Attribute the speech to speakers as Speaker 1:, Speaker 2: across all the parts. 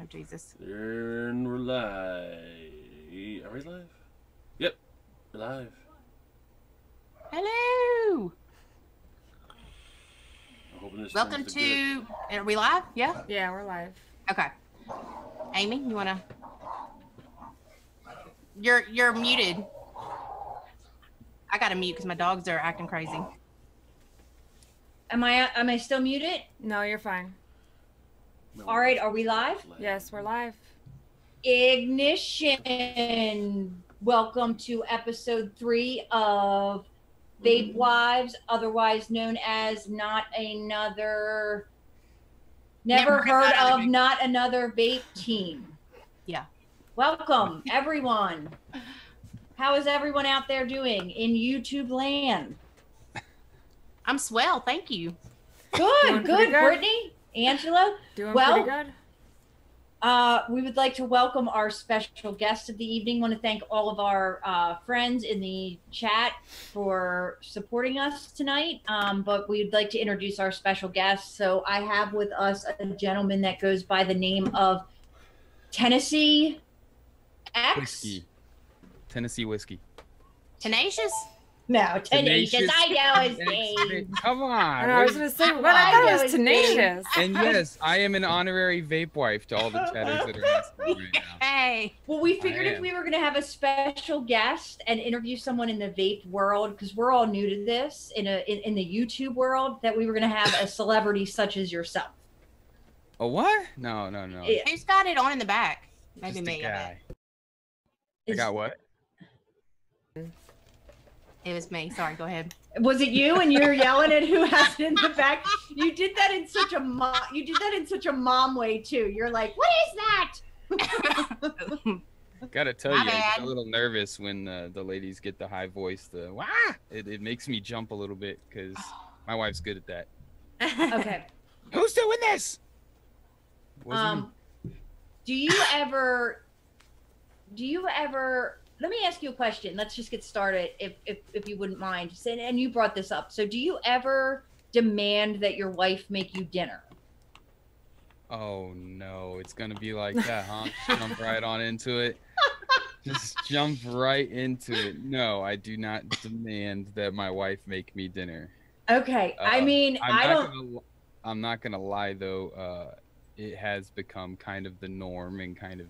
Speaker 1: Jesus.
Speaker 2: And we're live. Are we live? Yep, we're live.
Speaker 1: Hello.
Speaker 2: I'm hoping this
Speaker 1: Welcome to. Are we live? Yeah.
Speaker 3: Yeah, we're live.
Speaker 1: Okay. Amy, you wanna? You're muted. I gotta mute because my dogs are acting crazy.
Speaker 4: Am I still muted?
Speaker 3: No, you're fine.
Speaker 2: No,
Speaker 4: All right, are we live?
Speaker 3: Yes, we're live.
Speaker 4: Ignition. Welcome to episode 3 of Vape Wives, otherwise known as Not Another. Never heard of Not Another Vape Team.
Speaker 1: Yeah.
Speaker 4: Welcome, everyone. How is everyone out there doing in YouTube land?
Speaker 1: I'm swell, thank you.
Speaker 4: Good. Brittany, Angela.
Speaker 3: Doing pretty good.
Speaker 4: We would like to welcome our special guest of the evening. Want to thank all of our friends in the chat for supporting us tonight. But we'd like to introduce our special guest. So I have with us a gentleman that goes by the name of TenaciousX.
Speaker 5: Whiskey. Tennessee whiskey.
Speaker 1: Tenacious?
Speaker 4: No, Tenacious. I know his name.
Speaker 5: Come on.
Speaker 3: I was going to say, what? I thought it was Tenacious.
Speaker 5: And yes, I am an honorary vape wife to all the chatters that are listening right now.
Speaker 1: Hey.
Speaker 4: Well, we figured if we were going to have a special guest and interview someone in the vape world, because we're all new to this, in the YouTube world, that we were going to have a celebrity such as yourself.
Speaker 5: A what? No.
Speaker 1: Who's got it on in the back? Maybe
Speaker 5: Just
Speaker 1: me.
Speaker 5: a guy. I got what?
Speaker 1: It was me. Sorry, go ahead.
Speaker 4: Was it you? And you're yelling at who has it in the back? You did that in such a mom way too. You're like, what is that?
Speaker 5: Gotta tell you, I
Speaker 1: bad.
Speaker 5: get a little nervous when the ladies get the high voice. The wah! It makes me jump a little bit because my wife's good at that.
Speaker 4: Okay.
Speaker 5: Who's doing this? Wasn't
Speaker 4: Do you ever? Let me ask you a question. Let's just get started, if you wouldn't mind. And you brought this up. So, do you ever demand that your wife make you dinner?
Speaker 5: Oh no, it's gonna be like that, huh? Jump right on into it. Just jump right into it. No, I do not demand that my wife make me dinner.
Speaker 4: Okay. I mean,
Speaker 5: I'm not gonna lie though. It has become kind of the norm and kind of.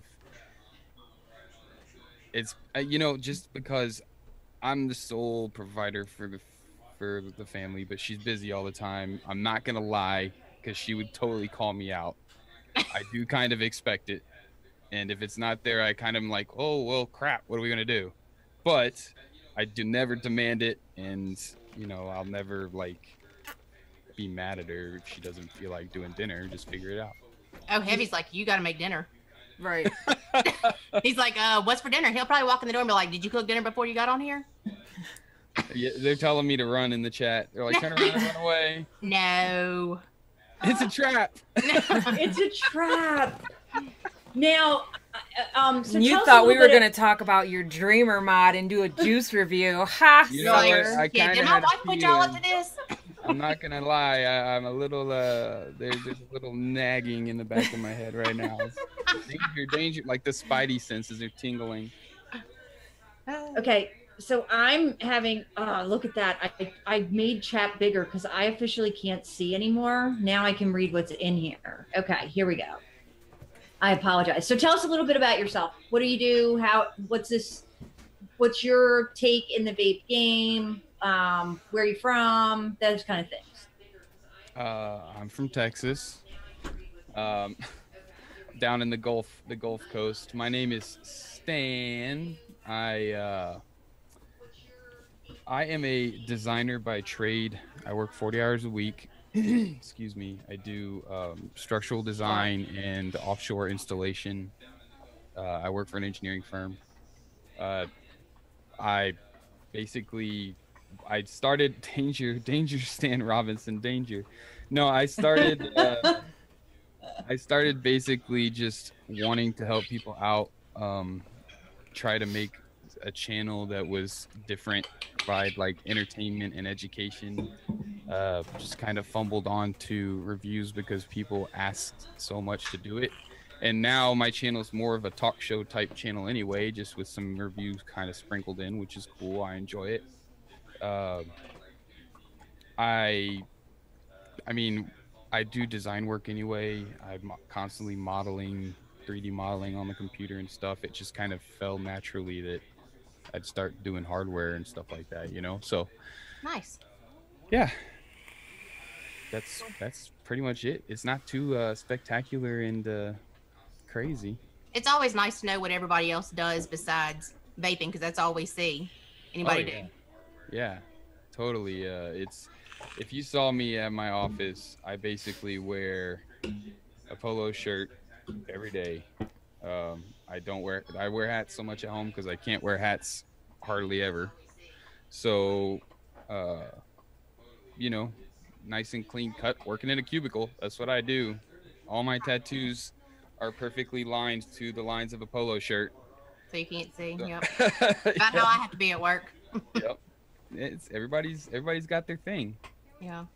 Speaker 5: It's just because I'm the sole provider for the family, but she's busy all the time. I'm not gonna lie, because she would totally call me out. I do kind of expect it, and if it's not there, I kind of am like, oh well, crap. What are we gonna do? But I do never demand it, and I'll never be mad at her if she doesn't feel like doing dinner. Just figure it out.
Speaker 1: Oh, Heavy's like, you gotta make dinner.
Speaker 3: Right.
Speaker 1: He's like, what's for dinner? He'll probably walk in the door and be like, did you cook dinner before you got on here?
Speaker 5: Yeah, they're telling me to run in the chat. They're like, turn around and run away.
Speaker 1: No.
Speaker 5: It's a trap.
Speaker 4: It's a trap. Now, so
Speaker 3: you thought we were going to talk about your Dreamer mod and do a juice review. Ha!
Speaker 5: You know what? I
Speaker 1: Yeah, did
Speaker 5: kinda
Speaker 1: my
Speaker 5: had a
Speaker 1: wife put y'all up to
Speaker 5: feeling.
Speaker 1: this?
Speaker 5: I'm not gonna lie. I'm a little. There's a little nagging in the back of my head right now. Danger! Like the spidey senses are tingling.
Speaker 4: Okay, so I'm having. Look at that! I made chat bigger because I officially can't see anymore. Now I can read what's in here. Okay, here we go. I apologize. So tell us a little bit about yourself. What do you do? What's this? What's your take in the vape game? Where are you from? Those kind of things.
Speaker 5: I'm from Texas, down in the Gulf Coast. My name is Stan. I am a designer by trade. I work 40 hours a week. Excuse me. I do structural design and offshore installation. I work for an engineering firm. I started Danger Stan Robinson Danger. No, I started basically just wanting to help people out, try to make a channel that was different, provide entertainment and education. Just kind of fumbled on to reviews because people asked so much to do it. And now my channel's more of a talk show type channel anyway, just with some reviews kind of sprinkled in, which is cool. I enjoy it. I mean, I do design work anyway. I'm constantly modeling, 3D modeling on the computer and stuff. It just kind of fell naturally that I'd start doing hardware and stuff like that, you know? So
Speaker 1: Nice.
Speaker 5: yeah, that's pretty much it. It's not too spectacular and crazy.
Speaker 1: It's always nice to know what everybody else does besides vaping, because that's all we see anybody do.
Speaker 5: Yeah, totally. It's, if you saw me at my office, I basically wear a polo shirt every day. I wear hats so much at home because I can't wear hats hardly ever. So, you know, nice and clean cut, working in a cubicle. That's what I do. All my tattoos are perfectly lined to the lines of a polo shirt.
Speaker 1: So you can't see. Yep. About how I have to be at work.
Speaker 5: Yep. It's everybody's got their thing.
Speaker 1: Yeah.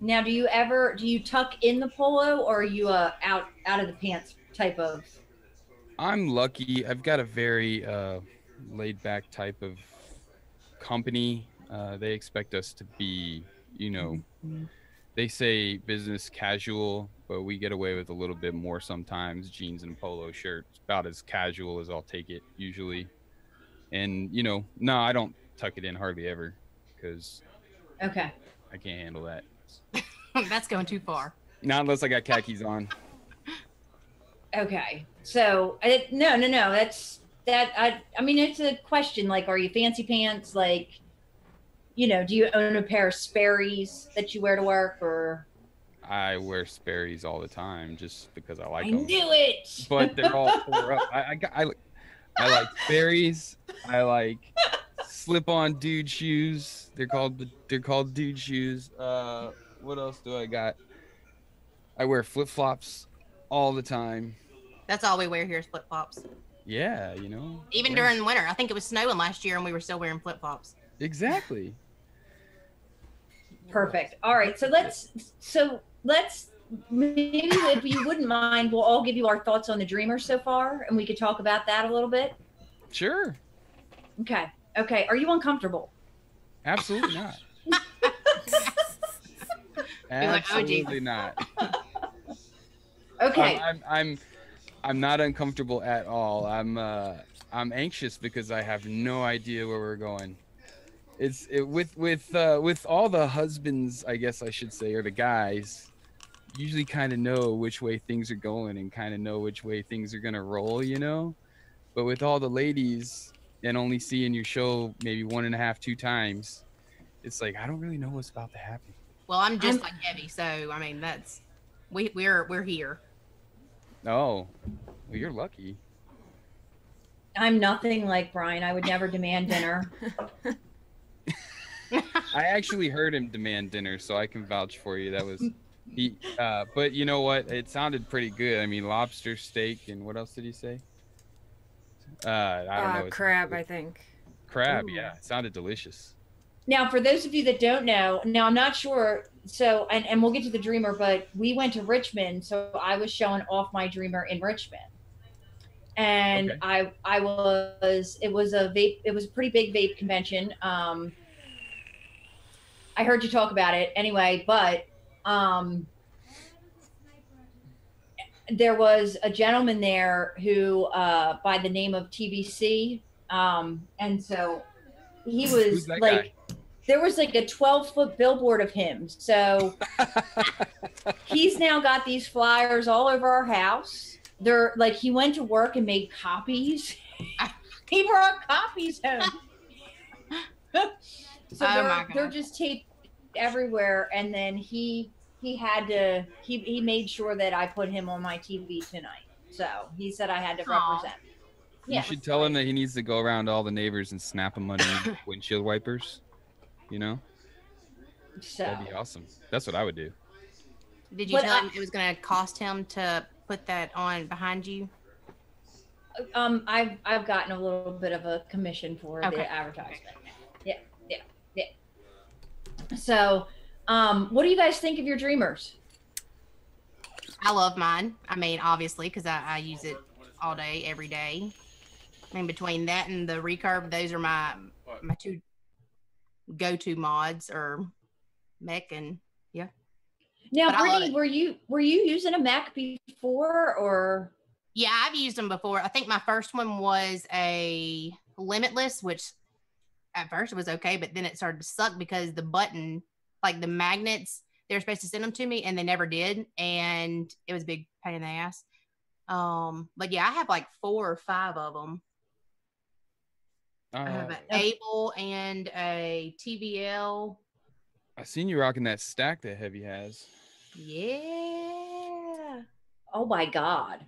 Speaker 4: Now, do you tuck in the polo, or are you out of the pants type of?
Speaker 5: I'm lucky. I've got a very laid back type of company. They expect us to be, you know, they say business casual, but we get away with a little bit more sometimes. Jeans and polo shirts, about as casual as I'll take it usually. And, you know, no, I don't tuck it in hardly ever because
Speaker 4: Okay.
Speaker 5: I can't handle that.
Speaker 1: That's going too far.
Speaker 5: Not unless I got khakis on.
Speaker 4: Okay. So no. I mean, it's a question. Like, are you fancy pants? Like, you know, do you own a pair of Sperry's that you wear to work, or?
Speaker 5: I wear Sperry's all the time just because I like
Speaker 4: I
Speaker 5: them.
Speaker 4: knew it.
Speaker 5: But they're all tore up. I like Sperry's. I like slip-on dude shoes. They're called dude shoes. What else do I got? I wear flip-flops all the time.
Speaker 1: That's all we wear here is flip-flops.
Speaker 5: Yeah, you know.
Speaker 1: Even during the winter. I think it was snowing last year and we were still wearing flip-flops.
Speaker 5: Exactly.
Speaker 4: Perfect. All right. So let's maybe, if you wouldn't mind, we'll all give you our thoughts on the Dreamer so far, and we could talk about that a little bit.
Speaker 5: Sure.
Speaker 4: Okay. Okay. Are you uncomfortable?
Speaker 5: Absolutely not. Absolutely not.
Speaker 4: Okay.
Speaker 5: I'm not uncomfortable at all. I'm anxious because I have no idea where we're going. With all the husbands, I guess I should say, or the guys, usually kind of know which way things are going and kind of know which way things are gonna roll, you know. But with all the ladies and only seeing your show maybe 1.5, 2 times, it's like I don't really know what's about to happen.
Speaker 1: Well, I'm just like Evie, so I mean that's we're here.
Speaker 5: Oh, well, you're lucky.
Speaker 4: I'm nothing like Brian. I would never demand dinner.
Speaker 5: I actually heard him demand dinner, so I can vouch for you. That was he. But you know what? It sounded pretty good. I mean, lobster, steak, and what else did he say? I don't know.
Speaker 3: Crab, I think.
Speaker 5: Crab,
Speaker 3: Ooh.
Speaker 5: yeah. It sounded delicious.
Speaker 4: Now, for those of you that don't know, now I'm not sure. So, and we'll get to the Dreamer, but we went to Richmond, so I was showing off my Dreamer in Richmond. And okay. It was a pretty big vape convention. I heard you talk about it anyway, but there was a gentleman there who, by the name of TBC, and so he was like, guy? There was like a 12-foot billboard of him. So he's now got these flyers all over our house. They're like, he went to work and made copies. He brought copies home. So they're just taped everywhere. And then he made sure that I put him on my TV tonight. So he said I had to represent.
Speaker 5: You should tell him that he needs to go around all the neighbors and snap them on windshield wipers. You know? So that'd be awesome. That's what I would do.
Speaker 1: Did you tell him it was going to cost him to put that on behind you?
Speaker 4: I've gotten a little bit of a commission for the advertisement. Yeah. So, what do you guys think of your Dreamers?
Speaker 1: I love mine. I mean, obviously, because I use it all day, every day. I mean, between that and the recurve, those are my two go-to mods, or mech, and yeah.
Speaker 4: Now,
Speaker 1: But I love
Speaker 4: Brittany,
Speaker 1: it.
Speaker 4: were you using a Mac before, or?
Speaker 1: Yeah, I've used them before. I think my first one was a Limitless, which at first it was okay, but then it started to suck because the button, like the magnets, they were supposed to send them to me and they never did, and it was a big pain in the ass. But yeah, I have like 4 or 5 of them. I have an Able and a TVL.
Speaker 5: I seen you rocking that stack that Heavy has.
Speaker 1: Yeah.
Speaker 4: Oh my God.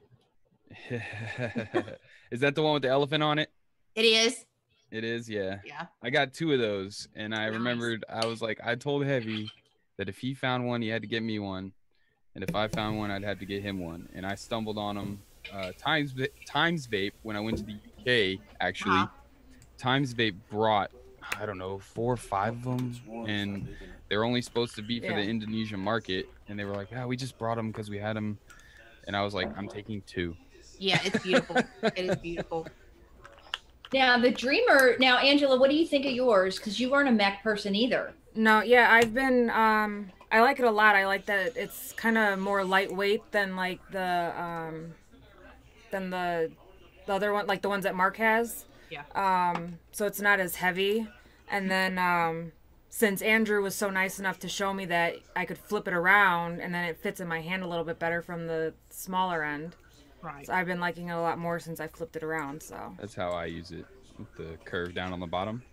Speaker 5: Is that the one with the elephant on it?
Speaker 1: It is.
Speaker 5: It is, yeah.
Speaker 1: Yeah.
Speaker 5: I got 2 of those, and I remembered I was like, I told Heavy that if he found one, he had to get me one, and if I found one, I'd have to get him one. And I stumbled on them. Times Vape, when I went to the UK, actually, Times Vape brought, I don't know, 4 or 5 of them, and they're only supposed to be for the Indonesian market. And they were like, yeah, we just brought them because we had them. And I was like, I'm taking 2.
Speaker 1: Yeah, it's beautiful. It is beautiful.
Speaker 4: Now, the Dreamer, now, Angela, what do you think of yours? Because you weren't a Mac person either.
Speaker 3: No, yeah, I've been, I like it a lot. I like that it's kind of more lightweight than like the other one, like the ones that Mark has.
Speaker 1: Yeah.
Speaker 3: So it's not as heavy. And then, since Andrew was so nice enough to show me that I could flip it around and then it fits in my hand a little bit better from the smaller end.
Speaker 1: Right.
Speaker 3: So I've been liking it a lot more since I flipped it around, so.
Speaker 5: That's how I use it, with the curve down on the bottom.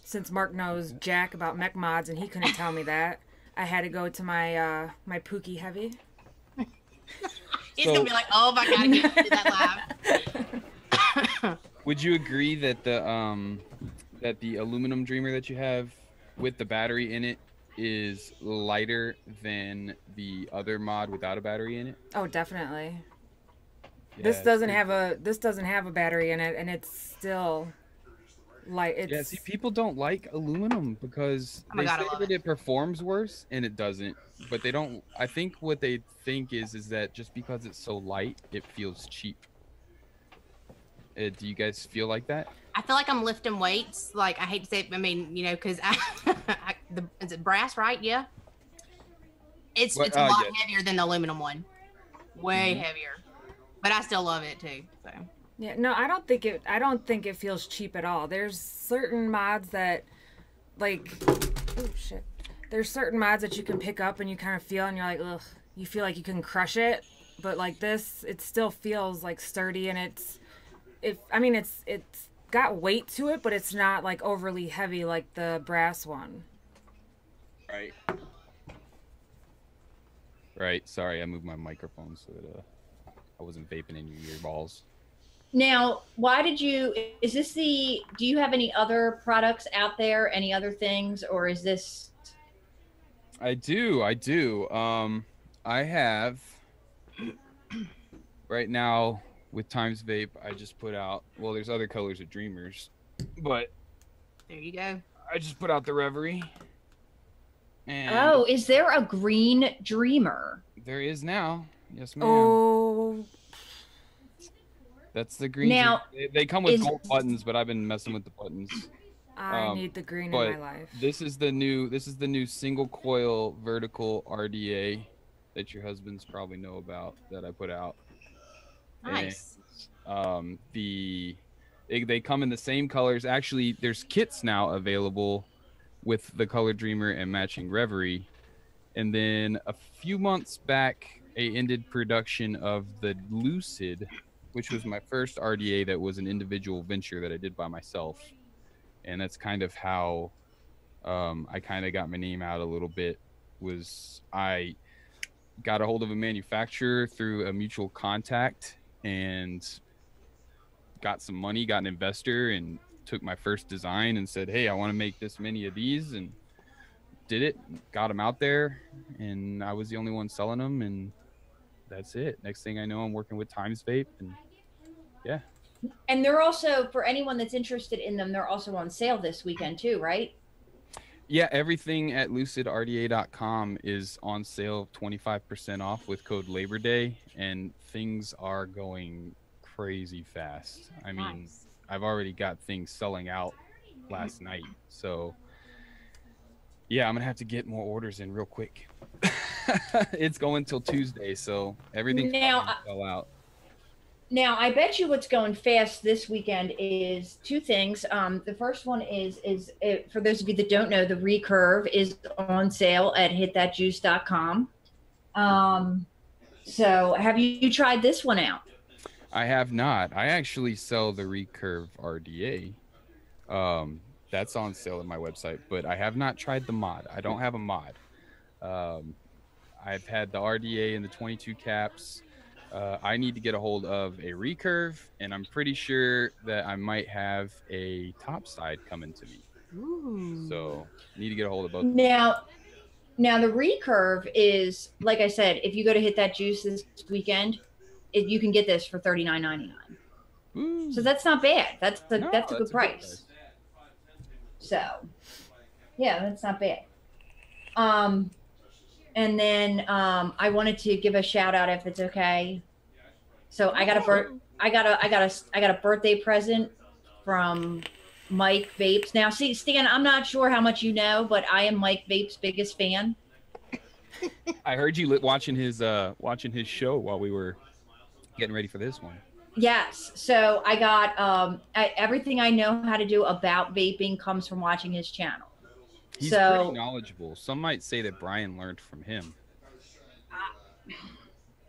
Speaker 3: Since Mark knows jack about mech mods and he couldn't tell me that, I had to go to my my Pookie Heavy.
Speaker 1: He's gonna be like, oh my God, I can't do that live.
Speaker 5: Would you agree that the aluminum Dreamer that you have with the battery in it is lighter than the other mod without a battery in it?
Speaker 3: Oh, definitely.
Speaker 5: Yeah,
Speaker 3: this doesn't have a battery in it, and it's still light.
Speaker 5: Yeah, see, people don't like aluminum because they say that it performs worse, and it doesn't. But they don't. I think what they think is that just because it's so light, it feels cheap. Do you guys feel like that?
Speaker 1: I feel like I'm lifting weights. Like, I hate to say it, I mean, you know, because is it brass, right? Yeah. It's a lot heavier than the aluminum one. Way heavier. But I still love it too. So.
Speaker 3: Yeah, no, I don't think it feels cheap at all. There's certain mods that, like, oh shit. There's certain mods that you can pick up and you kind of feel, and you're like, ugh. You feel like you can crush it, but like this, it still feels like sturdy, and it's got weight to it, but it's not like overly heavy like the brass one.
Speaker 5: Right. Right. Sorry, I moved my microphone so that I wasn't vaping in your earballs.
Speaker 4: Now, do you have any other products out there, any other things, or is this?
Speaker 5: I do. I have right now with Times Vape, I just put out, well, there's other colors of Dreamers, but
Speaker 1: there you go.
Speaker 5: I just put out the Reverie. And
Speaker 4: oh, is there a green Dreamer?
Speaker 5: There is now. Yes, ma'am.
Speaker 3: Oh.
Speaker 5: That's the green.
Speaker 4: Now,
Speaker 5: they come with gold buttons, but I've been messing with the buttons.
Speaker 3: I need the green in my life.
Speaker 5: This is the new single coil vertical RDA that your husbands probably know about that I put out.
Speaker 1: Nice.
Speaker 5: And, they come in the same colors. Actually, there's kits now available with the Color Dreamer and matching Reverie. And then a few months back, I ended production of the Lucid, which was my first RDA that was an individual venture that I did by myself. And that's kind of how I kind of got my name out a little bit. Was I got a hold of a manufacturer through a mutual contact and got some money, got an investor, and took my first design and said, hey, I want to make this many of these, and did it, got them out there, and I was the only one selling them, and that's it. Next thing I know, I'm working with Times Vape, and yeah.
Speaker 4: And they're also, for anyone that's interested in them, they're also on sale this weekend too, right?
Speaker 5: Yeah, everything at lucidrda.com is on sale 25% off with code Labor Day, and things are going crazy fast. I mean,
Speaker 1: Nice.
Speaker 5: I've already got things selling out last night. So, yeah, I'm going to have to get more orders in real quick. It's going till Tuesday, so everything's
Speaker 4: Now,
Speaker 5: going to sell out.
Speaker 4: Now, I bet you what's going fast this weekend is two things. The first one is for those of you that don't know, the Recurve is on sale at hitthatjuice.com. So have you tried this one out?
Speaker 5: I have not. I actually sell the Recurve RDA. That's on sale at my website, but I have not tried the mod. I don't have a mod. I've had the RDA and the 22 caps. I need to get a hold of a Recurve, and I'm pretty sure that I might have a topside coming to me.
Speaker 1: Ooh.
Speaker 5: So need to get a hold of both.
Speaker 4: Now the Recurve is, like I said, if you go to Hit That Juice this weekend, you can get this for $39.99. So that's not bad. That's a good price. So, yeah, that's not bad. And then I wanted to give a shout out, if it's okay. So I got a birthday present from Mike Vapes. Now, see, Stan, I'm not sure how much you know, but I am Mike Vapes' biggest fan.
Speaker 5: I heard you watching his show while we were getting ready for this one.
Speaker 4: Yes. So I got everything I know how to do about vaping comes from watching his channel.
Speaker 5: He's pretty knowledgeable. Some might say that Brian learned from him.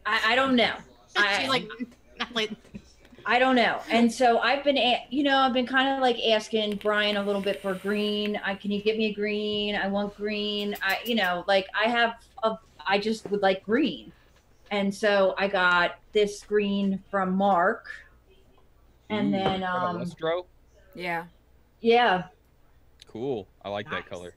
Speaker 4: I don't know. I don't know. And so I've been, I've been kind of like asking Brian a little bit for green. Can you get me a green? I want green. I just would like green. And so I got this green from Mark. And then,
Speaker 5: Lustro?
Speaker 3: Yeah.
Speaker 4: Yeah.
Speaker 5: Cool. I like that color.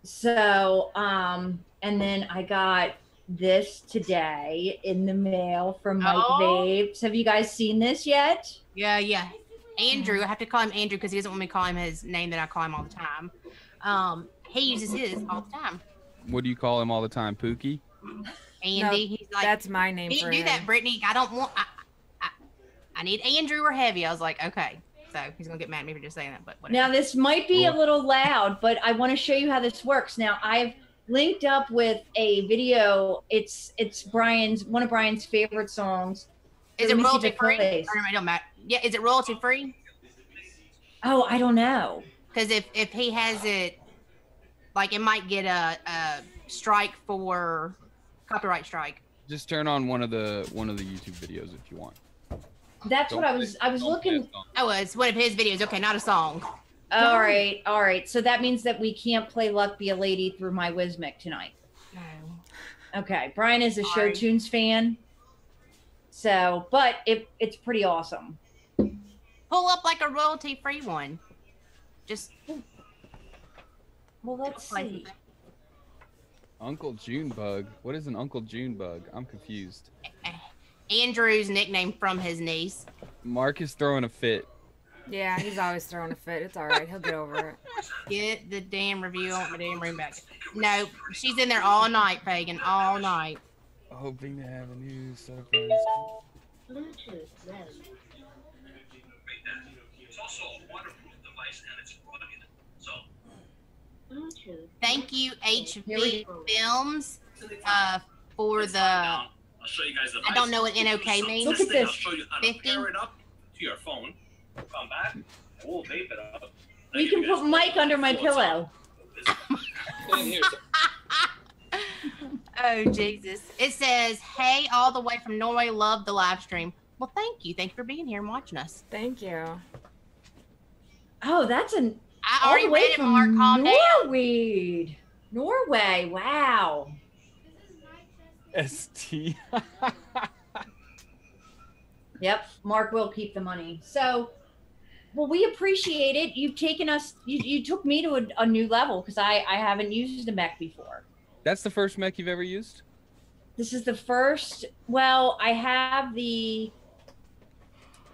Speaker 4: So, and then I got this today in the mail from Mike Vapes. Have you guys seen this yet?
Speaker 1: Yeah. Andrew, I have to call him Andrew because he doesn't want me to call him his name that I call him all the time. He uses his all the time.
Speaker 5: What do you call him all the time? Pookie?
Speaker 1: Andy.
Speaker 3: No,
Speaker 1: he's like,
Speaker 3: that's my name.
Speaker 1: You do that, Brittany. I don't want. I need Andrew or Heavy. I was like, okay. So he's gonna get mad at me for just saying that, but whatever.
Speaker 4: Now this might be a little loud, but I want to show you how this works. Now I've linked up with a video. It's one of Brian's favorite songs.
Speaker 1: Is it royalty free? It don't matter. Yeah, is it royalty free?
Speaker 4: Oh, I don't know.
Speaker 1: Because if he has it, like it might get a strike for copyright strike.
Speaker 5: Just turn on one of the YouTube videos if you want.
Speaker 4: That's what I was looking.
Speaker 1: Oh, it's one of his videos. Okay, not a song.
Speaker 4: All right. So that means that we can't play Luck Be a Lady through my Wismic tonight. No. Okay. Brian is a Show Tunes fan. So, but it's pretty awesome.
Speaker 1: Pull up like a royalty-free one. Just.
Speaker 4: Well, let's see.
Speaker 5: Uncle Junebug. What is an Uncle Junebug? I'm confused.
Speaker 1: Andrew's nickname from his niece.
Speaker 5: Mark is throwing a fit.
Speaker 3: Yeah, he's always throwing a fit. It's all right. He'll get over it.
Speaker 1: Get the damn review on my damn room back. No, she's in there all night, Pagan, all night.
Speaker 5: Hoping to have a new surprise.
Speaker 6: Bluetooth mode.
Speaker 1: Thank you, HV Films, for the.
Speaker 6: I'll show you guys the
Speaker 1: I don't know what N.H.O.N.A.V.T means.
Speaker 4: Look at this.
Speaker 6: I'll show you how to pair it up to your phone. Come back, and we'll vape it up.
Speaker 4: You can put Mike under my pillow.
Speaker 1: Oh, Jesus. It says, hey, all the way from Norway, love the live stream. Well, thank you. Thank you for being here and watching us.
Speaker 3: Thank you.
Speaker 4: Oh, that's an.
Speaker 1: I already read it, Mark. Calm down. Norway.
Speaker 4: Wow.
Speaker 5: ST.
Speaker 4: Yep. Mark will keep the money. So, well, we appreciate it. You've taken us, you took me to a new level because I haven't used a mech before.
Speaker 5: That's the first mech you've ever used?
Speaker 4: This is the first. Well, I have the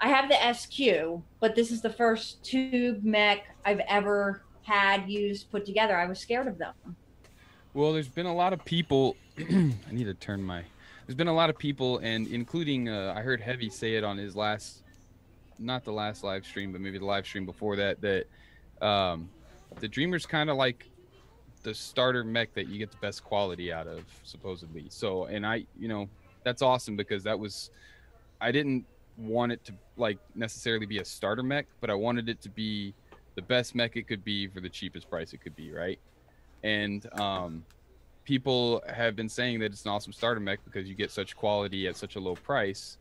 Speaker 4: SQ, but this is the first tube mech I've ever had used put together. I was scared of them.
Speaker 5: Well, there's been a lot of people. I need to turn my. There's been a lot of people, and including I heard Heavy say it on his last, not the last live stream, but maybe the live stream before that. That the Dreamer's kind of like the starter mech that you get the best quality out of, supposedly. So, and I, that's awesome because that was. I didn't want it to like necessarily be a starter mech, but I wanted it to be the best mech it could be for the cheapest price it could be, right? And people have been saying that it's an awesome starter mech because you get such quality at such a low price.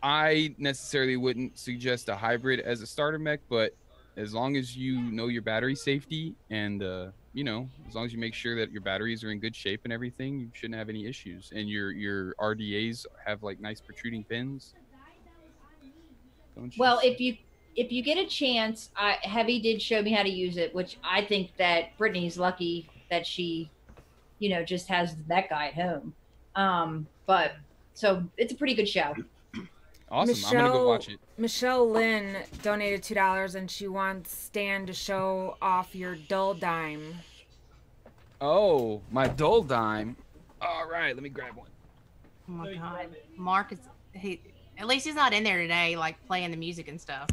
Speaker 5: I necessarily wouldn't suggest a hybrid as a starter mech, but as long as you know your battery safety and as long as you make sure that your batteries are in good shape and everything, you shouldn't have any issues. And your RDAs have like nice protruding pins.
Speaker 4: Well, if you get a chance, Heavy did show me how to use it, which I think that Brittany's lucky that she, just has that guy at home. But so it's a pretty good show.
Speaker 5: Awesome. I'm gonna go watch it.
Speaker 3: Michelle Lynn donated $2 and she wants Stan to show off your dull dime.
Speaker 5: Oh, my dull dime. All right, let me grab one.
Speaker 1: Oh my God, Mark is at least he's not in there today, like playing the music and stuff.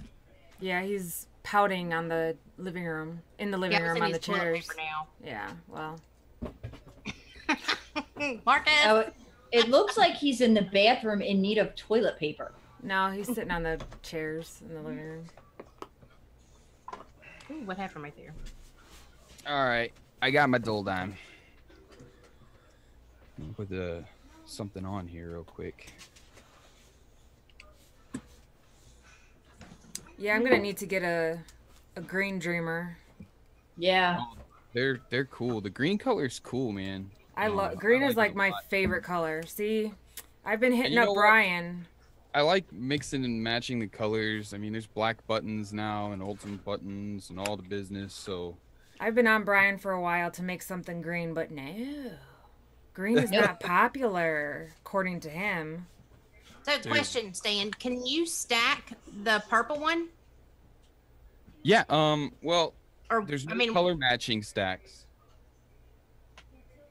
Speaker 3: Yeah, he's pouting on the living room on the chairs.
Speaker 1: Now.
Speaker 3: Yeah, well.
Speaker 1: Marcus.
Speaker 4: Oh, it looks like he's in the bathroom in need of toilet paper.
Speaker 3: No, he's sitting on the chairs in the living room.
Speaker 1: Ooh, what happened right there?
Speaker 5: All right, I got my dull dime. Put something on here real quick.
Speaker 3: Yeah, I'm gonna need to get a green Dreamer.
Speaker 4: Yeah.
Speaker 5: Oh, they're cool. The green color's cool, man.
Speaker 3: I love green. Is like my favorite color. See, I've been hitting up Brian.
Speaker 5: I like mixing and matching the colors. I mean, there's black buttons now and ultimate buttons and all the business. So
Speaker 3: I've been on Brian for a while to make something green, but no, green is not popular according to him.
Speaker 1: So, question, Stan, can you stack the purple one?
Speaker 5: Yeah. Well, there's no color matching stacks.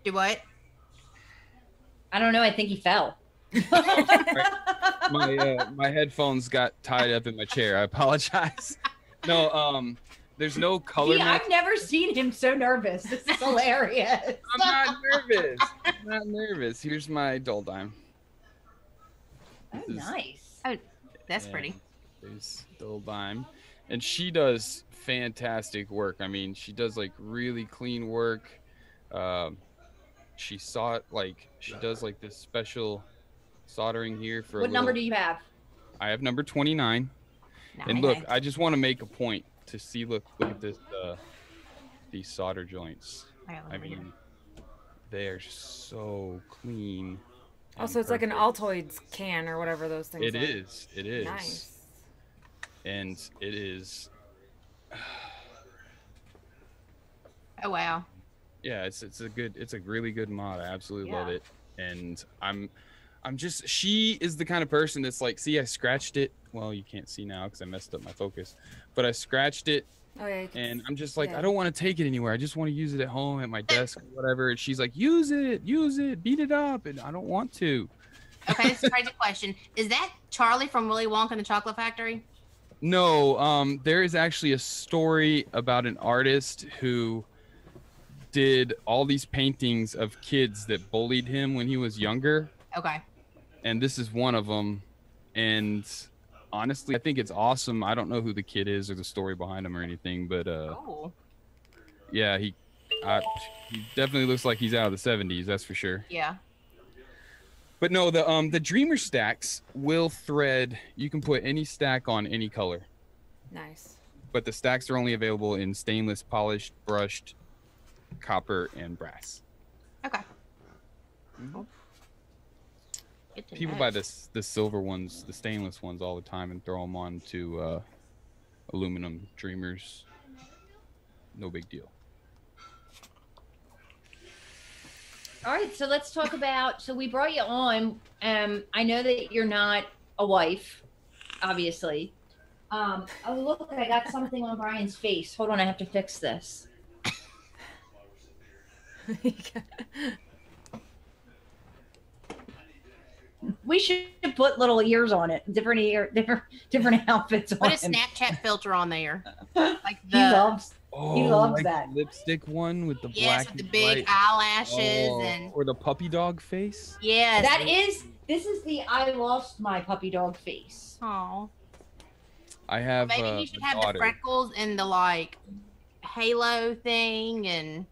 Speaker 1: Do what?
Speaker 4: I don't know. I think he fell.
Speaker 5: My headphones got tied up in my chair. I apologize. No, there's no color.
Speaker 4: I've never seen him so nervous. This is hilarious.
Speaker 5: I'm not nervous. I'm not nervous. Here's my dull dime.
Speaker 4: Oh, nice.
Speaker 1: Oh, that's pretty.
Speaker 5: There's dull dime, and she does fantastic work. I mean, she does like really clean work. She does like this special soldering here for.
Speaker 4: What number do you have?
Speaker 5: I have number 29. Nice. And look, I just want to make a point to see. Look at this. These solder joints. I mean, they're so clean.
Speaker 3: Also, it's like an Altoids can or whatever those things
Speaker 5: are. It is.
Speaker 3: Nice.
Speaker 5: And it is.
Speaker 1: Oh wow.
Speaker 5: Yeah, it's a really good mod. I absolutely love it. And she is the kind of person that's like, see, I scratched it. Well, you can't see now because I messed up my focus, but I scratched it.
Speaker 3: Oh, yeah,
Speaker 5: and I'm just like, I don't want to take it anywhere. I just want to use it at home, at my desk, or whatever. And she's like, use it, beat it up. And I don't want to.
Speaker 1: Okay, this is a crazy question. Is that Charlie from Willy Wonka and the Chocolate Factory?
Speaker 5: No, there is actually a story about an artist who did all these paintings of kids that bullied him when he was younger.
Speaker 1: Okay.
Speaker 5: And this is one of them. And honestly, I think it's awesome. I don't know who the kid is or the story behind him or anything, but yeah, he definitely looks like he's out of the 70s, that's for sure.
Speaker 1: Yeah.
Speaker 5: But no, the Dreamer stacks will thread. You can put any stack on any color.
Speaker 3: Nice. But
Speaker 5: the stacks are only available in stainless, polished, brushed, copper, and brass.
Speaker 1: Okay.
Speaker 5: Mm-hmm. People buy the silver ones, the stainless ones, all the time and throw them on to aluminum Dreamers. No big deal.
Speaker 4: All right, so let's talk about. So we brought you on. I know that you're not a wife, obviously, Oh, look, I got something on Brian's face. Hold on, I have to fix this. We should put little ears on it, different outfits on
Speaker 1: Put a
Speaker 4: him.
Speaker 1: Snapchat filter on there. Like
Speaker 4: He loves
Speaker 5: like
Speaker 4: that.
Speaker 5: the lipstick one with the
Speaker 1: yes,
Speaker 5: black
Speaker 1: with the
Speaker 5: and
Speaker 1: big
Speaker 5: white.
Speaker 1: eyelashes
Speaker 5: Oh,
Speaker 1: and
Speaker 5: or the puppy dog face.
Speaker 1: yes.
Speaker 4: This is the I lost my puppy dog face.
Speaker 1: Oh,
Speaker 5: I have
Speaker 1: maybe you should
Speaker 5: a
Speaker 1: have
Speaker 5: daughter.
Speaker 1: the freckles and the like halo thing, and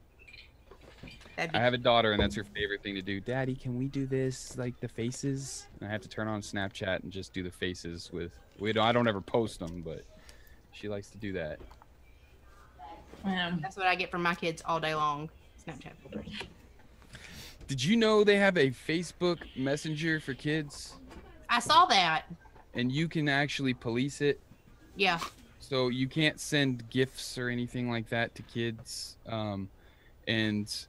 Speaker 5: I have a daughter, and that's her favorite thing to do. Daddy, can we do this, like the faces? And I have to turn on Snapchat and just do the faces with. I don't ever post them, but she likes to do that.
Speaker 1: That's what I get from my kids all day long. Snapchat filters.
Speaker 5: Did you know they have a Facebook Messenger for kids?
Speaker 1: I saw that.
Speaker 5: And you can actually police it.
Speaker 1: Yeah.
Speaker 5: So you can't send gifts or anything like that to kids. And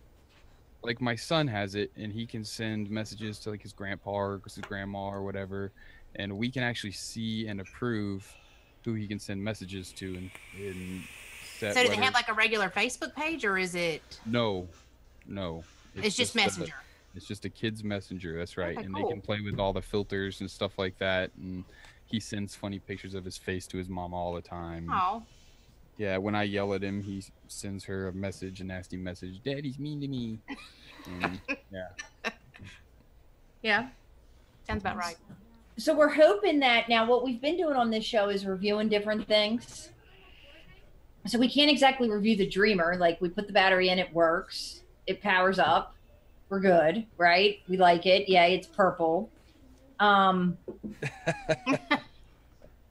Speaker 5: like my son has it, and he can send messages to like his grandpa or his grandma or whatever, and we can actually see and approve who he can send messages to. And set
Speaker 1: so do they have like a regular Facebook page, or is it?
Speaker 5: No.
Speaker 1: It's just Messenger.
Speaker 5: It's just a kid's messenger. That's right.
Speaker 1: Okay,
Speaker 5: And
Speaker 1: cool.
Speaker 5: they can play with all the filters and stuff like that. And he sends funny pictures of his face to his mom all the time.
Speaker 1: Oh.
Speaker 5: Yeah, when I yell at him, he sends her a message, a nasty message. Daddy's mean to me. And, yeah.
Speaker 1: Yeah. Sounds about right.
Speaker 4: So we're hoping that now what we've been doing on this show is reviewing different things. So we can't exactly review the Dreamer. Like we put the battery in, it works. It powers up. We're good, right? We like it. Yeah, it's purple.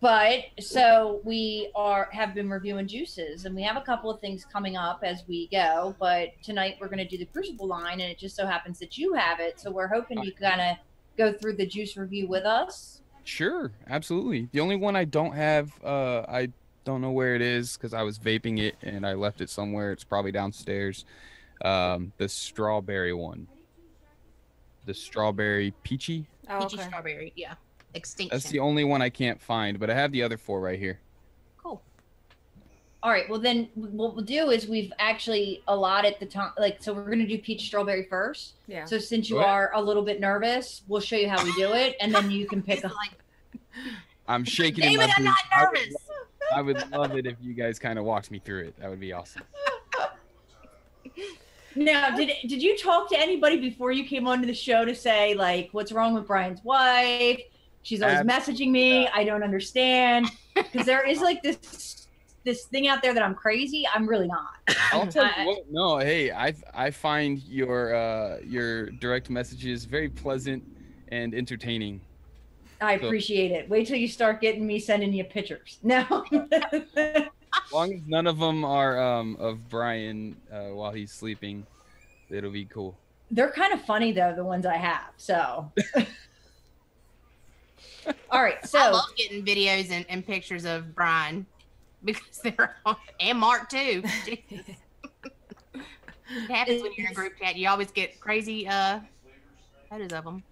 Speaker 4: But so we have been reviewing juices, and we have a couple of things coming up as we go. But tonight we're going to do the Crucible line, and it just so happens that you have it. So we're hoping you kind of go through the juice review with us.
Speaker 5: Sure, absolutely. The only one I don't have, I don't know where it is because I was vaping it and I left it somewhere. It's probably downstairs. The strawberry one. The strawberry peachy.
Speaker 3: Oh,
Speaker 1: Peachy
Speaker 3: okay.
Speaker 1: strawberry. Yeah. Extinction.
Speaker 5: That's the only one I can't find, but I have the other 4 right here.
Speaker 1: Cool.
Speaker 4: All right. Well, then what we'll do is we've actually allotted the time. Like, so we're going to do peach strawberry first.
Speaker 3: Yeah.
Speaker 4: So since you
Speaker 5: Go ahead.
Speaker 4: are a little bit nervous, we'll show you how we do it, and then you can pick
Speaker 1: He's
Speaker 4: up.
Speaker 1: like,
Speaker 5: I'm shaking in
Speaker 1: David,
Speaker 5: my
Speaker 1: I'm
Speaker 5: boots.
Speaker 1: not nervous.
Speaker 5: I would love it if you guys kind of walked me through it. That would be awesome.
Speaker 4: Now, did you talk to anybody before you came onto the show to say like what's wrong with Brian's wife? She's always messaging me. I don't understand, because there is like this thing out there that I'm crazy. I'm really not.
Speaker 5: I'll tell you what. No, hey, I find your direct messages very pleasant and entertaining.
Speaker 4: I appreciate it. Wait till you start getting me sending you pictures. No.
Speaker 5: As long as none of them are of Brian while he's sleeping, it'll be cool.
Speaker 4: They're kind of funny though, the ones I have. So. All right. So
Speaker 1: I love getting videos and pictures of Brian because they're and Mark too. Jesus. It happens when you're in a group chat. You always get crazy photos of them.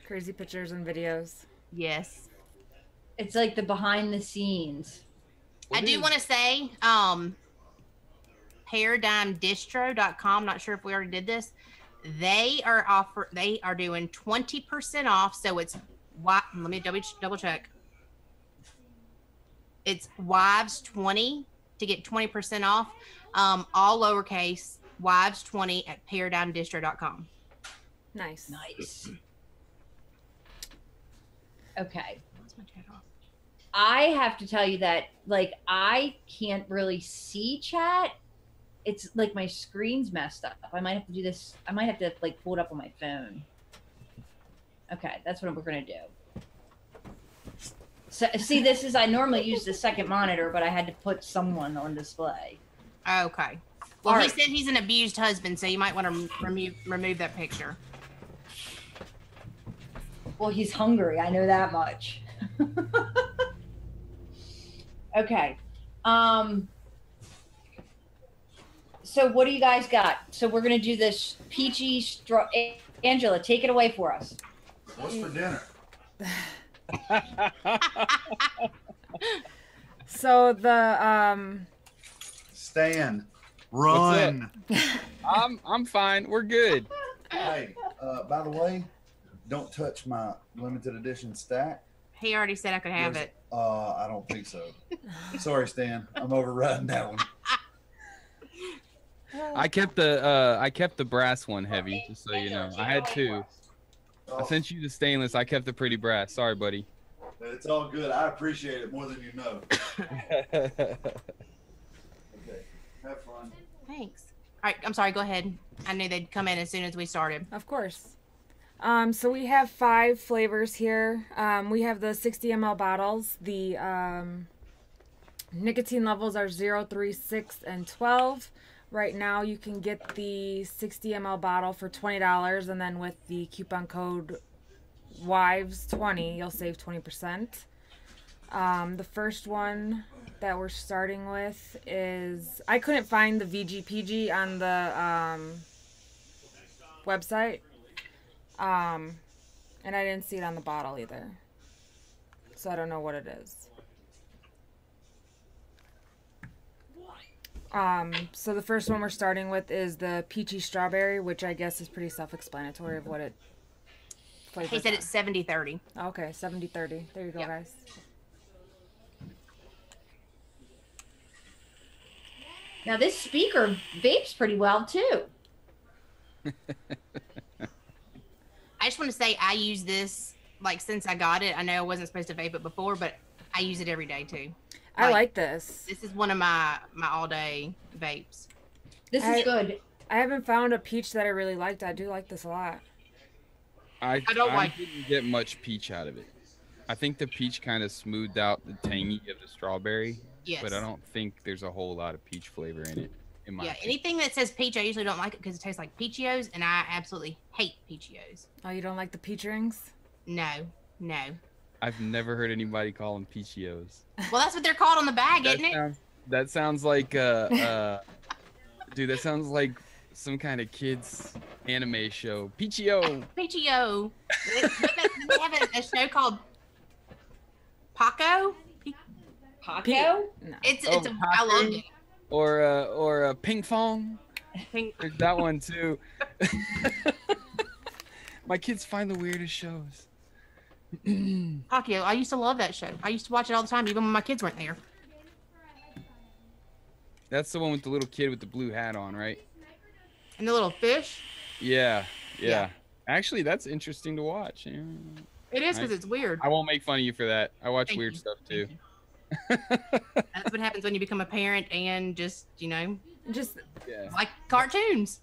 Speaker 3: Crazy pictures and videos.
Speaker 1: Yes.
Speaker 4: it's like the behind the scenes.
Speaker 1: I do want to say, ParadigmDistro.com. Not sure if we already did this. They are doing 20% off. So it's let me double check. It's Wives 20 to get 20% off. All lowercase, Wives 20 at ParadigmDistro.com.
Speaker 3: Nice.
Speaker 4: Nice. Okay.
Speaker 1: What's my chat off?
Speaker 4: I have to tell you that, like, I can't really see chat. It's like my screen's messed up. I might have to do this. I might have to, like, pull it up on my phone. Okay, that's what we're going to do. So, see, this is, I normally use the second monitor, but I had to put someone on display.
Speaker 1: Okay. Well,
Speaker 4: All
Speaker 1: he
Speaker 4: right.
Speaker 1: said he's an abused husband, so you might want to remove that picture.
Speaker 4: Well, he's hungry. I know that much. Okay. So what do you guys got? So we're going to do this peachy straw. Angela, take it away for us.
Speaker 7: What's for dinner?
Speaker 3: So the
Speaker 7: Stan, run.
Speaker 5: I'm fine. We're good.
Speaker 7: Hey, by the way, don't touch my limited edition stack.
Speaker 1: He already said I could have it.
Speaker 7: I don't think so. Sorry, Stan. I'm overriding that one.
Speaker 5: I kept the brass one heavy, just so you know. I had two. I sent you the stainless. I kept the pretty brass. Sorry, buddy.
Speaker 7: It's all good. I appreciate it more than you know. Okay. Have fun.
Speaker 1: Thanks. All right, I'm sorry. Go ahead. I knew they'd come in as soon as we started.
Speaker 3: Of course. So we have 5 flavors here. We have the 60 ml bottles. The nicotine levels are 0, 3, 6, and 12. Right now you can get the 60 ml bottle for $20, and then with the coupon code WIVES20 you'll save 20%. The first one that we're starting with is, I couldn't find the VGPG on the website. And I didn't see it on the bottle either. So I don't know what it is. So the first one we're starting with is the peachy strawberry, which I guess is pretty self-explanatory of what it flavors.
Speaker 1: He said it's 70-30.
Speaker 3: Okay, 70-30. There you go, guys.
Speaker 4: Now this speaker vapes pretty well too.
Speaker 1: I just want to say I use this, like, since I got it. I know I wasn't supposed to vape it before, but I use it every day too.
Speaker 3: I like this.
Speaker 1: This is one of my all-day vapes.
Speaker 4: This is good.
Speaker 3: I haven't found a peach that I really liked. I do like this a lot.
Speaker 5: I didn't get much peach out of it. I think the peach kind of smoothed out the tangy of the strawberry.
Speaker 1: Yes.
Speaker 5: But I don't think there's a whole lot of peach flavor in it. In my opinion.
Speaker 1: Anything that says peach, I usually don't like it because it tastes like Peachios, and I absolutely hate Peachios.
Speaker 3: Oh, you don't like the peach rings?
Speaker 1: No.
Speaker 5: I've never heard anybody call them Peachios.
Speaker 1: Well, that's what they're called on the bag, isn't it?
Speaker 5: That sounds like, dude, that sounds like some kind of kids anime show. Peachio.
Speaker 1: Peachio. They have a show called Paco.
Speaker 4: Paco?
Speaker 3: No.
Speaker 1: I love it.
Speaker 5: Or a ping pong. There's that one too. My kids find the weirdest shows.
Speaker 1: Paco, I used to love that show. I used to watch it all the time, even when my kids weren't there.
Speaker 5: That's the one with the little kid with the blue hat on, right?
Speaker 1: And the little fish.
Speaker 5: Yeah. Actually, that's interesting to watch. Yeah.
Speaker 1: It is because it's weird.
Speaker 5: I won't make fun of you for that. I watch weird stuff too.
Speaker 1: That's what happens when you become a parent and just like cartoons.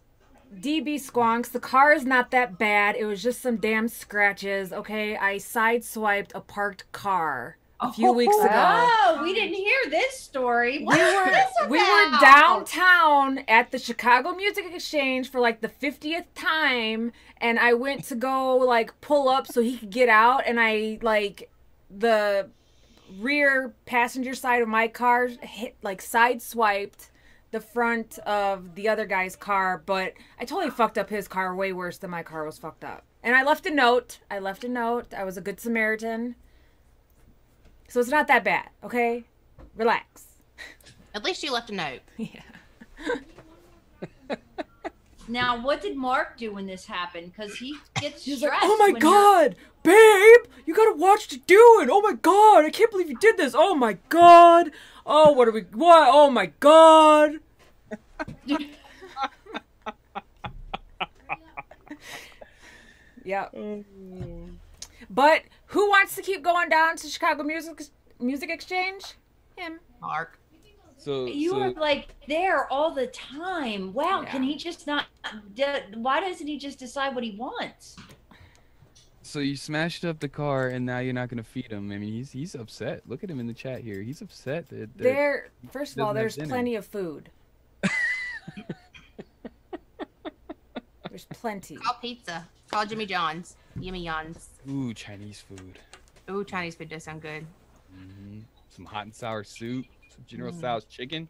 Speaker 3: DB Squonks, the car is not that bad. It was just some damn scratches. Okay, I sideswiped a parked car a few weeks ago.
Speaker 4: Oh, we didn't hear this story. What is this about?
Speaker 3: We were downtown at the Chicago Music Exchange for like the 50th time, and I went to go like pull up so he could get out, and I like the rear passenger side of my car hit like sideswiped the front of the other guy's car, but I totally fucked up his car way worse than my car was fucked up. And I left a note. I was a good Samaritan. So it's not that bad, okay? Relax.
Speaker 1: At least you left a note.
Speaker 3: Yeah.
Speaker 4: Now, what did Mark do when this happened? Because he gets
Speaker 3: He's
Speaker 4: stressed.
Speaker 3: like, oh my God, babe, you gotta watch what you're doing. Oh my God, I can't believe you did this. Oh my God. Oh, what? Oh my God. Yeah. But who wants to keep going down to Chicago Music Exchange? Him.
Speaker 1: Mark.
Speaker 4: So are like there all the time. Wow,
Speaker 3: Yeah.
Speaker 4: Can he just not? Why doesn't he just decide what he wants?
Speaker 5: So you smashed up the car, and now you're not gonna feed him. I mean, he's upset. Look at him in the chat here. He's upset that
Speaker 3: First of all, there's plenty of food. There's plenty.
Speaker 1: Call pizza. Call Jimmy John's. Yummy John's.
Speaker 5: Ooh, Chinese food.
Speaker 1: Ooh, Chinese food does sound good.
Speaker 5: Some hot and sour soup. Some General Tso's chicken.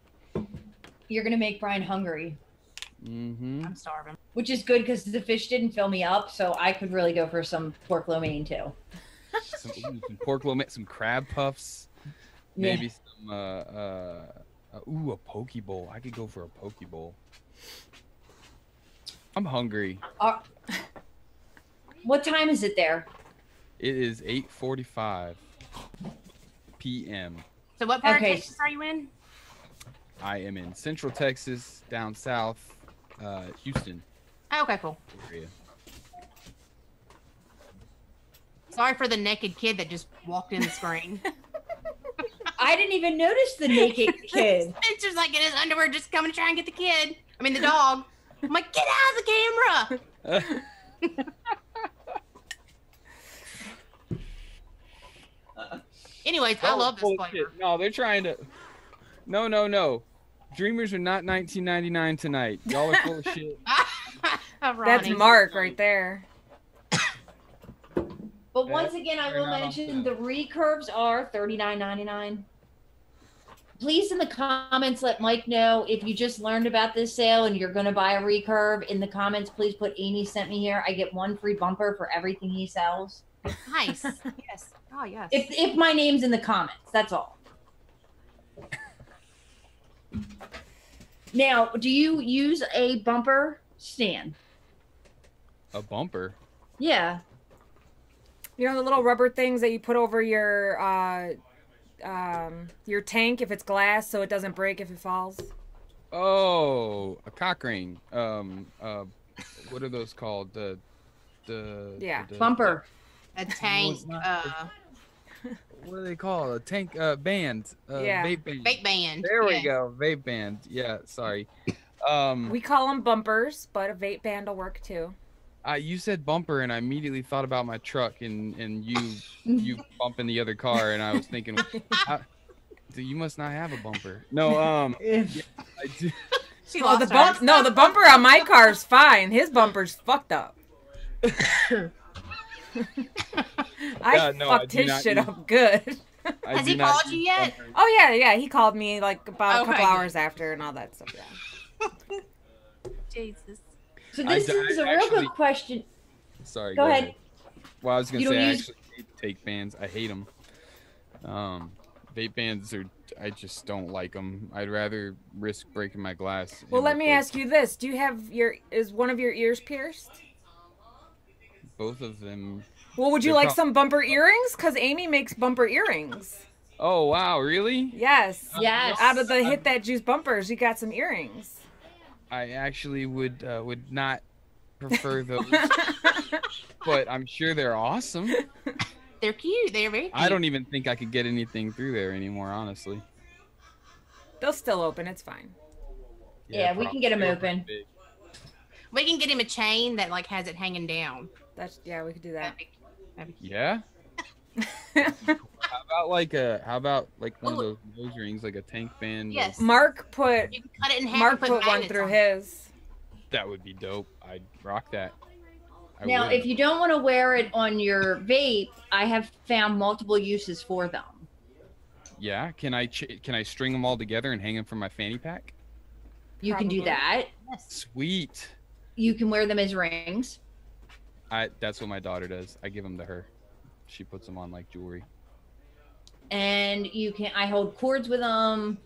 Speaker 4: You're gonna make Brian hungry.
Speaker 1: I'm starving.
Speaker 4: Which is good because the fish didn't fill me up, so I could really go for some pork lo mein too.
Speaker 5: Some pork lo mein, some crab puffs. Maybe some ooh, a poke bowl. I could go for a poke bowl. I'm hungry.
Speaker 4: What time is it there?
Speaker 5: It is 8:45 p.m.
Speaker 1: So what part
Speaker 4: Okay.
Speaker 1: of Texas are you in?
Speaker 5: I am in Central Texas, down south, Houston
Speaker 1: Oh, okay, cool.
Speaker 5: area.
Speaker 1: Sorry for the naked kid that just walked in the screen.
Speaker 4: I didn't even notice the naked kid.
Speaker 1: Spencer's like in his underwear just coming to try and get the kid. I mean, the dog. I'm like, get out of the camera. Anyways, I love this flavor.
Speaker 5: No, they're trying to. No. Dreamers are not 1999 tonight. Y'all are full of shit.
Speaker 3: That's Mark right there.
Speaker 4: But once again, I will mention the recurves are $39.99. Please, in the comments, let Mike know if you just learned about this sale and you're going to buy a recurve. In the comments, please put Amy sent me here. I get 1 free bumper for everything he sells.
Speaker 1: Nice. Yes. Oh, yes.
Speaker 4: If my name's in the comments, that's all. Now, do you use a bumper stand?
Speaker 5: A bumper?
Speaker 4: Yeah.
Speaker 3: You know the little rubber things that you put over your tank if it's glass, so it doesn't break if it falls.
Speaker 5: Oh, a cock ring. What are those called? The
Speaker 4: bumper.
Speaker 1: A tank.
Speaker 5: What do they call a tank? Band.
Speaker 3: Yeah.
Speaker 5: Vape band.
Speaker 1: Vape band.
Speaker 5: There we go. Vape band. Yeah. Sorry.
Speaker 3: We call them bumpers, but a vape band will work too.
Speaker 5: You said bumper, and I immediately thought about my truck and you bumping the other car, and I was thinking, you must not have a bumper. No. Yeah, I do.
Speaker 3: The bumper on my car is fine. His bumper's fucked up. I fucked his shit up good.
Speaker 1: Has he called you yet?
Speaker 3: Oh yeah. He called me like about a couple hours after and all that stuff. Yeah.
Speaker 1: Jesus.
Speaker 4: So this is a real good question.
Speaker 5: Sorry.
Speaker 4: Go ahead.
Speaker 5: Well, I was gonna say I actually hate take bands. I hate them. Vape bands I just don't like them. I'd rather risk breaking my glass.
Speaker 3: Well, let me ask you this: is one of your ears pierced?
Speaker 5: Both of them.
Speaker 3: Well, would you like some bumper earrings? Because Amy makes bumper earrings.
Speaker 5: Oh, wow. Really?
Speaker 3: Yes.
Speaker 4: Yes.
Speaker 3: Out of the Hit That Juice bumpers, you got some earrings.
Speaker 5: I actually would not prefer those. But I'm sure they're awesome.
Speaker 1: They're cute. They're very cute.
Speaker 5: I don't even think I could get anything through there anymore, honestly.
Speaker 3: They'll still open. It's fine.
Speaker 4: Yeah, we can get them open.
Speaker 1: We can get him a chain that like has it hanging down.
Speaker 3: We could do that.
Speaker 5: Yeah. How about one of those nose rings, like a tank band?
Speaker 1: Yes.
Speaker 3: Mark put.
Speaker 1: You can cut it in half.
Speaker 3: Mark put one through his.
Speaker 5: That would be dope. I'd rock that.
Speaker 4: Now, if you don't want to wear it on your vape, I have found multiple uses for them.
Speaker 5: Yeah. Can I string them all together and hang them from my fanny pack?
Speaker 4: You can do that.
Speaker 1: Yes.
Speaker 5: Sweet.
Speaker 4: You can wear them as rings.
Speaker 5: That's what my daughter does. I give them to her. She puts them on like jewelry.
Speaker 4: And I hold cords with them.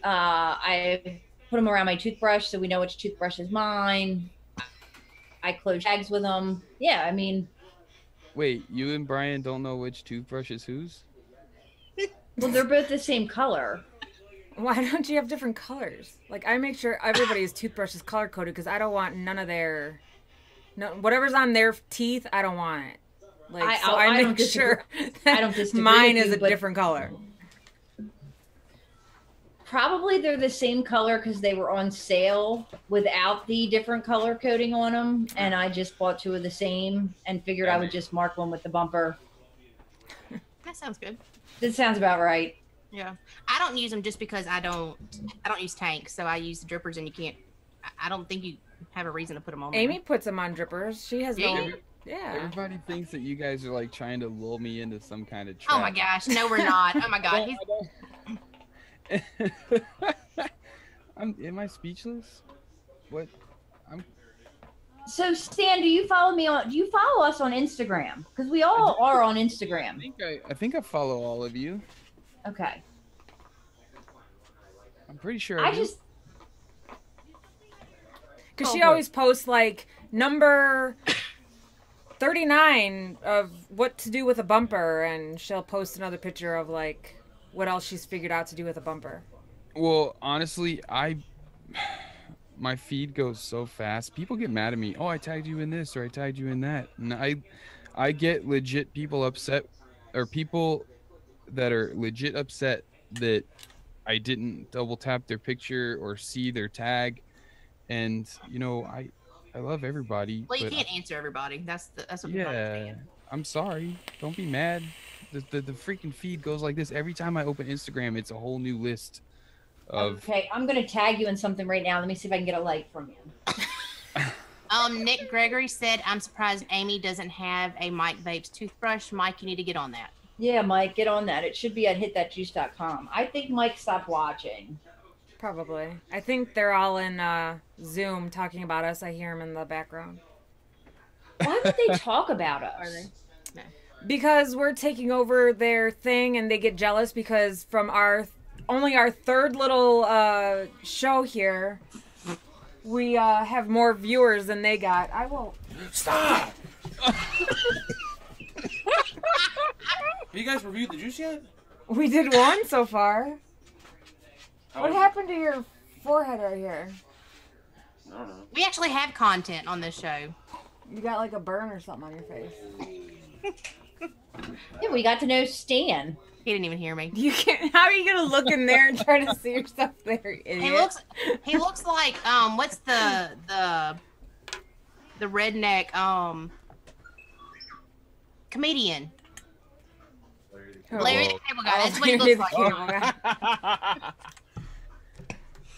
Speaker 4: I put them around my toothbrush so we know which toothbrush is mine. I close tags with them. Yeah, I mean.
Speaker 5: Wait, you and Brian don't know which toothbrush is whose?
Speaker 4: Well, they're both the same color.
Speaker 3: Why don't you have different colors? Like, I make sure everybody's toothbrush is color coded because I don't want none of their. No, whatever's on their teeth, I don't want it. Like, I make sure that mine is a different color.
Speaker 4: Probably they're the same color because they were on sale without the different color coding on them, and I just bought 2 of the same and figured I would just mark one with the bumper.
Speaker 1: That sounds good.
Speaker 4: That sounds about right.
Speaker 1: Yeah, I don't use them just because I don't use tanks, so I use the drippers, and you can't. I don't think you have a reason to put them on.
Speaker 3: Amy puts them on drippers. She has no. Yeah.
Speaker 5: Everybody thinks that you guys are like trying to lull me into some kind of trap.
Speaker 1: Oh my gosh, no, we're not. Oh my god.
Speaker 5: Am I speechless? What?
Speaker 4: So Stan, do you follow us on Instagram? Because we all are on Instagram.
Speaker 5: I think I follow all of you.
Speaker 4: Okay.
Speaker 5: I'm pretty sure
Speaker 4: I
Speaker 5: do.
Speaker 4: just
Speaker 3: Because she always posts like number 39 of what to do with a bumper, and she'll post another picture of like what else she's figured out to do with a bumper.
Speaker 5: Well, honestly, my feed goes so fast. People get mad at me. Oh, I tagged you in this or I tagged you in that. And I get legit people upset, or people that are legit upset that I didn't double tap their picture or see their tag. And you know, I love everybody.
Speaker 1: Well, you
Speaker 5: but
Speaker 1: can't answer everybody. That's what people
Speaker 5: yeah,
Speaker 1: understand.
Speaker 5: I'm sorry. Don't be mad. The freaking feed goes like this. Every time I open Instagram, it's a whole new list of.
Speaker 4: okay. I'm gonna tag you in something right now. Let me see if I can get a like from you.
Speaker 1: Nick Gregory said, "I'm surprised Amy doesn't have a Mike Vapes toothbrush. Mike, you need to get on that."
Speaker 4: Yeah, Mike, get on that. It should be at hitthatjuice.com. I think Mike stopped watching.
Speaker 3: Probably. I think they're all in Zoom talking about us. I hear them in the background.
Speaker 4: Why would they talk about us?
Speaker 1: Are they? No.
Speaker 3: Because we're taking over their thing, and they get jealous because from our third little show here, we have more viewers than they got. I will
Speaker 2: Stop! Have you guys reviewed the juice yet?
Speaker 3: We did one so far.
Speaker 2: How
Speaker 3: What
Speaker 2: was it?
Speaker 3: happened to your forehead right here?
Speaker 2: I don't know.
Speaker 1: We actually have content on this show.
Speaker 3: You got like a burn or something on your face.
Speaker 4: Yeah, we got to know Stan.
Speaker 1: He didn't even hear me.
Speaker 3: You can't. How are you gonna look in there and try to see yourself there, idiot?
Speaker 1: He looks like what's the redneck comedian. Larry the Cable Guy. That's what he looks like.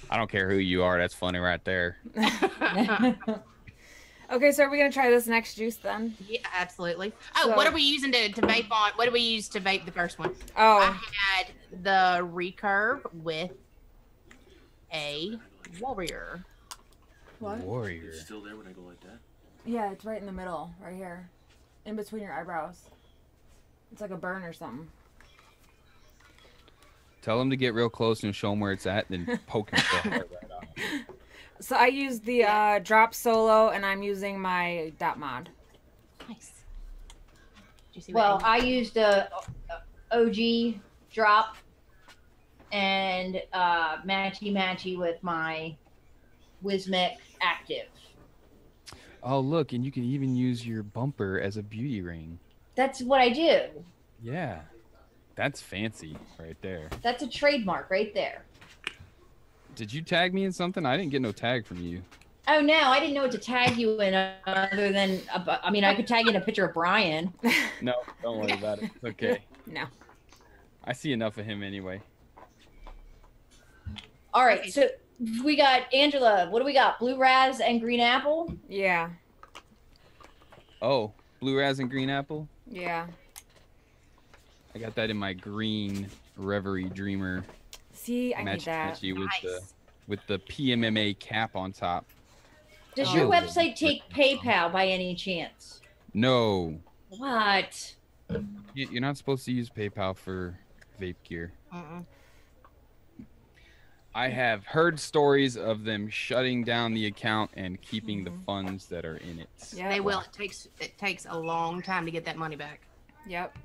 Speaker 5: I don't care who you are. That's funny right there.
Speaker 3: Okay, so are we gonna try this next juice then?
Speaker 1: Yeah, absolutely. Oh,
Speaker 3: So-
Speaker 1: what are we using to vape on? What do we use to vape the first one?
Speaker 3: Oh,
Speaker 1: I had the recurve with a warrior.
Speaker 3: what?
Speaker 5: Warrior.
Speaker 2: It's still there when I go like that.
Speaker 3: Yeah, it's right in the middle, right here, in between your eyebrows. It's like a burn or something.
Speaker 5: Tell him to get real close and show him where it's at, then poke him so hard right on it.
Speaker 3: So I used the drop solo, and I'm using my dot mod.
Speaker 1: Nice. Did you see
Speaker 4: Well,
Speaker 1: what
Speaker 4: I used a OG drop and matchy with my Wismic Active.
Speaker 5: Oh, look, and you can even use your bumper as a beauty ring.
Speaker 4: That's what I do.
Speaker 5: Yeah. That's fancy right there.
Speaker 4: That's a trademark right there.
Speaker 5: Did you tag me in something? I didn't get no tag from you.
Speaker 4: Oh no, I didn't know what to tag you in other than I mean I could tag you in a picture of Brian.
Speaker 5: No, don't worry about it. It's okay.
Speaker 3: No.
Speaker 5: I see enough of him anyway.
Speaker 4: All right, so we got Angela. What do we got? Blue Raz and Green Apple.
Speaker 3: Yeah.
Speaker 5: Oh, blue raz and green apple?
Speaker 3: Yeah.
Speaker 5: I got that in my green Reverie Dreamer.
Speaker 3: See, I need that.
Speaker 5: matchy
Speaker 1: Nice.
Speaker 5: with the PMMA cap on top.
Speaker 4: Does
Speaker 3: Oh.
Speaker 4: your website take PayPal by any chance?
Speaker 5: No.
Speaker 4: What?
Speaker 5: You're not supposed to use PayPal for vape gear.
Speaker 1: Mm-mm.
Speaker 5: I have heard stories of them shutting down the account and keeping the funds that are in it.
Speaker 3: Yeah.
Speaker 1: They will. It takes a long time to get that money back.
Speaker 3: Yep.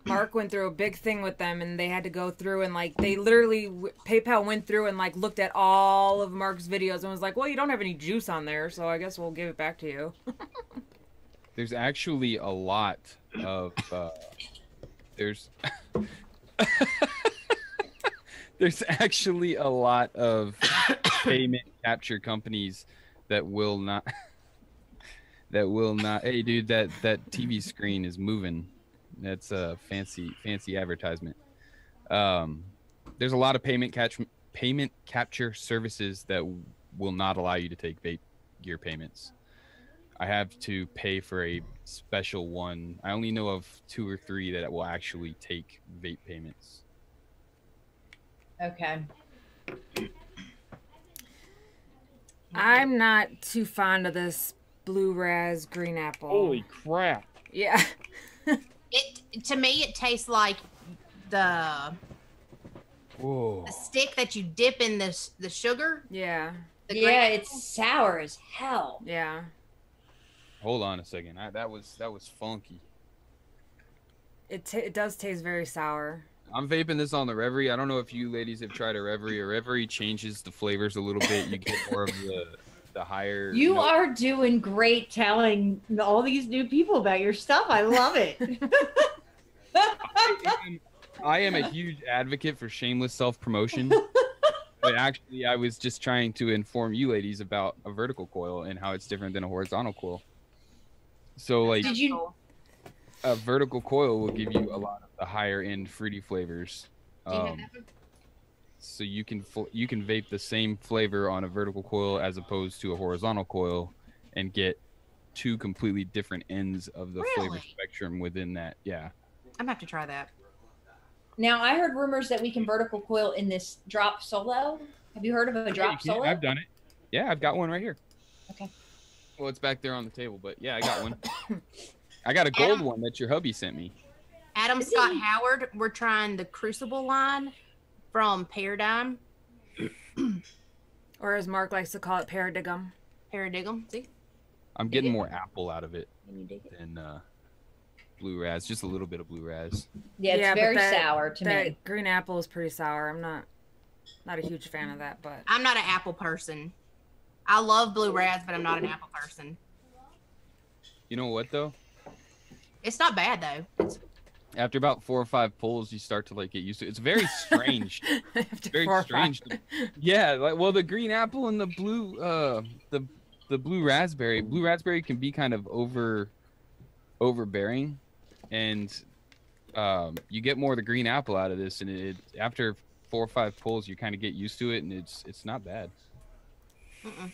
Speaker 3: Mark went through a big thing with them, and they had to go through and like they literally PayPal went through and like looked at all of Mark's videos and was like, "Well, you don't have any juice on there, so I guess we'll give it back to you."
Speaker 5: There's actually a lot of there's there's actually a lot of payment capture companies that will not hey dude, that TV screen is moving. That's a fancy advertisement. There's a lot of payment capture services that will not allow you to take vape gear payments. I have to pay for a special one. I only know of 2 or 3 that will actually take vape payments.
Speaker 4: Okay.
Speaker 3: I'm not too fond of this blue raz green apple.
Speaker 5: Holy crap.
Speaker 3: Yeah.
Speaker 1: To me, it tastes like the
Speaker 5: Whoa.
Speaker 1: the stick that you dip in the sugar.
Speaker 3: Yeah.
Speaker 1: The
Speaker 4: Yeah,
Speaker 1: granite.
Speaker 4: it's sour as hell.
Speaker 3: Yeah.
Speaker 5: Hold on a second. That was funky.
Speaker 3: It does taste very sour.
Speaker 5: I'm vaping this on the Reverie. I don't know if you ladies have tried a Reverie. A Reverie changes the flavors a little bit. You get more of the higher.
Speaker 4: You
Speaker 5: note.
Speaker 4: are doing great telling all these new people about your stuff. I love it.
Speaker 5: I am a huge advocate for shameless self-promotion. But actually, I was just trying to inform you ladies about a vertical coil and how it's different than a horizontal coil. So, like,
Speaker 4: Did you?
Speaker 5: a vertical coil will give you a lot of the higher end fruity flavors.
Speaker 1: Do you have that one?
Speaker 5: So you can vape the same flavor on a vertical coil as opposed to a horizontal coil, and get two completely different ends of the flavor
Speaker 1: Really?
Speaker 5: spectrum within that. Yeah.
Speaker 1: I'm gonna have to try that.
Speaker 4: Now I heard rumors that we can vertical coil in this drop solo. Have you heard of a drop
Speaker 5: Yeah,
Speaker 4: solo?
Speaker 5: I've done it. Yeah, I've got one right here.
Speaker 4: Okay.
Speaker 5: Well, it's back there on the table, but yeah, I got one. I got a gold one that your hubby sent me.
Speaker 1: Adam Scott Howard, we're trying the Crucible line from Paradigm.
Speaker 3: Or as Mark likes to call it, Paradigm.
Speaker 1: Paradigm. See?
Speaker 5: I'm getting more apple out of it
Speaker 4: When you dig it.
Speaker 5: than blue raz, just a little bit of blue raz.
Speaker 4: Yeah, it's
Speaker 3: but
Speaker 4: very
Speaker 3: that-
Speaker 4: sour to
Speaker 3: that
Speaker 4: me.
Speaker 3: green apple is pretty sour. I'm not a huge fan of that, but
Speaker 1: I'm not an apple person. I love blue raz, but I'm not an apple person.
Speaker 5: You know what though?
Speaker 1: It's not bad though. It's,
Speaker 5: After about 4 or 5 pulls, you start to like get used to it. It's very strange.
Speaker 3: after
Speaker 5: Very
Speaker 3: 4 or 5.
Speaker 5: strange. Yeah, like well, the green apple and the blue, the blue raspberry. Blue raspberry can be kind of overbearing, and you get more of the green apple out of this, and it after 4 or 5 pulls, you kind of get used to it, and it's not bad.
Speaker 1: mm-mm.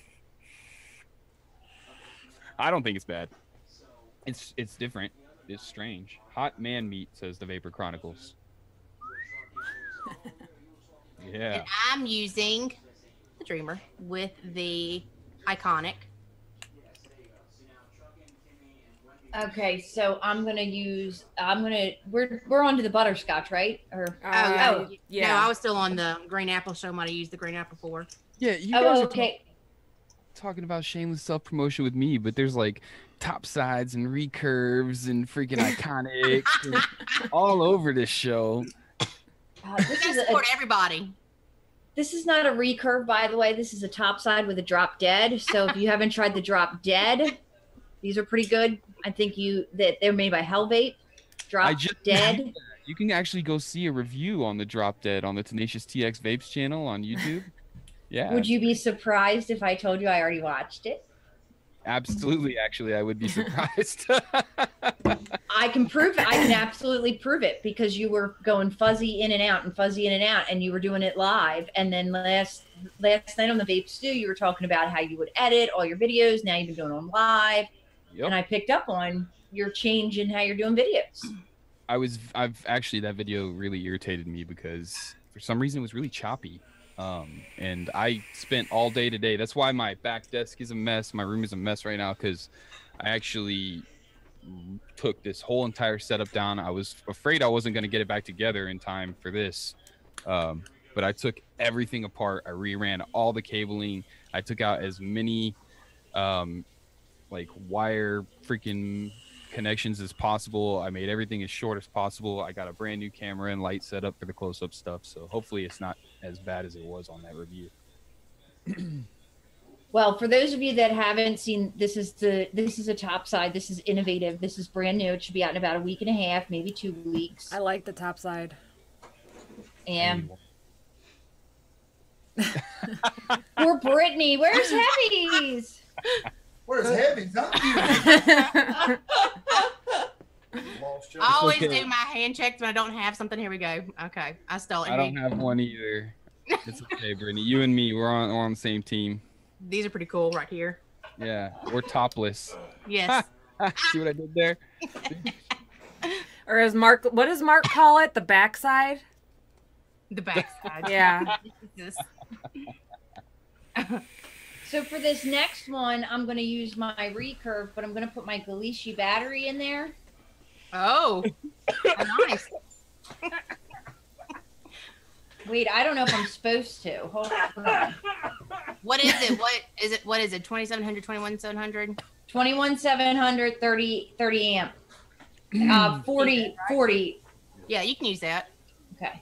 Speaker 5: I don't think it's bad. It's different. It's strange. Hot man meat, says the Vapor Chronicles. Yeah.
Speaker 1: And I'm using the Dreamer with the Iconic.
Speaker 4: Okay, so we're on to the butterscotch, right? Or
Speaker 3: Yeah.
Speaker 1: No, I was still on the green apple. Show what I used the green apple for.
Speaker 5: Yeah, you guys are
Speaker 4: okay.
Speaker 5: talking about shameless self-promotion with me, but there's like top sides and recurves and freaking iconics and all over this show.
Speaker 1: We
Speaker 4: This
Speaker 1: gotta
Speaker 4: is
Speaker 1: support everybody.
Speaker 4: This is not a recurve, by the way. This is a top side with a drop dead. So if you haven't tried the drop dead, these are pretty good. I think that they're made by N.H.O.N.A.V.T. Drop dead.
Speaker 5: You can actually go see a review on the Drop Dead on the TenaciousTXVapes channel on YouTube. Yeah.
Speaker 4: Would you be surprised if I told you I already watched it?
Speaker 5: Absolutely, actually, I would be surprised.
Speaker 4: I can prove it. I can absolutely prove it because you were going fuzzy in and out and fuzzy in and out, and you were doing it live. And then last night on the Vape Stew, you were talking about how you would edit all your videos. Now you've been doing them live, and I picked up on your change in how you're doing videos.
Speaker 5: I've actually, that video really irritated me because for some reason it was really choppy. And I spent all day today. That's why my back desk is a mess. My room is a mess right now because I actually took this whole entire setup down. I was afraid I wasn't going to get it back together in time for this. But I took everything apart. I reran all the cabling. I took out as many like wire freaking connections as possible. I made everything as short as possible. I got a brand new camera and light set up for the close-up stuff. So hopefully it's not as bad as it was on that review.
Speaker 4: Well, for those of you that haven't seen, this is a top side. This is innovative. This is brand new. It should be out in about a week and a half, maybe 2 weeks.
Speaker 3: I like the top side.
Speaker 4: And poor Brittany, where's Heavies?
Speaker 7: Where's Heavies?
Speaker 1: I always
Speaker 5: okay.
Speaker 1: do my hand checks when I don't have something. Here we go. Okay, I stole it.
Speaker 5: I don't have one either. It's okay, Brittany. You and me, we're on the same team.
Speaker 1: These are pretty cool right here.
Speaker 5: Yeah, we're topless.
Speaker 1: Yes.
Speaker 5: See what I did there?
Speaker 3: Or as Mark, what does Mark call it? The backside?
Speaker 1: The backside.
Speaker 3: Yeah.
Speaker 1: Jesus.
Speaker 4: So for this next one, I'm going to use my recurve, but I'm going to put my Galicia battery in there.
Speaker 1: Oh, nice.
Speaker 4: Wait, I don't know if I'm supposed to. Hold on.
Speaker 1: What is it? What is it? 2700, 21700?
Speaker 4: 21,700, 30 amp. 40.
Speaker 1: Yeah, you can use that.
Speaker 4: Okay.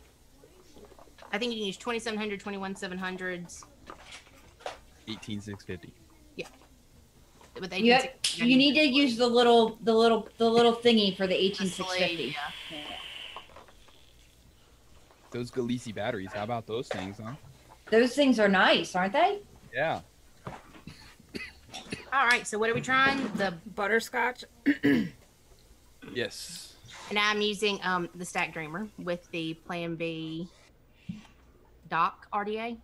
Speaker 1: I think you can use 2700, 21700s.
Speaker 5: 18650.
Speaker 1: Yeah. With
Speaker 4: You need to use the little thingy for the 18650.
Speaker 1: Yeah.
Speaker 5: Those Galisi batteries, how about those things, huh?
Speaker 4: Those things are nice, aren't they?
Speaker 5: Yeah.
Speaker 1: All right, so what are we trying? The
Speaker 3: butterscotch.
Speaker 5: Yes.
Speaker 1: And I'm using the Stack Dreamer with the Plan B dock RDA.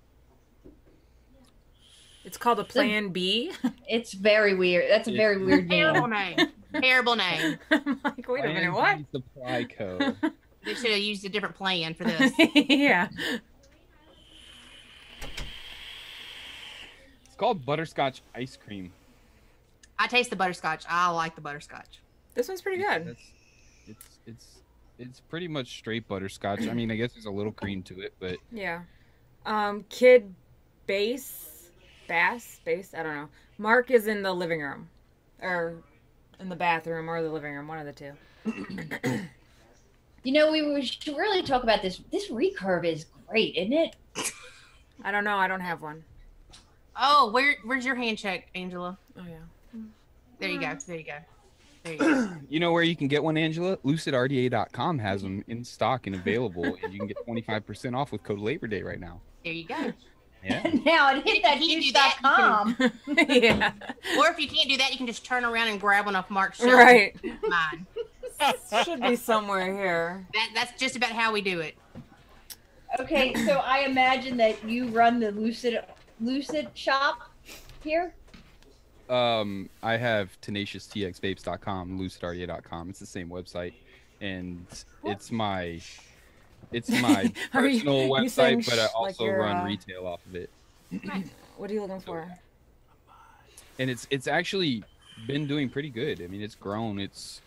Speaker 3: It's called a Plan B.
Speaker 4: It's very weird. That's a very weird
Speaker 1: Terrible
Speaker 4: name.
Speaker 1: name. Terrible name.
Speaker 3: I'm like, wait a minute, what?
Speaker 5: Supply code.
Speaker 1: They should have used a different plan for this.
Speaker 3: Yeah.
Speaker 5: It's called butterscotch ice cream.
Speaker 1: I taste the butterscotch. I like the butterscotch.
Speaker 3: This one's pretty good.
Speaker 5: It's pretty much straight butterscotch. I mean, I guess there's a little cream to it, but
Speaker 3: yeah. Kid Bass, I don't know. Mark is in the living room, or in the bathroom, or the living room, one of the two.
Speaker 4: You know, we should really talk about this. This recurve is great, isn't it?
Speaker 3: I don't know. I don't have one.
Speaker 1: Oh, where's your hand check, Angela?
Speaker 3: Oh yeah.
Speaker 1: There you go. There you go. There you go.
Speaker 5: You know where you can get one, Angela? LucidRDA.com has them in stock and available, and you can get 25% off with code Labor Day right now.
Speaker 1: There you go.
Speaker 5: Yeah.
Speaker 4: Now it hit that juice.com.
Speaker 3: Yeah.
Speaker 1: Or if you can't do that, you can just turn around and grab one off Mark's shelf.
Speaker 3: Right.
Speaker 1: Mine.
Speaker 3: Should be somewhere here.
Speaker 1: That's just about how we do it.
Speaker 4: Okay, so I imagine that you run the Lucid shop here.
Speaker 5: I have TenaciousTXVapes.com, LucidRDA.com. It's the same website, and it's my personal website, but I also run retail off of it.
Speaker 3: What are you looking for?
Speaker 5: And it's actually been doing pretty good. I mean, it's grown. It's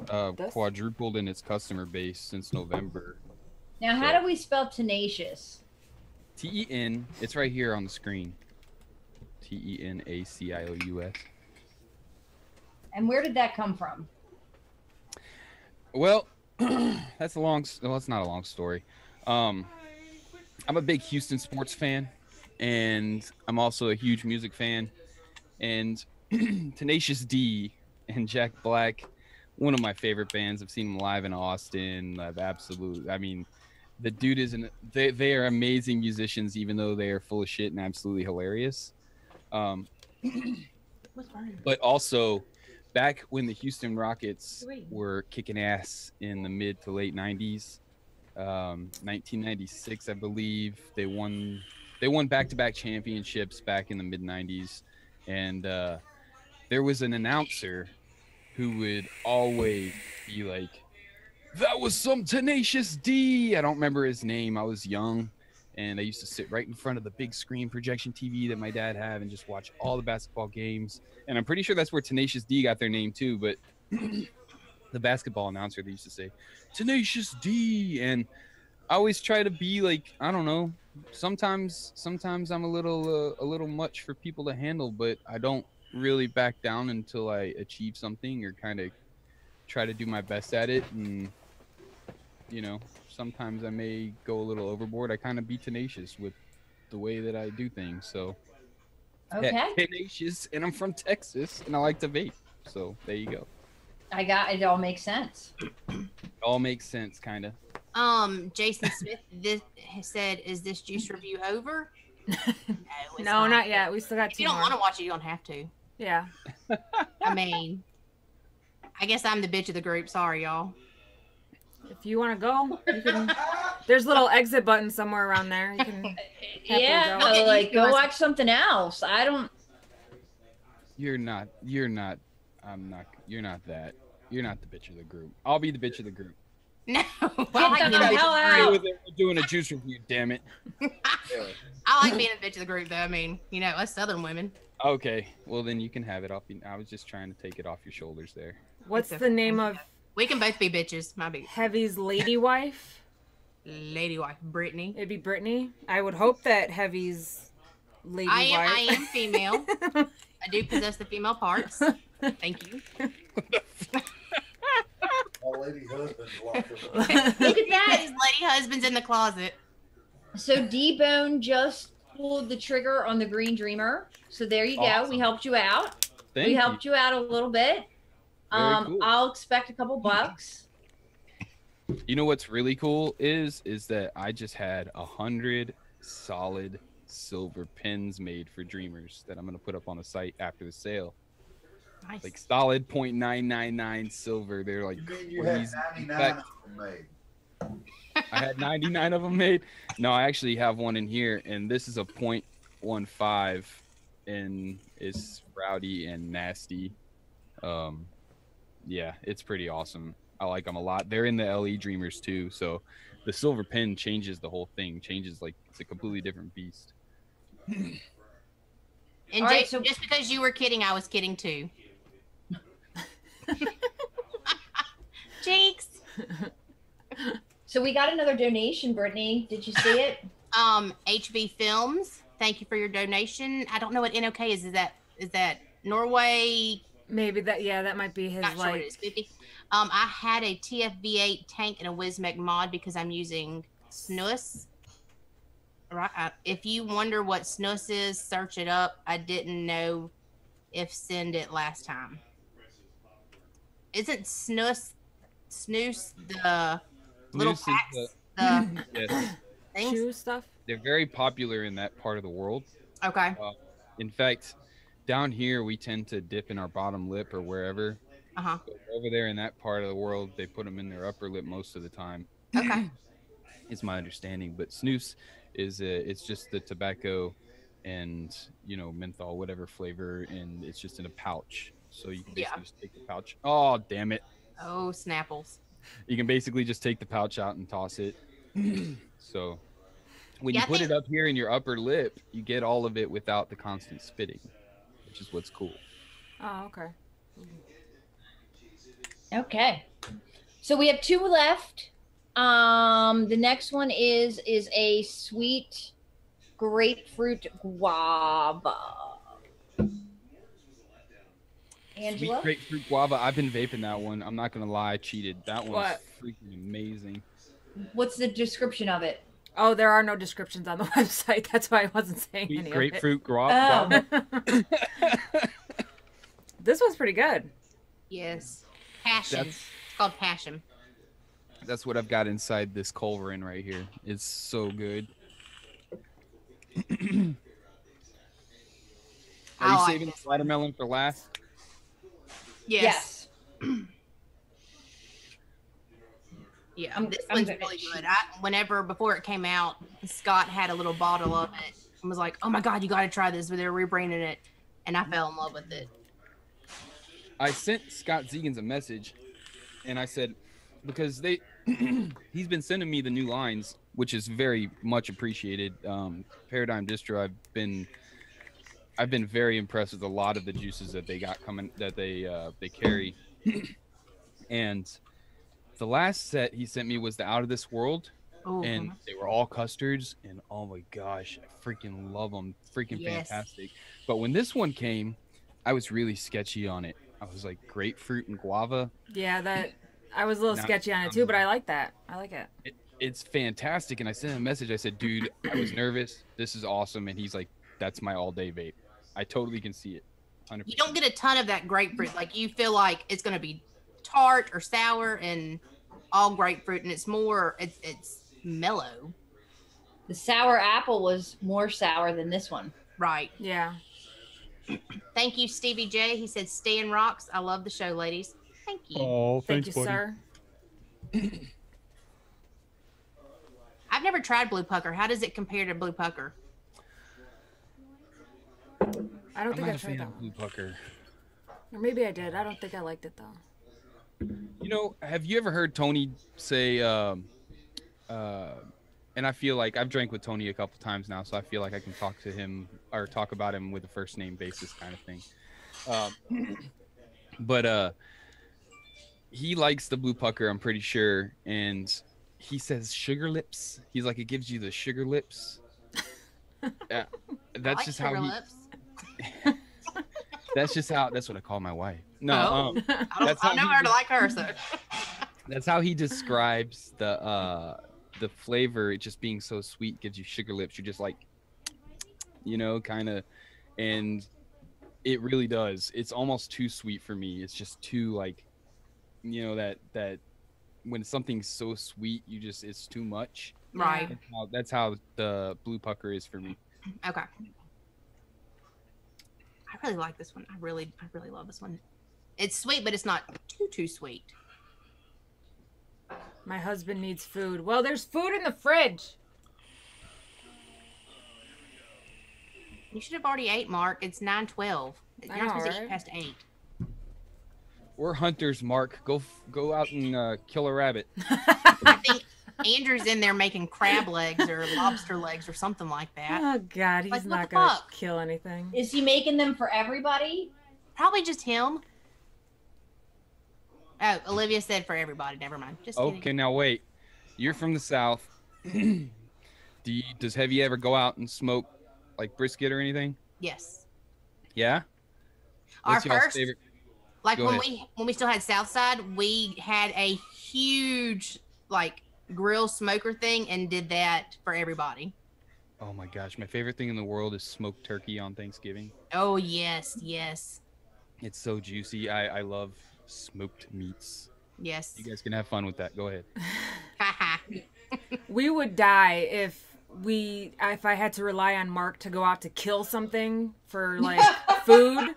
Speaker 5: quadrupled in its customer base since November.
Speaker 4: Now, how do we spell tenacious?
Speaker 5: T-E-N. It's right here on the screen. Tenacious.
Speaker 4: And where did that come from?
Speaker 5: Well, that's a long. Well, it's not a long story. I'm a big Houston sports fan, and I'm also a huge music fan. And Tenacious D and Jack Black, one of my favorite bands. I've seen them live in Austin. I mean, the dude is they are amazing musicians, even though they are full of shit and absolutely hilarious. But also, back when the Houston Rockets were kicking ass in the mid to late 90s, 1996, I believe, they won back-to-back championships back in the mid 90s, and there was an announcer who would always be like, "That was some Tenacious D." I don't remember his name. I was young, and I used to sit right in front of the big screen projection TV that my dad had and just watch all the basketball games. And I'm pretty sure that's where Tenacious D got their name too. But the basketball announcer, they used to say Tenacious D, and I always try to be like, I don't know. Sometimes I'm a little much for people to handle, but I don't really back down until I achieve something or kind of try to do my best at it. And you know, sometimes I may go a little overboard. I kind of be tenacious with the way that I do things. So,
Speaker 4: okay,
Speaker 5: tenacious, and I'm from Texas, and I like to vape. So there you go.
Speaker 4: It all makes sense.
Speaker 5: It all makes sense, kind of.
Speaker 1: Jason Smith said, "Is this juice review over?"
Speaker 3: No, not yet. We still got
Speaker 1: If
Speaker 3: two
Speaker 1: you don't
Speaker 3: more.
Speaker 1: want to watch it, you don't have to.
Speaker 3: Yeah.
Speaker 1: I mean, I guess I'm the bitch of the group. Sorry, y'all.
Speaker 3: If you want to go, you can. There's a little exit button somewhere around there. You can.
Speaker 4: Yeah,
Speaker 3: go.
Speaker 4: like go watch something else. I don't.
Speaker 5: You're not. I'm not. You're not that. You're not the bitch of the group. I'll be the bitch of the group.
Speaker 1: No,
Speaker 4: Get the hell out.
Speaker 5: We're doing a juice review. Damn it.
Speaker 1: I like being a bitch of the group, though. I mean, you know, us Southern women.
Speaker 5: Okay, well then you can have it off. I was just trying to take it off your shoulders there.
Speaker 3: What's the name of
Speaker 1: We can both be bitches. My bad.
Speaker 3: Heavy's lady wife?
Speaker 1: lady wife, Brittany.
Speaker 3: It'd be Brittany. I would hope that Heavy's lady wife.
Speaker 1: I am female. I do possess the female parts. Thank you.
Speaker 7: My lady husband's locked up.
Speaker 4: Look at that.
Speaker 1: His lady husband's in the closet.
Speaker 4: So D-Bone just pulled the trigger on the Green Dreamer. So there you go.
Speaker 5: Awesome.
Speaker 4: We helped you out.
Speaker 5: Thank
Speaker 4: We helped you out a little bit.
Speaker 5: Very cool.
Speaker 4: I'll expect a couple bucks.
Speaker 5: You know what's really cool is that I just had 100 solid silver pins made for Dreamers that I'm gonna put up on the site after the sale.
Speaker 1: Nice.
Speaker 5: Like solid 0.999 silver. They're like
Speaker 7: You mean you had
Speaker 5: crazy.
Speaker 7: 99 of them made?
Speaker 5: I had 99 of them made. No, I actually have one in here, and this is a 0.15, and it's rowdy and nasty. Yeah, it's pretty awesome. I like them a lot. They're in the LE Dreamers too, so the silver pin changes the whole thing. Changes, like, it's a completely different beast.
Speaker 1: And
Speaker 4: All right,
Speaker 1: so just because you were kidding, I was kidding too. Jinx.
Speaker 4: So we got another donation, Brittany. Did you see it?
Speaker 1: HB Films. Thank you for your donation. I don't know what N.O.K. is. Is that Norway?
Speaker 3: Maybe that. Yeah, that might be his
Speaker 1: Not sure what it
Speaker 3: like.
Speaker 1: is. 50. I had a TFV8 tank and a Wismec mod because I'm using snus. Right. If you wonder what snus is, search it up. I didn't know if send it last time. Isn't snus the little
Speaker 5: Snus is
Speaker 1: packs?
Speaker 5: Yes,
Speaker 1: Things?
Speaker 3: Shoe stuff.
Speaker 5: they're very popular in that part of the world.
Speaker 1: Okay.
Speaker 5: In fact, down here we tend to dip in our bottom lip or wherever.
Speaker 1: Uh-huh.
Speaker 5: But over there in that part of the world, they put them in their upper lip most of the time.
Speaker 1: Okay.
Speaker 5: Is my understanding. But snus is it's just the tobacco and, you know, menthol, whatever flavor, and it's just in a pouch. So you can basically just take the pouch. Oh, damn it.
Speaker 1: Oh, Snapples.
Speaker 5: You can basically just take the pouch out and toss it. So when
Speaker 1: Yeah,
Speaker 5: you
Speaker 1: I
Speaker 5: put
Speaker 1: think-
Speaker 5: it up here in your upper lip, you get all of it without the constant spitting, which is what's cool.
Speaker 3: Oh, okay.
Speaker 4: Okay. So we have two left. The next one is a sweet grapefruit guava. Angela?
Speaker 5: Sweet grapefruit guava. I've been vaping that one. I'm not gonna lie, I cheated. That one's
Speaker 3: What?
Speaker 5: freaking amazing.
Speaker 4: What's the description of it?
Speaker 3: Oh, there are no descriptions on the website. That's why I wasn't saying
Speaker 5: Sweet
Speaker 3: any
Speaker 5: grapefruit guava.
Speaker 4: Oh.
Speaker 3: This one's pretty good.
Speaker 1: Yes. Passion.
Speaker 5: That's-
Speaker 1: It's called Passion.
Speaker 5: That's what I've got inside this culverin right here. It's so good. Are you
Speaker 1: I like
Speaker 5: saving the
Speaker 1: this one.
Speaker 5: watermelon for last?
Speaker 1: Yes. Yeah,
Speaker 4: I'm-
Speaker 1: this
Speaker 4: I'm
Speaker 1: one's
Speaker 4: gonna
Speaker 1: really
Speaker 4: cheat.
Speaker 1: good. Before it came out, Scott had a little bottle of it and was like, "Oh my God, you got to try this." But they were rebranding it, and I fell in love with it.
Speaker 5: I sent Scott Zegans a message, and I said, because he's been sending me the new lines, which is very much appreciated. Paradigm Distro, I've been very impressed with a lot of the juices that they got coming, that they carry. And the last set he sent me was the Out of This World,
Speaker 1: Ooh,
Speaker 5: and they were all custards, and oh my gosh, I freaking love them. Freaking
Speaker 1: Yes.
Speaker 5: fantastic. But when this one came, I was really sketchy on it. I was like, grapefruit and guava.
Speaker 3: Yeah, that I was a little
Speaker 5: Not-
Speaker 3: sketchy on it too, but I like that. I like it.
Speaker 5: It's fantastic. And I sent him a message. I said, dude, I was nervous. This is awesome. And he's like, that's my all day vape. I totally can see it. 100%.
Speaker 1: you don't get a ton of that grapefruit. Like you feel like it's gonna be tart or sour and all grapefruit, and it's mellow,
Speaker 4: The sour apple was more sour than this one.
Speaker 1: right?
Speaker 3: Yeah.
Speaker 1: Thank you, Stevie J. He said, "Stay in rocks." I love the show, ladies. Thank you.
Speaker 5: Oh,
Speaker 3: Thank you, sir.
Speaker 1: I've never tried Blue Pucker. How does it compare to Blue Pucker?
Speaker 3: I don't
Speaker 5: I'm
Speaker 3: think
Speaker 5: not
Speaker 3: I
Speaker 5: a
Speaker 3: tried
Speaker 5: fan
Speaker 3: that
Speaker 5: of
Speaker 3: one.
Speaker 5: Blue Pucker.
Speaker 3: Or maybe I did. I don't think I liked it though.
Speaker 5: You know, have you ever heard Tony say, and I feel like I've drank with Tony a couple times now, so I feel like I can talk to him or talk about him with a first name basis kind of thing. But he likes the Blue Pucker, I'm pretty sure, and he says sugar lips. He's like, it gives you the sugar lips. Yeah, that's
Speaker 1: like
Speaker 5: just
Speaker 1: sugar
Speaker 5: how he.
Speaker 1: lips.
Speaker 5: That's just how. That's what I call my wife. No,
Speaker 1: I don't know her to like her, so.
Speaker 5: That's how he describes the flavor. It just being so sweet gives you sugar lips. You're just like, kind of, and it really does. It's almost too sweet for me. It's just too like, that when something's so sweet, it's too much.
Speaker 1: Right.
Speaker 5: That's how the blue pucker is for me.
Speaker 1: Okay. I really like this one. I really love this one. It's sweet, but it's not too sweet.
Speaker 3: My husband needs food. Well, there's food in the fridge.
Speaker 1: You should have already ate, Mark. It's 9:12. You're not supposed to eat past 8.
Speaker 5: We're hunters, Mark. Go out and kill a rabbit.
Speaker 1: I think Andrew's in there making crab legs or lobster legs or something like that.
Speaker 3: Oh, God. He's not going to kill anything.
Speaker 4: Is he making them for everybody?
Speaker 1: Probably just him. Oh, Olivia said for everybody. Never mind. Just kidding.
Speaker 5: Okay, now wait. You're from the South. Have you ever go out and smoke like brisket or anything?
Speaker 1: Yes.
Speaker 5: Yeah?
Speaker 1: What's our first
Speaker 5: favorite?
Speaker 1: Like when we still had Southside, we had a huge like grill smoker thing and did that for everybody.
Speaker 5: Oh my gosh, my favorite thing in the world is smoked turkey on Thanksgiving.
Speaker 1: Oh yes, yes.
Speaker 5: It's so juicy. I love smoked meats.
Speaker 1: Yes.
Speaker 5: You guys can have fun with that. Go ahead.
Speaker 3: We would die if I had to rely on Mark to go out to kill something for like food.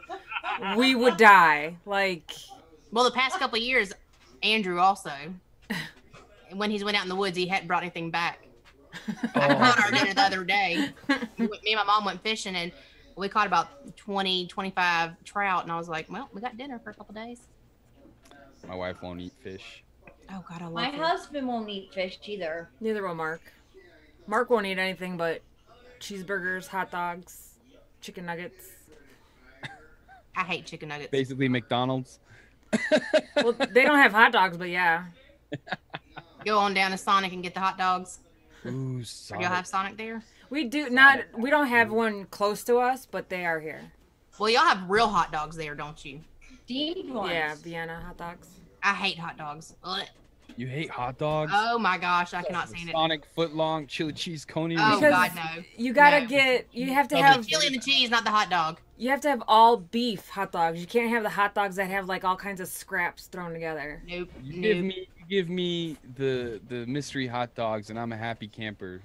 Speaker 3: We would die. Like,
Speaker 1: well, the past couple of years, Andrew also, when he's went out in the woods, he hadn't brought anything back. I caught our dinner the other day. Me and my mom went fishing, and we caught about 20, 25 trout, and I was like, well, we got dinner for a couple of days.
Speaker 5: My wife won't eat fish.
Speaker 1: Oh, God, I love
Speaker 4: My
Speaker 1: it.
Speaker 4: husband won't eat fish either.
Speaker 3: Neither will Mark. Mark won't eat anything but cheeseburgers, hot dogs, chicken nuggets.
Speaker 1: I hate chicken nuggets.
Speaker 5: Basically McDonald's.
Speaker 3: Well, they don't have hot dogs, but yeah.
Speaker 1: Go on down to Sonic and get the hot dogs.
Speaker 5: Ooh,
Speaker 1: Or
Speaker 5: Sonic.
Speaker 1: y'all have Sonic there?
Speaker 3: We do not. We don't have one close to us, but they are here.
Speaker 1: Well, y'all have real hot dogs there, don't you?
Speaker 4: Steamed ones.
Speaker 3: Yeah, Vienna hot dogs.
Speaker 1: I hate hot dogs. Ugh.
Speaker 5: You hate hot dogs?
Speaker 1: Oh my gosh, I cannot stand it.
Speaker 5: Sonic foot long chili cheese coney.
Speaker 1: Oh
Speaker 3: Because
Speaker 1: God, no.
Speaker 3: You gotta
Speaker 1: No.
Speaker 3: get. You have to
Speaker 1: It's
Speaker 3: have.
Speaker 1: the chili and the cheese, not the hot dog.
Speaker 3: You have to have all beef hot dogs. You can't have the hot dogs that have like all kinds of scraps thrown together.
Speaker 1: Nope.
Speaker 5: You give me the mystery hot dogs, and I'm a happy camper.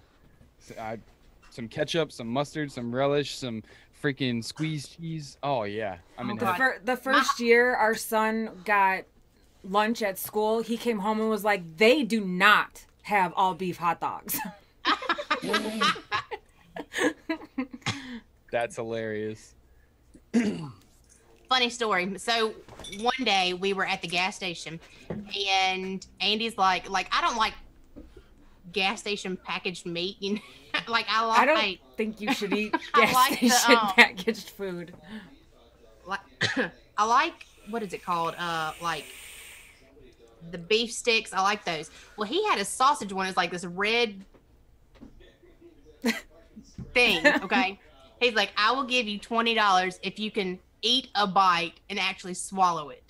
Speaker 5: Some ketchup, some mustard, some relish, some freaking squeezed cheese. Oh yeah, I'm in
Speaker 1: God.
Speaker 5: heaven.
Speaker 3: The first year our son got lunch at school, he came home and was like, they do not have all beef hot dogs.
Speaker 5: That's hilarious.
Speaker 1: Funny story. So one day we were at the gas station, and Andy's like I don't like gas station packaged meat. You know, like
Speaker 3: I don't think you should eat
Speaker 1: I
Speaker 3: gas
Speaker 1: like the,
Speaker 3: station packaged food.
Speaker 1: like I like, what is it called? Like the beef sticks. I like those. Well, he had a sausage one. It's like this red thing. Okay. He's like, I will give you $20 if you can eat a bite and actually swallow it.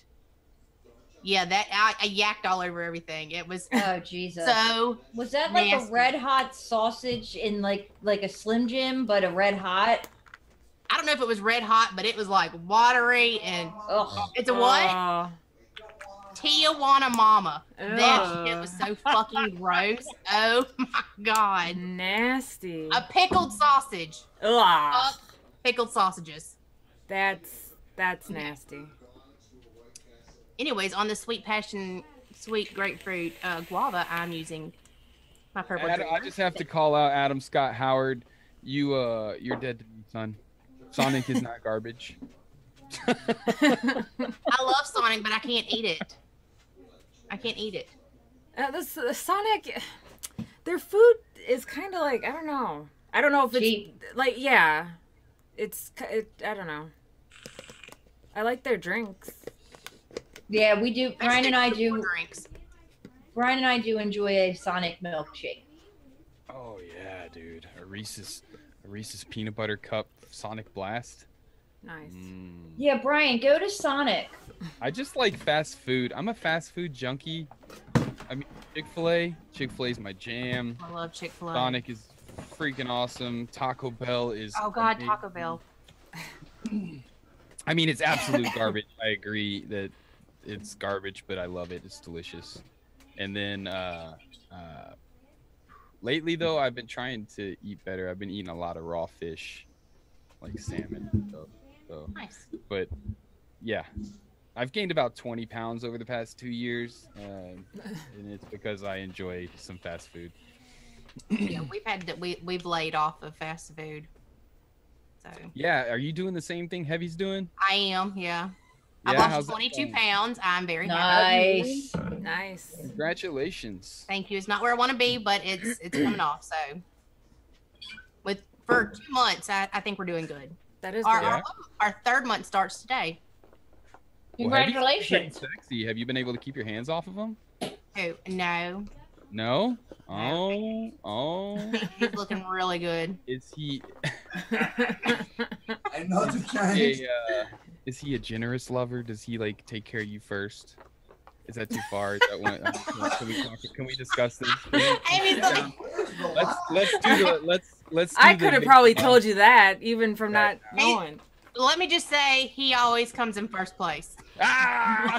Speaker 1: Yeah, that I yacked all over everything. It was
Speaker 4: Oh Jesus.
Speaker 1: so
Speaker 4: Was that like
Speaker 1: nasty.
Speaker 4: a red hot sausage in like a Slim Jim, but a red hot?
Speaker 1: I don't know if it was red hot, but it was like watery and
Speaker 4: Ugh.
Speaker 1: it's a what?
Speaker 3: Oh,
Speaker 1: Tijuana Mama. That
Speaker 3: Ugh.
Speaker 1: shit was so fucking gross. Oh my God.
Speaker 3: nasty.
Speaker 1: A pickled sausage.
Speaker 3: Ugh.
Speaker 1: Fuck pickled sausages.
Speaker 3: That's nasty.
Speaker 1: Anyways, on the sweet passion, sweet grapefruit guava, I'm using my purple.
Speaker 5: Adam, I
Speaker 1: drink.
Speaker 5: just have to call out Adam Scott Howard. You're dead to me, son. Sonic is not garbage.
Speaker 1: I love Sonic, but I can't eat it. I can't eat it.
Speaker 3: The Sonic, their food is kind of like, I don't know. I don't know if it's
Speaker 4: Cheap.
Speaker 3: like, yeah, I don't know. I like their drinks.
Speaker 4: Yeah, we do. Ryan and I
Speaker 1: stick to
Speaker 4: do.
Speaker 1: drinks.
Speaker 4: Brian and I do enjoy a Sonic milkshake.
Speaker 5: Oh yeah, dude. A Reese's peanut butter cup Sonic Blast.
Speaker 3: Nice.
Speaker 4: Yeah, Brian, go to Sonic.
Speaker 5: I just like fast food. I'm a fast food junkie. I mean, Chick-fil-A. Chick-fil-A is my jam.
Speaker 1: I love Chick-fil-A.
Speaker 5: Sonic is freaking awesome. Taco Bell is.
Speaker 1: Oh God,
Speaker 5: amazing.
Speaker 1: Taco Bell.
Speaker 5: I mean, it's absolute garbage. I agree that it's garbage, but I love it. It's delicious. And then lately, though, I've been trying to eat better. I've been eating a lot of raw fish, like salmon. So
Speaker 1: Nice.
Speaker 5: But yeah, I've gained about 20 pounds over the past 2 years, and it's because I enjoy some fast food.
Speaker 1: Yeah, we've laid off of fast food. So
Speaker 5: Yeah, are you doing the same thing Heavy's doing?
Speaker 1: I am. Yeah. I've
Speaker 5: Yeah,
Speaker 1: lost
Speaker 5: how's that
Speaker 1: 22
Speaker 5: going?
Speaker 1: pounds. I'm very happy.
Speaker 4: Nice.
Speaker 3: Nice.
Speaker 5: Congratulations.
Speaker 1: Thank you. It's not where I want to be, but it's coming off. So for 2 months, I think we're doing good.
Speaker 3: That is
Speaker 1: Our,
Speaker 3: good.
Speaker 5: Yeah.
Speaker 1: our third month starts today.
Speaker 5: Well, Heavy's
Speaker 4: Congratulations.
Speaker 5: pretty sexy. Have you been able to keep your hands off of him?
Speaker 1: Oh no,
Speaker 5: No? Oh.
Speaker 1: he's looking really good.
Speaker 5: Is he
Speaker 7: Ain't nothing changed.
Speaker 5: is he a generous lover? Does he like take care of you first? Is that too far? Is that one, can we discuss this?
Speaker 1: Amy's like,
Speaker 5: Let's do
Speaker 3: I
Speaker 5: the
Speaker 3: could have
Speaker 5: big
Speaker 3: probably
Speaker 5: one.
Speaker 3: told you that, even from not
Speaker 5: Right.
Speaker 3: knowing.
Speaker 1: let me just say, he always comes in first place.
Speaker 5: Ah!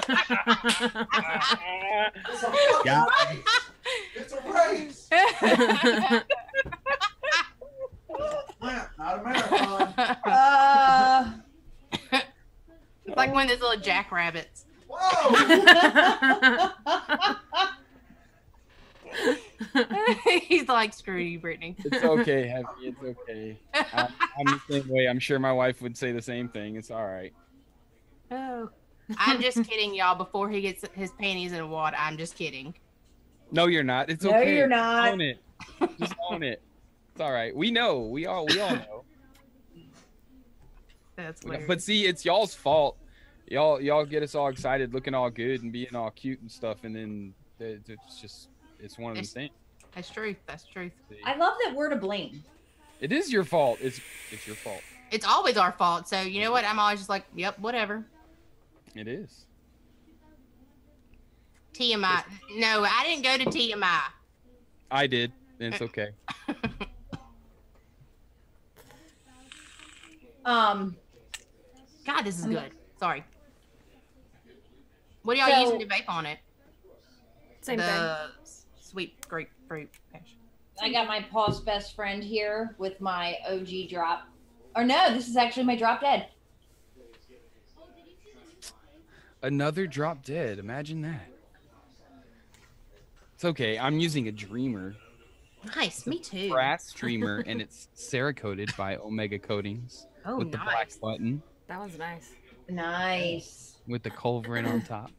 Speaker 7: Yeah. It's a race. Not a marathon.
Speaker 1: It's like one of those little jackrabbits.
Speaker 7: Whoa!
Speaker 1: He's like, screw you, Brittany.
Speaker 5: It's okay, Heavy. It's okay. I'm the same way. I'm sure my wife would say the same thing. It's all right.
Speaker 1: Oh, I'm just kidding, y'all. Before he gets his panties in the water, I'm just kidding.
Speaker 5: No, you're not. It's
Speaker 4: No,
Speaker 5: okay.
Speaker 4: you're not.
Speaker 5: Own it. Just own it. It's all right. We know. We all know.
Speaker 1: That's hilarious.
Speaker 5: But see, it's y'all's fault. Y'all get us all excited, looking all good and being all cute and stuff, and then it's one of them things.
Speaker 1: That's truth. That's truth.
Speaker 5: See?
Speaker 4: I love that we're to blame.
Speaker 5: It is your fault. It's your fault.
Speaker 1: It's always our fault. So you know what? I'm always just like, yep, whatever.
Speaker 5: It is.
Speaker 1: TMI. No, I didn't go to TMI.
Speaker 5: I did. And it's okay.
Speaker 1: God, this is good. Sorry. What are y'all
Speaker 4: So-
Speaker 1: using to vape on it?
Speaker 3: Same thing.
Speaker 1: The sweet grapefruit passion.
Speaker 4: I got my Paul's best friend here with my OG drop. Or no, this is actually my drop dead.
Speaker 5: Another drop dead. Imagine that. It's okay. I'm using a Dreamer.
Speaker 1: Nice, me too.
Speaker 5: Brass Dreamer, and it's Cerakoted by Omega Coatings
Speaker 1: Oh,
Speaker 5: with the black
Speaker 1: nice.
Speaker 5: button
Speaker 3: That one's nice.
Speaker 4: Nice.
Speaker 5: with the culverin on top.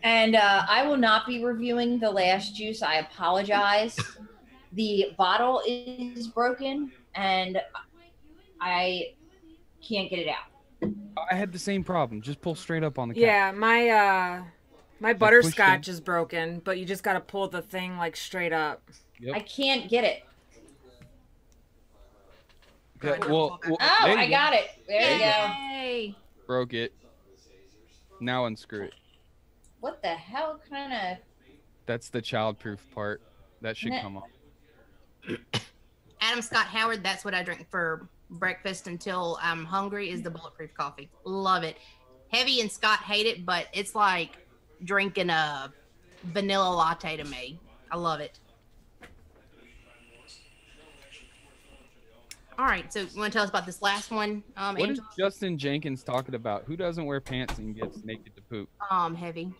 Speaker 4: And I will not be reviewing the last juice. I apologize. The bottle is broken, and I can't get it out.
Speaker 5: I had the same problem. Just pull straight up on the cap.
Speaker 3: Yeah, my
Speaker 5: push
Speaker 3: butterscotch
Speaker 5: thing.
Speaker 3: is broken, but you just gotta pull the thing like straight up.
Speaker 5: Yep.
Speaker 4: I can't get it.
Speaker 5: Yeah, well,
Speaker 4: Oh,
Speaker 5: there you
Speaker 4: I
Speaker 5: go.
Speaker 4: got it. There you go.
Speaker 1: Yay.
Speaker 5: Broke it. Now unscrew it.
Speaker 4: What the hell kind of...
Speaker 5: That's the childproof part. That should
Speaker 4: Nah.
Speaker 5: come off.
Speaker 1: Adam Scott Howard, that's what I drink for breakfast until I'm hungry, is the bulletproof coffee. Love it. Heavy and Scott hate it, but it's like drinking a vanilla latte to me. I love it. All right, so you want to tell us about this last one,
Speaker 5: What is
Speaker 1: Angela?
Speaker 5: Justin Jenkins talking about? Who doesn't wear pants and gets naked to poop?
Speaker 1: Heavy.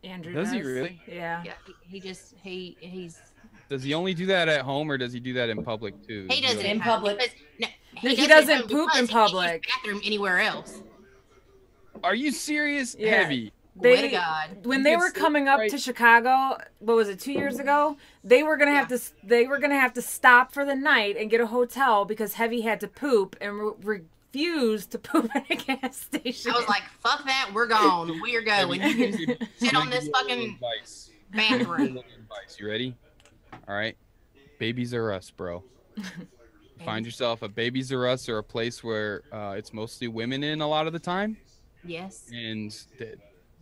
Speaker 3: Andrew
Speaker 5: Does he really?
Speaker 3: Yeah.
Speaker 1: Yeah, he's
Speaker 5: Does he only do that at home, or does he do that in public too?
Speaker 1: he does it
Speaker 4: In
Speaker 1: in public.
Speaker 4: public.
Speaker 1: Because, no,
Speaker 3: He
Speaker 1: does it
Speaker 3: doesn't
Speaker 1: at home
Speaker 3: poop in
Speaker 1: because he can't use
Speaker 3: public.
Speaker 1: the bathroom anywhere else.
Speaker 5: Are you serious?
Speaker 3: Yeah.
Speaker 5: Heavy.
Speaker 1: Glory to God.
Speaker 3: When
Speaker 5: You
Speaker 3: they
Speaker 5: can
Speaker 3: were
Speaker 5: sleep
Speaker 3: coming up
Speaker 5: right-
Speaker 3: to Chicago, what was it, 2 years ago? They were gonna have to stop for the night and get a hotel because Heavy had to poop and refused to poop at a gas station.
Speaker 1: I was like, fuck that, we're gone. We are going. You can sit on this fucking bathroom.
Speaker 5: Advice. You ready? All right. Babies are us, bro. Find yourself a Babies R Us or a place where it's mostly women in a lot of the time.
Speaker 1: Yes.
Speaker 5: And the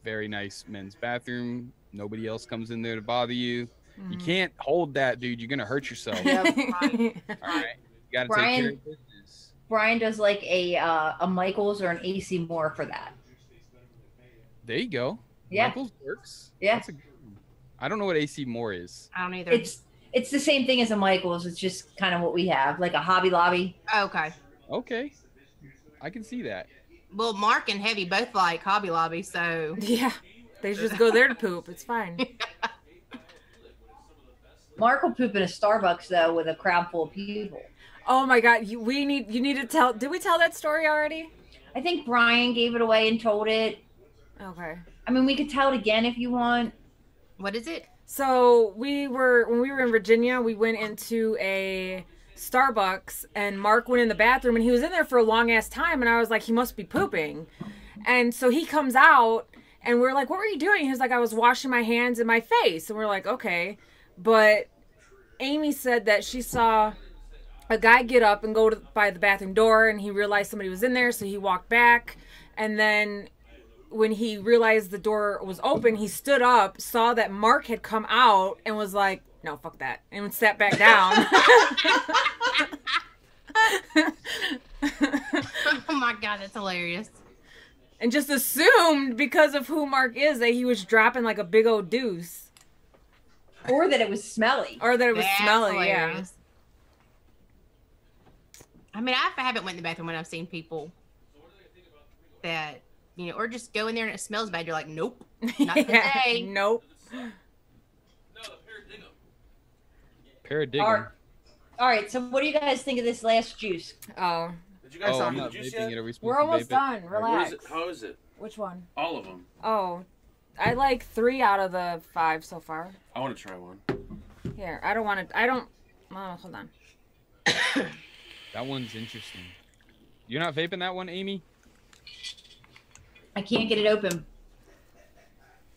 Speaker 5: very nice men's bathroom. Nobody else comes in there to bother you. You can't hold that, dude. You're gonna hurt yourself.
Speaker 4: Yep.
Speaker 1: Right.
Speaker 5: All right. You gotta take care of business.
Speaker 4: Brian does like a Michaels or an AC Moore for that.
Speaker 5: There you go.
Speaker 4: Yeah.
Speaker 5: Michaels works.
Speaker 4: Yeah.
Speaker 5: That's I don't know what AC Moore is.
Speaker 1: I don't either.
Speaker 4: It's the same thing as a Michaels. It's just kind of what we have, like a Hobby Lobby.
Speaker 1: Okay.
Speaker 5: Okay. I can see that.
Speaker 1: Well, Mark and Heavy both like Hobby Lobby, so
Speaker 3: Yeah. They just go there to poop. It's fine.
Speaker 4: Mark will poop in a Starbucks though with a crowd full of people.
Speaker 3: Oh my God. You need to tell. Did we tell that story already?
Speaker 4: I think Brian gave it away and told it.
Speaker 3: Okay.
Speaker 4: I mean, we could tell it again if you want.
Speaker 1: what is it?
Speaker 3: So when we were in Virginia, we went into a Starbucks and Mark went in the bathroom and he was in there for a long ass time and I was like, he must be pooping. And so he comes out and we're like, what were you doing? He was like, I was washing my hands and my face. And we're like, okay. But Amy said that she saw a guy get up and go by the bathroom door and he realized somebody was in there. So he walked back. And then when he realized the door was open, he stood up, saw that Mark had come out, and was like, no, fuck that, and sat back down.
Speaker 1: Oh my God, that's hilarious.
Speaker 3: And just assumed, because of who Mark is, that he was dropping like a big old deuce.
Speaker 4: Or that it was smelly.
Speaker 3: Or that it was
Speaker 1: That's
Speaker 3: smelly,
Speaker 1: hilarious. I mean, I haven't went in the bathroom when I've seen people that, you know, or just go in there and it smells bad. You're like, nope, not today.
Speaker 3: Nope.
Speaker 5: Paradigm.
Speaker 4: All right, so what do you guys think of this last juice?
Speaker 3: Oh.
Speaker 2: Did you guys
Speaker 5: Oh,
Speaker 2: tell
Speaker 5: I'm
Speaker 2: me the
Speaker 5: not
Speaker 2: juice
Speaker 5: vaping
Speaker 2: yet?
Speaker 5: it. Are we supposed
Speaker 3: We're
Speaker 5: to
Speaker 3: almost
Speaker 5: vape
Speaker 3: done.
Speaker 5: it?
Speaker 2: What
Speaker 3: Relax.
Speaker 2: is it? How is it?
Speaker 3: Which one?
Speaker 2: All of them.
Speaker 3: Oh. I like 3 out of the 5 so far.
Speaker 2: I want to try one.
Speaker 3: Here, I don't want to. I don't. Oh, hold on.
Speaker 5: That one's interesting. You're not vaping that one, Amy?
Speaker 4: I can't get it open.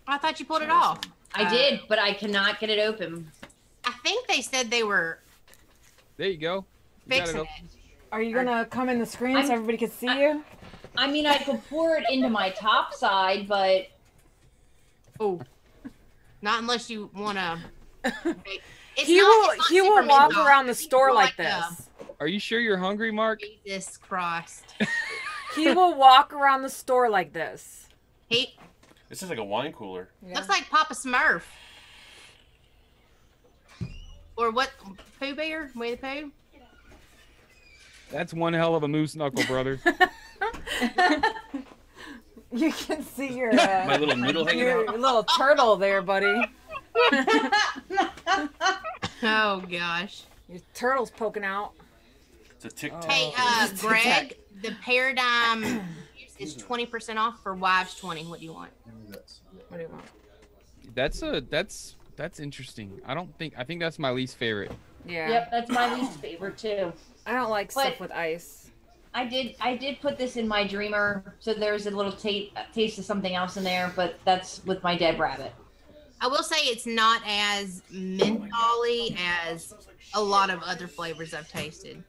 Speaker 1: I thought you pulled it off.
Speaker 4: I did, but I cannot get it open.
Speaker 1: I think they said they were
Speaker 5: There you go. You got
Speaker 1: fixing
Speaker 5: it.
Speaker 1: it.
Speaker 3: Are you gonna come in the screen so everybody can see you?
Speaker 4: I mean, I could pour it into my top side, but
Speaker 1: Oh, not unless you want to.
Speaker 3: He will walk around the store like this.
Speaker 5: Are you sure you're hungry, Mark?
Speaker 1: Jesus Christ.
Speaker 3: He will walk around the store like this.
Speaker 1: He
Speaker 2: This is like a wine cooler.
Speaker 1: looks like Papa Smurf. Or what? Pooh Bear? Winnie the Pooh?
Speaker 5: That's one hell of a moose knuckle, brother.
Speaker 3: You can see your
Speaker 2: My little noodle hanging
Speaker 3: your
Speaker 2: out.
Speaker 3: little turtle there, buddy.
Speaker 1: Oh gosh.
Speaker 3: Your turtle's poking out.
Speaker 2: It's a tic tac.
Speaker 1: Hey, Greg, the Paradigm is 20% off for Wives 20. What do you want?
Speaker 3: What do you want?
Speaker 5: That's interesting. I think that's my least favorite.
Speaker 3: Yeah.
Speaker 4: yep, that's my least favorite too.
Speaker 3: I don't like
Speaker 4: But-
Speaker 3: stuff with ice.
Speaker 4: I did put this in my Dreamer, so there's a little taste of something else in there, but that's with my dead rabbit.
Speaker 1: I will say it's not as mentholy as a lot of other flavors I've tasted.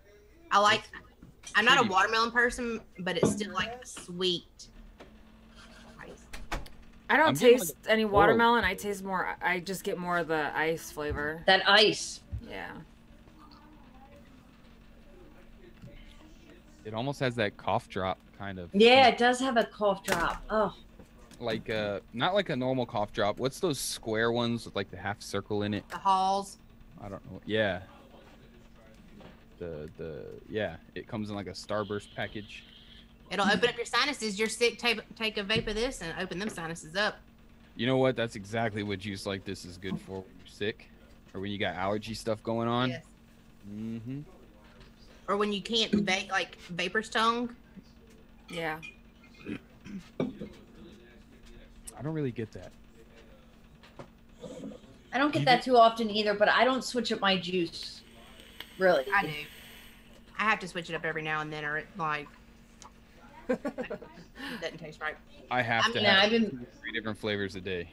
Speaker 1: I'm not a watermelon person, but it's still like a sweet.
Speaker 3: I don't
Speaker 5: I'm getting
Speaker 3: taste
Speaker 5: like
Speaker 3: any watermelon. I taste more. I just get more of the ice flavor.
Speaker 4: That ice.
Speaker 3: Yeah.
Speaker 5: It almost has that cough drop kind of.
Speaker 4: Yeah, it does have a cough drop. Oh,
Speaker 5: Like not like a normal cough drop. What's those square ones with like the half circle in it?
Speaker 1: The Halls.
Speaker 5: I don't know. Yeah. Yeah, it comes in like a Starburst package.
Speaker 1: It'll open up your sinuses. You're sick, take a vape of this and open them sinuses up.
Speaker 5: You know what? That's exactly what juice like this is good for when you're sick or when you got allergy stuff going on.
Speaker 1: Yes.
Speaker 5: Mm-hmm.
Speaker 1: Or when you can't vape, like vapor's tongue.
Speaker 3: Yeah.
Speaker 5: I don't really get that.
Speaker 4: I don't get that too often either, but I don't switch up my juice. Really.
Speaker 1: I do. I have to switch it up every now and then, or it like Doesn't taste right.
Speaker 5: I have
Speaker 1: I
Speaker 5: to
Speaker 1: mean,
Speaker 5: have
Speaker 4: I've been
Speaker 5: 2 or 3 different flavors a day.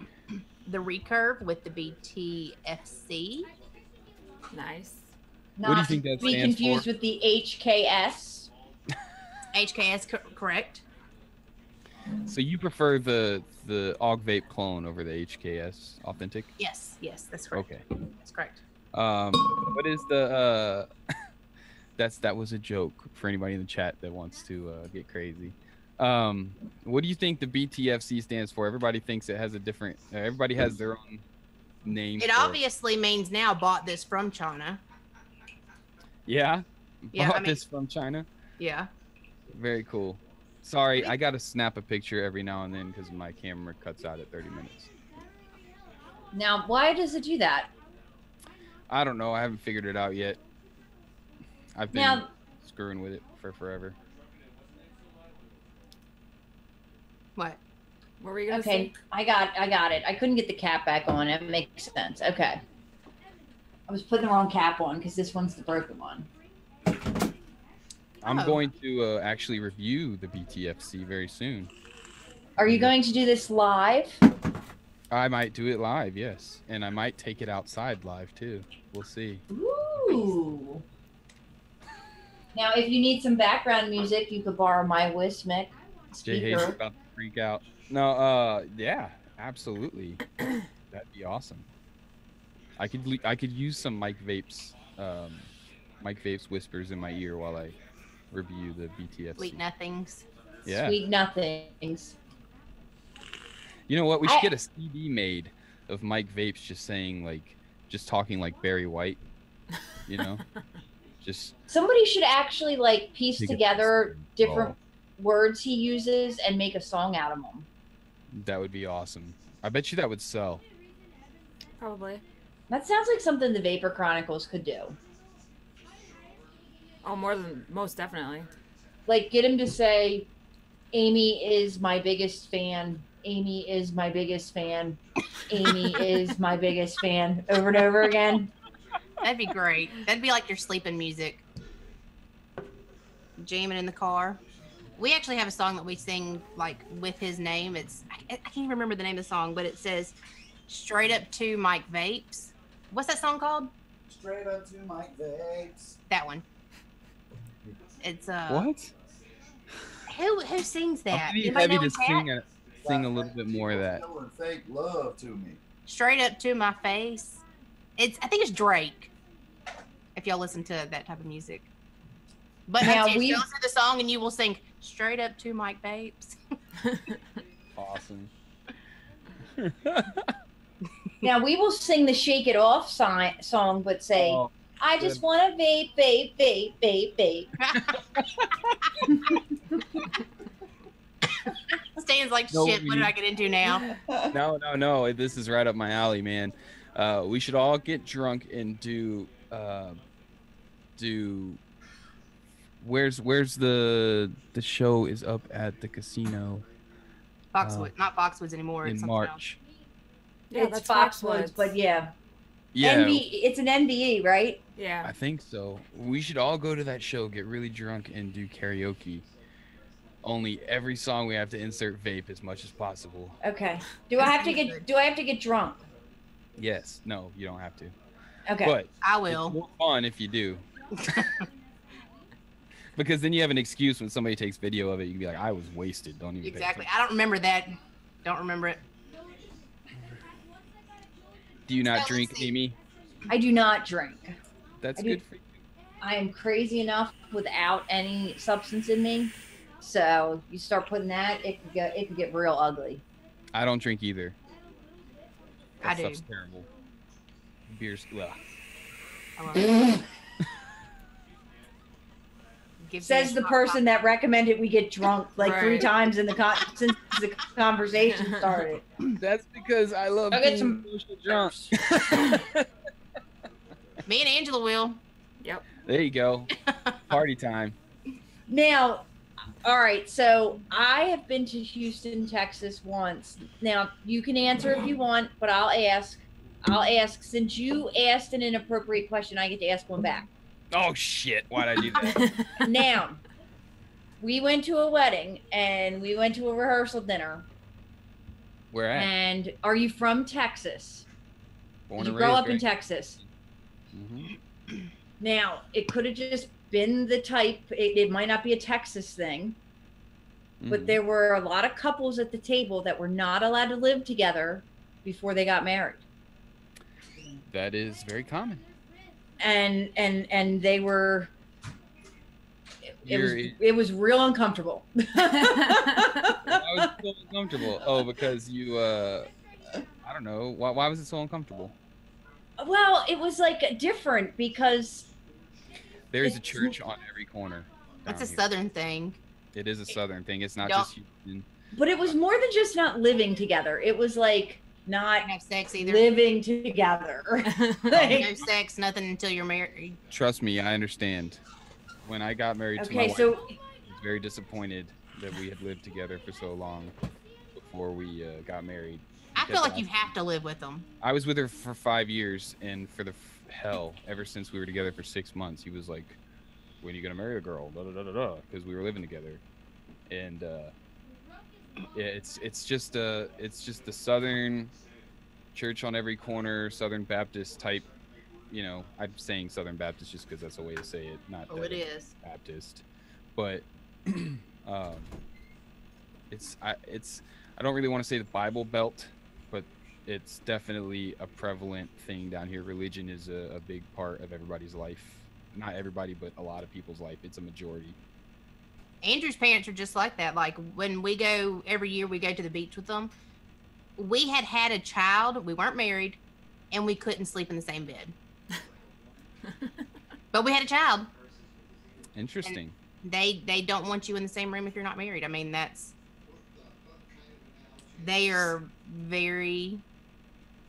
Speaker 1: The recurve with the BTFC.
Speaker 3: Nice.
Speaker 4: not
Speaker 5: What do you think
Speaker 4: to
Speaker 5: that
Speaker 4: be
Speaker 5: stands
Speaker 4: confused
Speaker 5: for?
Speaker 4: with the HKS.
Speaker 1: HKS, correct.
Speaker 5: So you prefer the Vape clone over the HKS Authentic?
Speaker 1: Yes, that's correct.
Speaker 5: Okay.
Speaker 1: That's correct.
Speaker 5: What is the that was a joke for anybody in the chat that wants to get crazy. What do you think the BTFC stands for? Everybody thinks it has a different. Everybody has their own name.
Speaker 1: It obviously means now bought this from China.
Speaker 5: Yeah.
Speaker 1: Yeah,
Speaker 5: Bought this from China.
Speaker 1: Yeah.
Speaker 5: Very cool. Sorry, I gotta snap a picture every now and then because my camera cuts out at 30 minutes.
Speaker 4: Now, why does it do that?
Speaker 5: I don't know. I haven't figured it out yet. I've been screwing with it for forever.
Speaker 1: What?
Speaker 3: What were you gonna
Speaker 4: Okay,
Speaker 3: say?
Speaker 4: I got it. I couldn't get the cap back on. It makes sense. Okay. I was putting the wrong cap on because this one's the broken one.
Speaker 5: I'm going to actually review the BTFC very soon.
Speaker 4: Are you going to do this live?
Speaker 5: I might do it live, yes. And I might take it outside live too. We'll see.
Speaker 4: Ooh. Now, if you need some background music, you could borrow my Wismic
Speaker 5: Jay Hayes is
Speaker 4: speaker.
Speaker 5: about to freak out. No, yeah, absolutely. That'd be awesome. I could use some Mike Vapes whispers in my ear while I review the BTFC.
Speaker 1: Sweet nothings.
Speaker 5: Yeah.
Speaker 4: Sweet nothings.
Speaker 5: You know what? We should get a CD made of Mike Vapes just talking like Barry White. You know, just
Speaker 4: Somebody should actually like piece
Speaker 5: Take it
Speaker 4: together
Speaker 5: to
Speaker 4: different words he uses and make a song out of them.
Speaker 5: that would be awesome. I bet you that would sell.
Speaker 3: Probably.
Speaker 4: That sounds like something the Vapor Chronicles could do.
Speaker 3: Oh, most definitely.
Speaker 4: Like get him to say, Amy is my biggest fan. Amy is my biggest fan. Amy is my biggest fan. Over and over again.
Speaker 1: That'd be great. That'd be like your sleeping music. Jamming in the car. We actually have a song that we sing like with his name. I can't remember the name of the song, but it says "Straight Up to Mike Vapes." What's that song called?
Speaker 7: Straight up to Mike Vapes.
Speaker 1: That one. It's
Speaker 5: What?
Speaker 1: Who sings that?
Speaker 5: I'll be
Speaker 1: Anybody
Speaker 5: happy
Speaker 1: know
Speaker 5: to
Speaker 1: Cat?
Speaker 5: sing a little bit more of that.
Speaker 7: Showing fake love to me.
Speaker 1: Straight up to my face. I think it's Drake. If y'all listen to that type of music. But
Speaker 4: Now
Speaker 1: now we listen to the song and you will sing "Straight Up to Mike Vapes."
Speaker 5: Awesome.
Speaker 4: Now we will sing the Shake It Off song, but say,
Speaker 5: Oh,
Speaker 4: I just want to vape, vape, vape, vape, vape.
Speaker 1: Stan's like,
Speaker 5: No,
Speaker 1: shit,
Speaker 5: we
Speaker 1: what did
Speaker 5: need-
Speaker 1: I get into now?
Speaker 5: No. This is right up my alley, man. We should all get drunk and do where's the show is up at the casino
Speaker 1: Foxwood, not Foxwoods anymore.
Speaker 5: in
Speaker 1: It's something
Speaker 5: March.
Speaker 1: else.
Speaker 3: Yeah,
Speaker 4: It's
Speaker 3: that's
Speaker 4: Foxwoods, but yeah.
Speaker 5: Yeah,
Speaker 4: It's an NVE, right?
Speaker 3: Yeah.
Speaker 5: I think so. We should all go to that show, get really drunk, and do karaoke. Only every song we have to insert vape as much as possible.
Speaker 4: Okay. Do I have to get drunk?
Speaker 5: Yes. No, you don't have to.
Speaker 4: Okay.
Speaker 5: But
Speaker 1: I
Speaker 5: it's
Speaker 1: will.
Speaker 5: more fun if you do. Because then you have an excuse when somebody takes video of it. You can be like, I was wasted. Don't even pay
Speaker 1: Exactly.
Speaker 5: attention.
Speaker 1: I don't remember that. Don't remember it.
Speaker 5: Do you not
Speaker 1: Let's
Speaker 5: drink,
Speaker 1: see.
Speaker 5: Amy?
Speaker 4: I do not drink.
Speaker 5: That's
Speaker 4: I do-
Speaker 5: good for you.
Speaker 4: I am crazy enough without any substance in me. So you start putting that, it could get real ugly.
Speaker 5: I don't drink either. That
Speaker 1: I do.
Speaker 5: stuff's terrible. Beer's ugh.
Speaker 1: I love it. Gives me
Speaker 4: Says
Speaker 1: a
Speaker 4: the
Speaker 1: hot
Speaker 4: person that recommended we get drunk like 3
Speaker 1: Right.
Speaker 4: times in since the conversation started.
Speaker 5: That's because I love
Speaker 4: I'll get
Speaker 5: being
Speaker 4: some-
Speaker 5: social drunk.
Speaker 1: Me and Angela will.
Speaker 5: There you go. Party time.
Speaker 4: Now, all right, so I have been to Houston, Texas once. Now, you can answer if you want, but I'll ask. Since you asked an inappropriate question, I get to ask one back.
Speaker 5: Oh shit! Why'd I do that?
Speaker 4: Now, we went to a wedding and we went to a rehearsal dinner.
Speaker 5: Where at?
Speaker 4: And are you from Texas?
Speaker 5: Born
Speaker 4: Did you
Speaker 5: and
Speaker 4: grow
Speaker 5: raised,
Speaker 4: up in
Speaker 5: right?
Speaker 4: Texas?
Speaker 5: Mm-hmm.
Speaker 4: Now, it could have just been the type, it might not be a Texas thing, but there were a lot of couples at the table that were not allowed to live together before they got married.
Speaker 5: That is very common.
Speaker 4: And they were, it was real uncomfortable.
Speaker 5: Why was it so uncomfortable? Oh, because you, I don't know. Why was it so uncomfortable?
Speaker 4: Well, it was like different because
Speaker 5: there's a church on every corner.
Speaker 1: That's a
Speaker 5: here.
Speaker 1: Southern thing.
Speaker 5: It is a Southern thing. It's not just you.
Speaker 4: But it was more than just not living together. It was like not
Speaker 1: have sex either.
Speaker 4: Living together.
Speaker 1: Like, no sex, nothing until you're married.
Speaker 5: Trust me, I understand. When I got married to my wife, I was very disappointed that we had lived together for so long before we got married.
Speaker 1: I feel like you have to live with them.
Speaker 5: I was with her for 5 years, and for the hell, ever since we were together for 6 months, he was like, "When are you gonna marry a girl?" Because we were living together, and yeah, it's just the Southern church on every corner, Southern Baptist type. You know, I'm saying Southern Baptist just because that's a way to say it, not
Speaker 1: it is
Speaker 5: Baptist, but I don't really want to say the Bible Belt, but it's definitely a prevalent thing down here. Religion is a big part of everybody's life. Not everybody, but a lot of people's life. It's a majority.
Speaker 1: Andrew's parents are just like that. Like when we go every year, we go to the beach with them. We had a child. We weren't married, and we couldn't sleep in the same bed. But we had a child.
Speaker 5: Interesting.
Speaker 1: And they don't want you in the same room if you're not married. I mean, they are very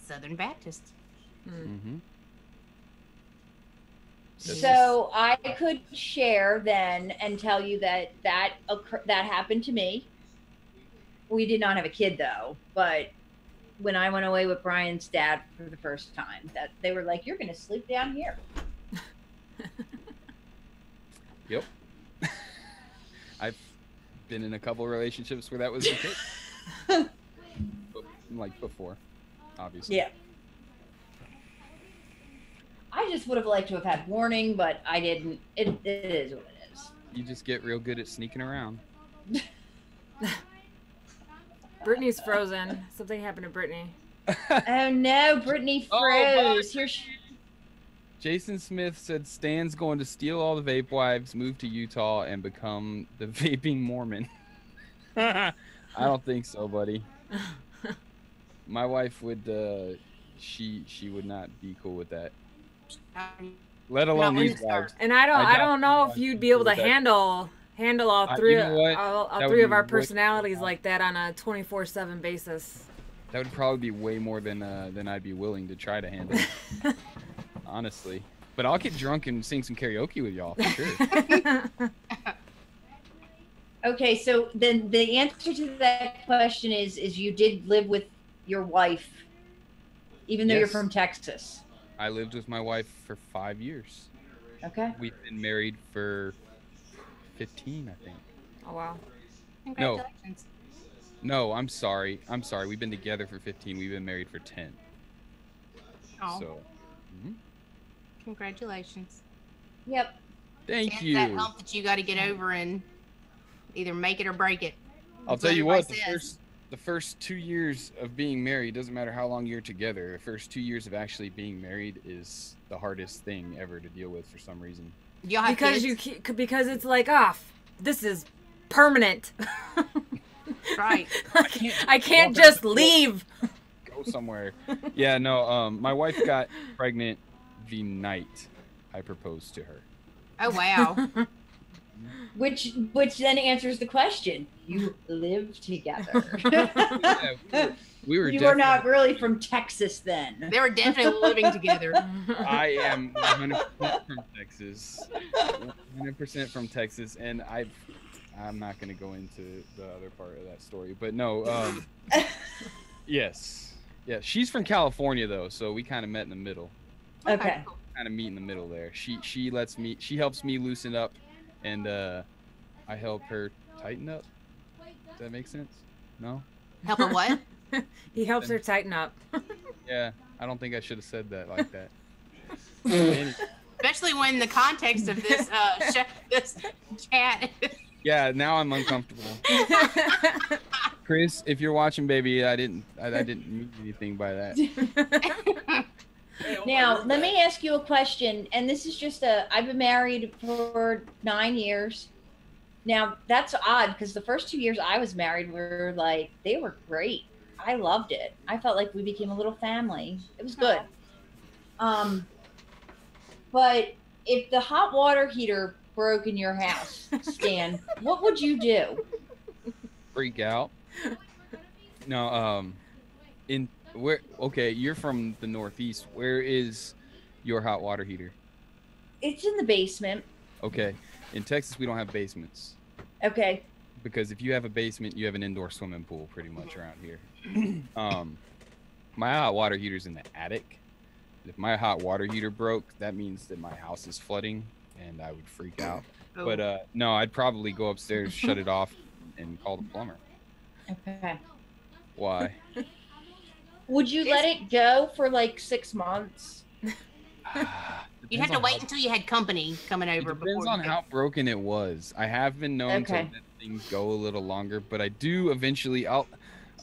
Speaker 1: Southern Baptist.
Speaker 5: Mm-hmm.
Speaker 4: So I could share then and tell you that happened to me. We did not have a kid though, but when I went away with Brian's dad for the first time, that they were like, "You're going to sleep down here."
Speaker 5: Yep. I've been in a couple relationships where that was the case. Like before, obviously.
Speaker 4: Yeah. I just would have liked to have had warning, but I didn't. It is what it is.
Speaker 5: You just get real good at sneaking around.
Speaker 3: Brittany's frozen. Something happened to Brittany.
Speaker 4: Oh no, Brittany froze. Here
Speaker 5: Jason Smith said Stan's going to steal all the Vape Wives, move to Utah, and become the vaping Mormon. I don't think so, buddy. My wife would, she would not be cool with that. Let alone these wives.
Speaker 3: And I don't know if you'd be able to handle all three of our personalities like that on a 24/7 basis.
Speaker 5: That would probably be way more than I'd be willing to try to handle. Honestly. But I'll get drunk and sing some karaoke with y'all for sure.
Speaker 4: Okay, so then the answer to that question is you did live with your wife, even though you're from Texas.
Speaker 5: I lived with my wife for 5 years.
Speaker 4: Okay.
Speaker 5: We've been married for 15, I think.
Speaker 3: Oh, wow.
Speaker 1: Congratulations.
Speaker 5: No, I'm sorry. We've been together for 15. We've been married for 10.
Speaker 1: Oh.
Speaker 5: So,
Speaker 1: Congratulations.
Speaker 4: Yep.
Speaker 5: Thank you.
Speaker 1: That hump that you got to get over and either make it or break it.
Speaker 5: I'll tell you what, the first 2 years of being married, doesn't matter how long you're together, the first 2 years of actually being married is the hardest thing ever to deal with for some reason.
Speaker 1: Y'all have kids?
Speaker 3: Because it's like, this is permanent.
Speaker 1: Right.
Speaker 3: I can't just leave.
Speaker 5: Go somewhere. Yeah, no, my wife got pregnant the night I proposed to her.
Speaker 1: Oh, wow.
Speaker 4: Which then answers the question. You live together.
Speaker 5: Yeah, we were.
Speaker 4: You were not really from Texas then.
Speaker 1: They were definitely living together.
Speaker 5: I am 100% from Texas. 100% from Texas, and I'm not going to go into the other part of that story, but no. Yes. Yeah, she's from California though, so we kind of met in the middle.
Speaker 4: Okay.
Speaker 5: Kind of meet in the middle there. She helps me loosen up and I help her tighten up. Does that make sense? No?
Speaker 1: Help her what?
Speaker 3: He helps her tighten up.
Speaker 5: Yeah, I don't think I should have said that like that. Anyway.
Speaker 1: Especially when the context of this this chat.
Speaker 5: Yeah, now I'm uncomfortable. Chris, if you're watching, baby, I didn't mean anything by that.
Speaker 4: Now, let me ask you a question, and this is just I've been married for 9 years. Now, that's odd because the first 2 years I was married were like, they were great. I loved it. I felt like we became a little family. It was good. But if the hot water heater broke in your house, Stan, what would you do?
Speaker 5: Freak out. No, okay, you're from the Northeast. Where is your hot water heater?
Speaker 4: It's in the basement.
Speaker 5: Okay. In Texas, we don't have basements.
Speaker 4: Okay.
Speaker 5: Because if you have a basement, you have an indoor swimming pool pretty much around here. My hot water heater's in the attic. If my hot water heater broke, that means that my house is flooding and I would freak out. Oh. But no, I'd probably go upstairs, shut it off, and call the plumber.
Speaker 4: Okay.
Speaker 5: Why?
Speaker 4: Would you let it go for like 6 months?
Speaker 1: You'd have to wait until you had company coming over.
Speaker 5: It depends on how broken it was. I have been known to let things go a little longer, but I do eventually. All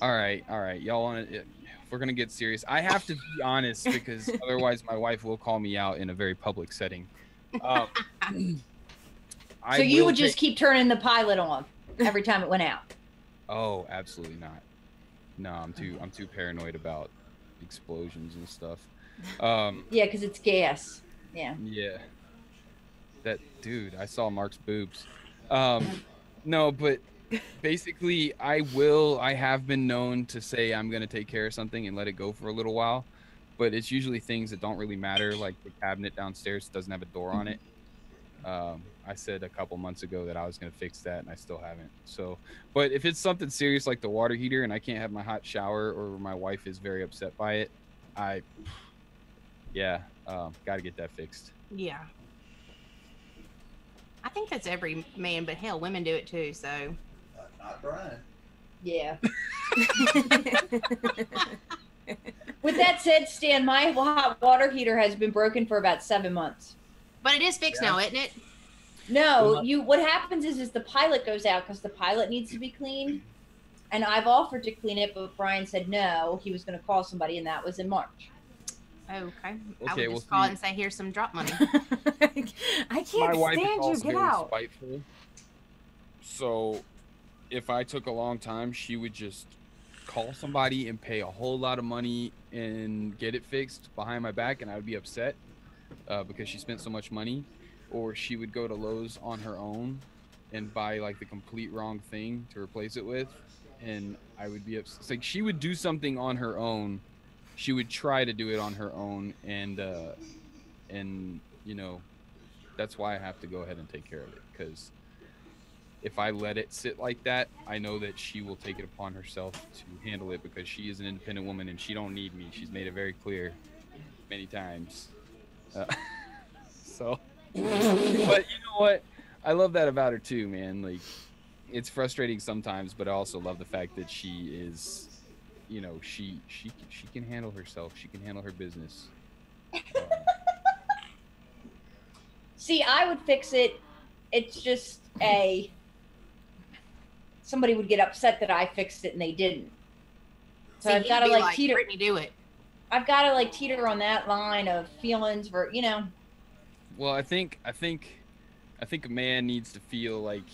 Speaker 5: right. Y'all want to? We're gonna get serious. I have to be honest because otherwise my wife will call me out in a very public setting. So
Speaker 4: you would just keep turning the pilot on every time it went out?
Speaker 5: Oh, absolutely not. No, I'm too paranoid about explosions and stuff.
Speaker 4: Yeah, because it's gas. Yeah.
Speaker 5: Yeah. That dude, I saw Mark's boobs. No, but basically I have been known to say I'm gonna take care of something and let it go for a little while, but it's usually things that don't really matter, like the cabinet downstairs doesn't have a door on it. I said a couple months ago that I was gonna fix that and I still haven't. So, but if it's something serious like the water heater and I can't have my hot shower or my wife is very upset by it, gotta get that fixed.
Speaker 1: Yeah. I think that's every man, but hell, women do it too, so.
Speaker 7: Not Brian.
Speaker 4: Yeah. With that said, Stan, my hot water heater has been broken for about 7 months.
Speaker 1: But it is fixed now, isn't it?
Speaker 4: No, what happens is the pilot goes out because the pilot needs to be cleaned. And I've offered to clean it, but Brian said no, he was going to call somebody, and that was in March.
Speaker 1: Okay. I would just call and say, here's some drop money.
Speaker 3: I can't stand you. Get out.
Speaker 5: Spiteful. So if I took a long time, she would just call somebody and pay a whole lot of money and get it fixed behind my back, and I would be upset because she spent so much money. Or she would go to Lowe's on her own and buy like the complete wrong thing to replace it with, and I would be upset. It's like she would do something on her own. She would try to do it on her own, and you know, that's why I have to go ahead and take care of it, because if I let it sit like that, I know that she will take it upon herself to handle it, because she is an independent woman and she don't need me. She's made it very clear many times. So, but you know what? I love that about her too, man. Like, it's frustrating sometimes, but I also love the fact that she is, you know, she can handle herself. She can handle her business.
Speaker 4: See, I would fix it. It's just somebody would get upset that I fixed it and they didn't. So I've got to like teeter.
Speaker 1: Brittany, do it.
Speaker 4: I've got to like teeter on that line of feelings for, you know.
Speaker 5: Well, I think a man needs to feel like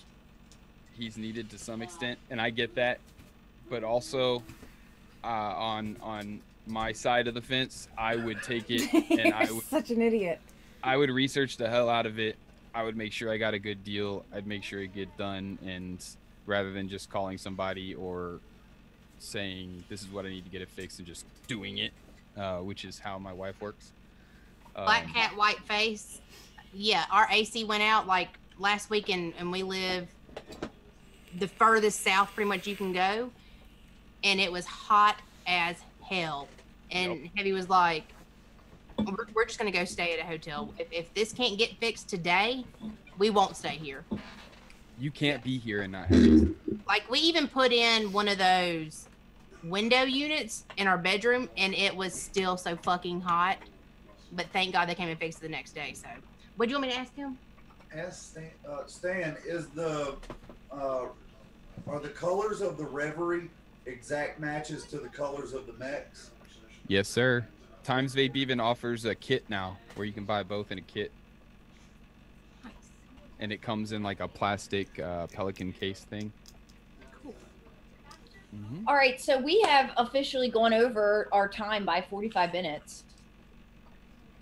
Speaker 5: he's needed to some extent, and I get that. But also, on my side of the fence, I would take it, and I would.
Speaker 3: Such an idiot.
Speaker 5: I would research the hell out of it. I would make sure I got a good deal. I'd make sure it get done, and rather than just calling somebody or saying this is what I need to get it fixed and just doing it, which is how my wife works.
Speaker 1: Black cat, white face. Yeah, our AC went out like last week, and we live the furthest south pretty much you can go, and it was hot as hell. And Heavy was like, we're just gonna go stay at a hotel. If this can't get fixed today, we won't stay here.
Speaker 5: You can't be here and not have AC.
Speaker 1: Like, we even put in one of those window units in our bedroom, and it was still so fucking hot. But thank God they came and fixed it the next day. So, what do you want me to ask him?
Speaker 7: Ask Stan, is the are the colors of the Reverie exact matches to the colors of the mechs?
Speaker 5: Yes, sir. Times Vape even offers a kit now where you can buy both in a kit.
Speaker 1: Nice.
Speaker 5: And it comes in like a plastic Pelican case thing.
Speaker 1: Cool.
Speaker 4: All right, so we have officially gone over our time by 45 minutes.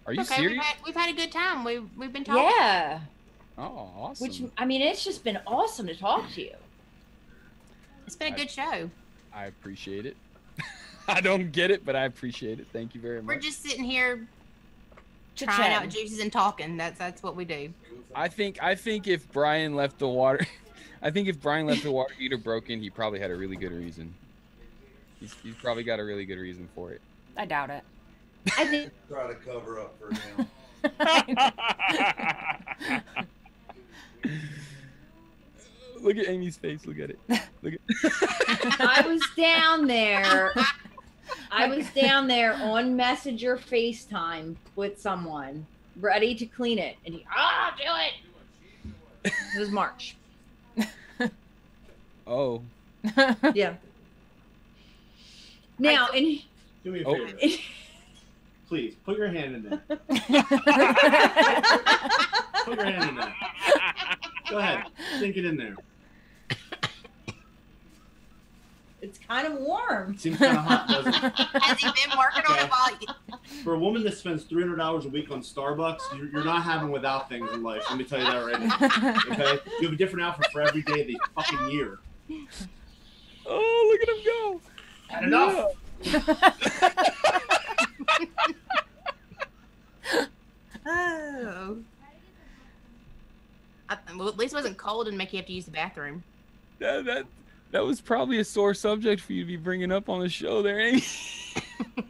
Speaker 5: Are you
Speaker 1: Okay,
Speaker 5: serious?
Speaker 1: we've had a good time. We've been talking.
Speaker 4: Yeah.
Speaker 5: Oh, awesome.
Speaker 4: Which, I mean, it's just been awesome to talk to you.
Speaker 1: It's been a good show.
Speaker 5: I appreciate it. I don't get it, but I appreciate it. Thank you very much.
Speaker 1: We're just sitting here trying
Speaker 3: Chit-chatting.
Speaker 1: out juices and talking. That's what we do.
Speaker 5: I think if Brian left the water, I think if Brian left the water heater broken, he probably had a really good reason. He's probably got a really good reason for it.
Speaker 3: I doubt it.
Speaker 4: I think
Speaker 7: Try to cover up for him.
Speaker 5: Look at Amy's face. Look at it. Look at.
Speaker 4: I was down there. I was down there on Messenger FaceTime with someone ready to clean it. And he, do it. It was March.
Speaker 5: Oh.
Speaker 4: Yeah. Now, and
Speaker 6: Do me a
Speaker 5: Oh.
Speaker 6: favor. Please, put your hand in there. Put your hand in there. Go ahead. Sink it in there.
Speaker 4: it's kind of warm.
Speaker 6: Seems kind of hot, doesn't it?
Speaker 1: Has he been working on it while
Speaker 6: For a woman that spends $300 a week on Starbucks, you're not having without things in life. Let me tell you that right now. Okay? You have a different outfit for every day of the fucking year.
Speaker 5: Oh, look at him go.
Speaker 6: Had enough.
Speaker 1: Oh. Well, at least it wasn't cold and make you have to use the bathroom.
Speaker 5: That was probably a sore subject for you to be bringing up on the show there, Amy.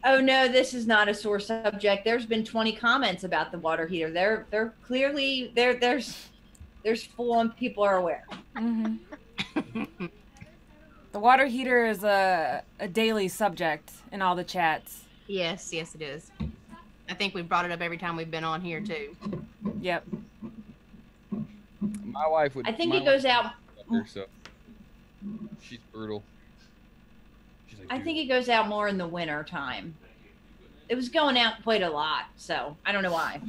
Speaker 4: Oh no, this is not a sore subject. There's been 20 comments about the water heater. They're clearly there's full on people are aware.
Speaker 3: Mhm. The water heater is a daily subject in all the chats.
Speaker 1: Yes, it is. I think we've brought it up every time we've been on here too.
Speaker 3: Yep.
Speaker 5: My wife would.
Speaker 4: I think
Speaker 5: my
Speaker 4: it goes
Speaker 5: wife
Speaker 4: out.
Speaker 5: would her, so she's brutal. She's like,
Speaker 4: I
Speaker 5: "Dude,
Speaker 4: think it goes out more in the winter time. It was going out quite a lot, so I don't know why.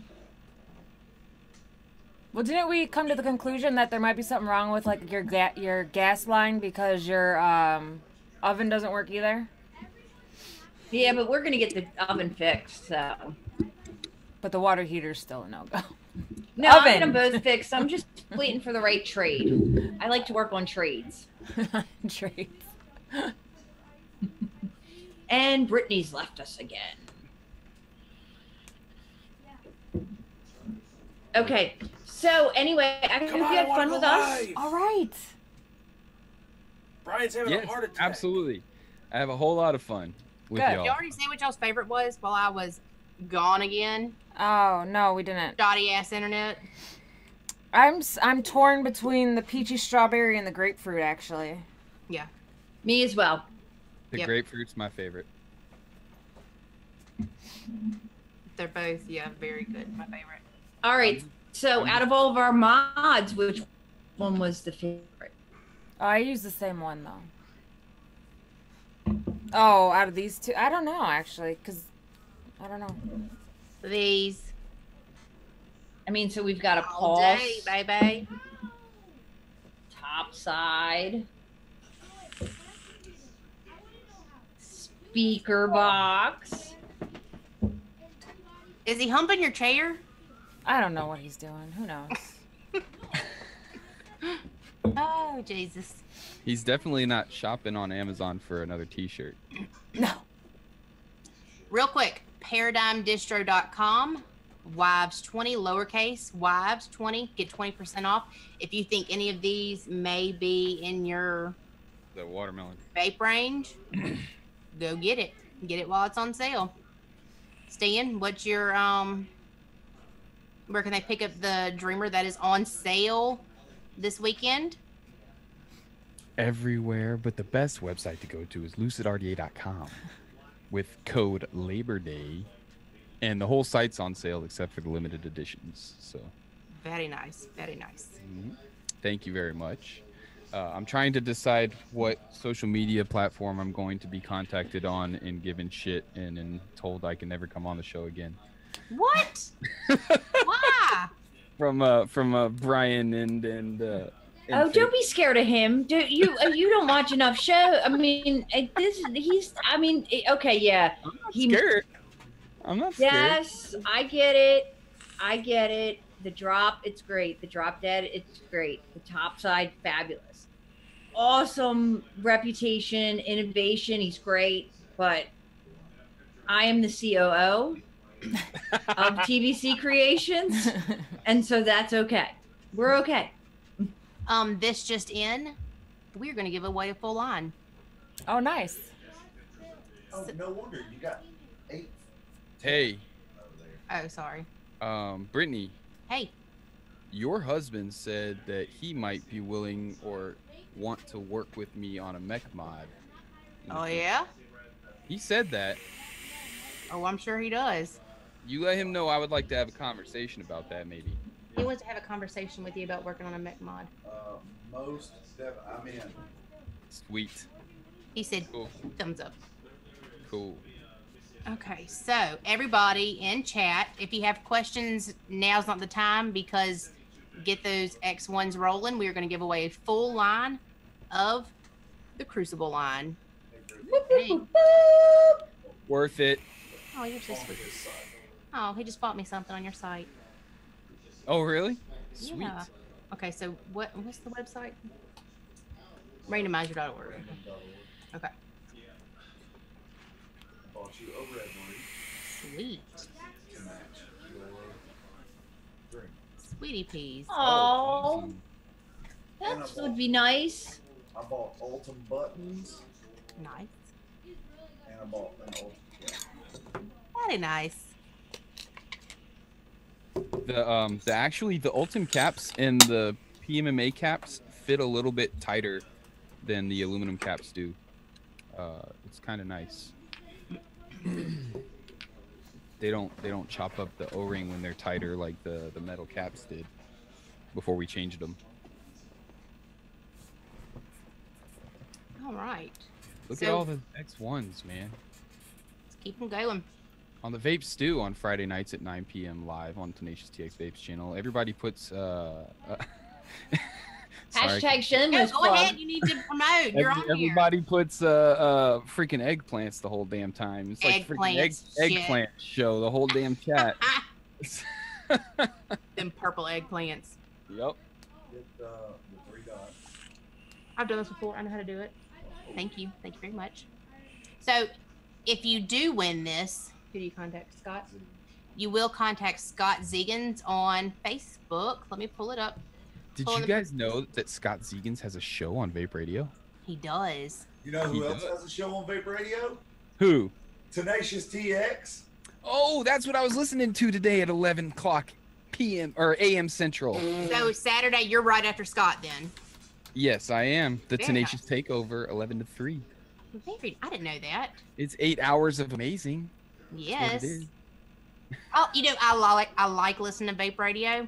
Speaker 3: Well, didn't we come to the conclusion that there might be something wrong with like your gas line because your oven doesn't work either?
Speaker 4: Yeah, but we're gonna get the oven fixed, so.
Speaker 3: But the water heater's still a no-go.
Speaker 4: No, I'll
Speaker 3: Oven.
Speaker 4: get them both fixed. I'm just waiting for the right trade. I like to work on trades.
Speaker 3: Trades.
Speaker 4: And Brittany's left us again. Okay, so anyway, I hope you had fun with us.
Speaker 3: All right.
Speaker 2: Brian's having
Speaker 5: yes,
Speaker 2: a heart attack.
Speaker 5: absolutely. I have a whole lot of fun with
Speaker 3: Good.
Speaker 1: Did
Speaker 5: y'all.
Speaker 1: you already say what y'all's favorite was while I was gone again?
Speaker 3: Oh no, we didn't.
Speaker 1: Dotty ass internet.
Speaker 3: I'm torn between the peachy strawberry and the grapefruit, actually.
Speaker 1: Yeah.
Speaker 4: Me as well.
Speaker 5: The
Speaker 1: Yep.
Speaker 5: grapefruit's my favorite.
Speaker 1: They're both, very good. My favorite.
Speaker 4: All right, so out of all of our mods, which one was the favorite?
Speaker 3: Oh, I use the same one though. Oh, out of these two, I don't know actually, cause I don't know.
Speaker 1: These
Speaker 4: I mean, so we've got a
Speaker 1: all
Speaker 4: pulse,
Speaker 1: day, baby.
Speaker 4: top side, speaker box.
Speaker 1: Is he humping your chair?
Speaker 3: I don't know what he's doing. Who knows?
Speaker 1: Oh, Jesus.
Speaker 5: He's definitely not shopping on Amazon for another T-shirt.
Speaker 3: No.
Speaker 1: Real quick, ParadigmDistro.com. Wives20, lowercase, Wives20. Get 20% off. If you think any of these may be in your
Speaker 5: The watermelon.
Speaker 1: vape range, go get it. Get it while it's on sale. Stan, what's your, where can they pick up the Dreamer that is on sale this weekend?
Speaker 5: everywhere, but the best website to go to is lucidrda.com with code Labor Day, and the whole site's on sale except for the limited editions. So,
Speaker 1: Very nice. Very nice.
Speaker 5: thank you very much. I'm trying to decide what social media platform I'm going to be contacted on and given shit and told I can never come on the show again.
Speaker 1: What? Why?
Speaker 5: From Brian and
Speaker 4: Oh, don't be scared of him. You don't watch enough show. I mean, okay, yeah.
Speaker 5: Scared. I'm not scared.
Speaker 4: Yes, I get it. The drop, it's great. The drop dead, it's great. The top side, fabulous. Awesome reputation, innovation. He's great. But I am the COO of TVC Creations, and so that's okay. We're okay.
Speaker 1: This just in. We're going to give away a full line.
Speaker 3: Oh, nice.
Speaker 7: Oh, no wonder you got 8.
Speaker 5: Hey.
Speaker 1: Oh, sorry.
Speaker 5: Brittany.
Speaker 1: Hey.
Speaker 5: Your husband said that he might be willing or want to work with me on a mech mod.
Speaker 1: Oh, yeah?
Speaker 5: He said that.
Speaker 1: Oh, I'm sure he does.
Speaker 5: You let him know I would like to have a conversation about that, maybe.
Speaker 1: He wants to have a conversation with you about working on a mech mod.
Speaker 7: I'm in.
Speaker 5: Sweet.
Speaker 1: He said, cool. Thumbs up.
Speaker 5: Cool.
Speaker 1: Okay, so everybody in chat, if you have questions, now's not the time, because get those X1s rolling. We are going to give away a full line of the Crucible line. Hey.
Speaker 5: Worth it.
Speaker 1: Oh, you're so sweet. Oh, he just bought me something on your site.
Speaker 5: Oh, really? Sweet.
Speaker 1: Yeah. Okay, so what's the website? Randomizer.org. Okay.
Speaker 7: Bought you a red one
Speaker 1: Sweet.
Speaker 7: to match your drink.
Speaker 1: Sweetie peas.
Speaker 4: Oh,
Speaker 7: And
Speaker 4: that would be nice.
Speaker 7: I bought Ultimate buttons,
Speaker 1: Nice.
Speaker 7: and I bought an Ultimate.
Speaker 1: Very nice.
Speaker 5: The Ultim caps and the PMMA caps fit a little bit tighter than the aluminum caps do. It's kind of nice. They don't chop up the O-ring when they're tighter like the metal caps did before we changed them.
Speaker 1: All right.
Speaker 5: Look at all the X1s, man.
Speaker 1: Let's keep them going.
Speaker 5: On the Vape Stew on Friday nights at 9 p.m. live on TenaciousTXVapes channel. Everybody puts
Speaker 4: Hashtag shameless.
Speaker 1: Go ahead. You need to promote. You're on here.
Speaker 5: Everybody puts freaking eggplants the whole damn time. It's like freaking eggplant show the whole damn chat.
Speaker 1: Them purple eggplants.
Speaker 5: Yep.
Speaker 7: Get the 3 dots.
Speaker 1: I've done this before. I know how to do it. Thank you. Thank you very much. So, if you do win this, who do you contact, Scott? You will contact Scott Zegans on Facebook. Let me pull it up.
Speaker 5: Did you guys know that Scott Zegans has a show on Vape Radio?
Speaker 1: He does.
Speaker 7: You know who else has a show on Vape Radio?
Speaker 5: Who?
Speaker 7: Tenacious TX.
Speaker 5: Oh, that's what I was listening to today at 11 o'clock p.m. or a.m. Central.
Speaker 1: So Saturday, you're right after Scott then.
Speaker 5: Yes, I am. The
Speaker 1: Very
Speaker 5: Tenacious
Speaker 1: nice.
Speaker 5: Takeover, 11 to 3.
Speaker 1: I didn't know that.
Speaker 5: It's 8 hours of amazing.
Speaker 1: Yes.
Speaker 5: That's what it is.
Speaker 1: Oh, you know, I like listening to Vape Radio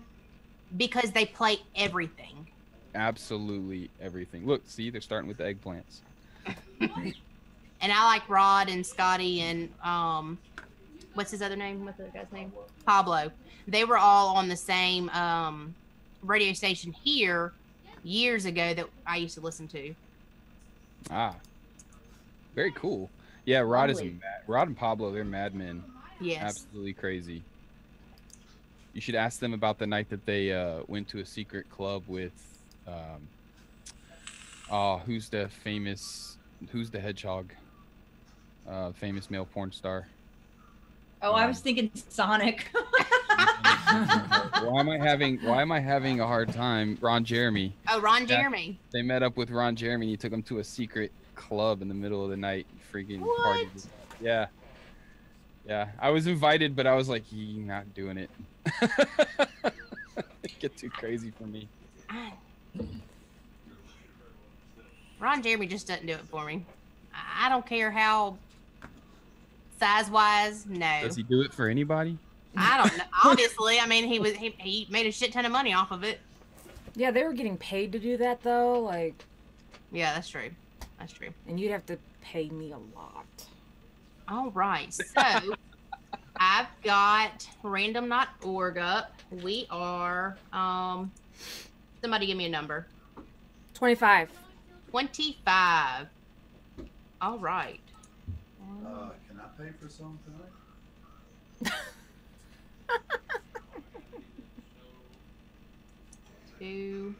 Speaker 1: because they play everything.
Speaker 5: Absolutely everything. Look, see, they're starting with the eggplants.
Speaker 1: And I like Rod and Scotty and what's his other name? What's the other guy's name? Pablo. They were all on the same radio station here years ago that I used to listen to.
Speaker 5: Ah, very cool. Yeah, Rod
Speaker 1: Lovely.
Speaker 5: Rod and Pablo, they're madmen.
Speaker 1: Yes.
Speaker 5: Absolutely crazy. You should ask them about the night that they went to a secret club with who's the hedgehog? Famous male porn star.
Speaker 4: Oh, I was thinking Sonic.
Speaker 5: Why am I having a hard time? Ron Jeremy.
Speaker 1: Oh, Ron Jeremy.
Speaker 5: They met up with Ron Jeremy and he took him to a secret club in the middle of the night. Freaking
Speaker 1: What?
Speaker 5: partied. Yeah. Yeah. I was invited, but I was like, "You're not doing it." It get too crazy for me.
Speaker 1: Ron Jeremy just doesn't do it for me. I don't care how size-wise, no.
Speaker 5: Does he do it for anybody?
Speaker 1: I don't know. Obviously, I mean, he made a shit ton of money off of it.
Speaker 3: Yeah, they were getting paid to do that though. Like,
Speaker 1: yeah, that's true. That's true.
Speaker 3: And you'd have to pay me a lot.
Speaker 1: All right, so I've got random.org up. We are somebody give me a number.
Speaker 3: 25.
Speaker 1: 25. All right.
Speaker 7: Can I pay for some tonight?
Speaker 1: 2.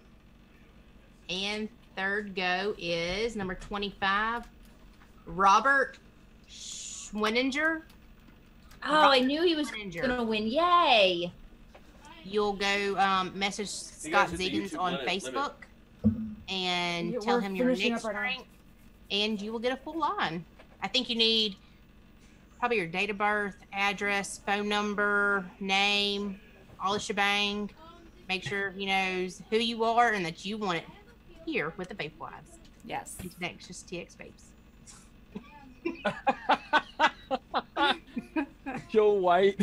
Speaker 1: And third go is number 25, Robert Schweninger.
Speaker 4: Oh, I knew he was going to win. Yay.
Speaker 1: You'll go message Scott
Speaker 2: hit the
Speaker 1: Zegans
Speaker 2: YouTube
Speaker 1: on
Speaker 2: limit.
Speaker 1: Facebook and
Speaker 3: Yeah,
Speaker 1: tell
Speaker 3: we're
Speaker 1: him your
Speaker 3: finishing
Speaker 1: next
Speaker 3: up right now.
Speaker 1: drink, and you will get a full line. I think you need probably your date of birth, address, phone number, name, all the shebang. Make sure he knows who you are and that you want it here with the Vape Wives.
Speaker 3: Yes.
Speaker 1: And TenaciousSTXVapes.
Speaker 5: Joe White.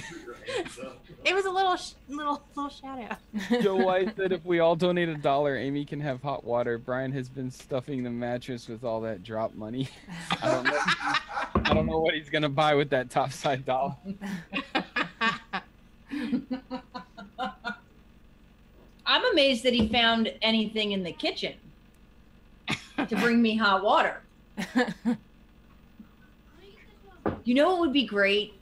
Speaker 1: It was a little shout out.
Speaker 5: Joe White said if we all donate $1, Amy can have hot water. Brian has been stuffing the mattress with all that drop money. I don't know what he's gonna buy with that topside dollar.
Speaker 4: I'm amazed that he found anything in the kitchen to bring me hot water. You know what would be great?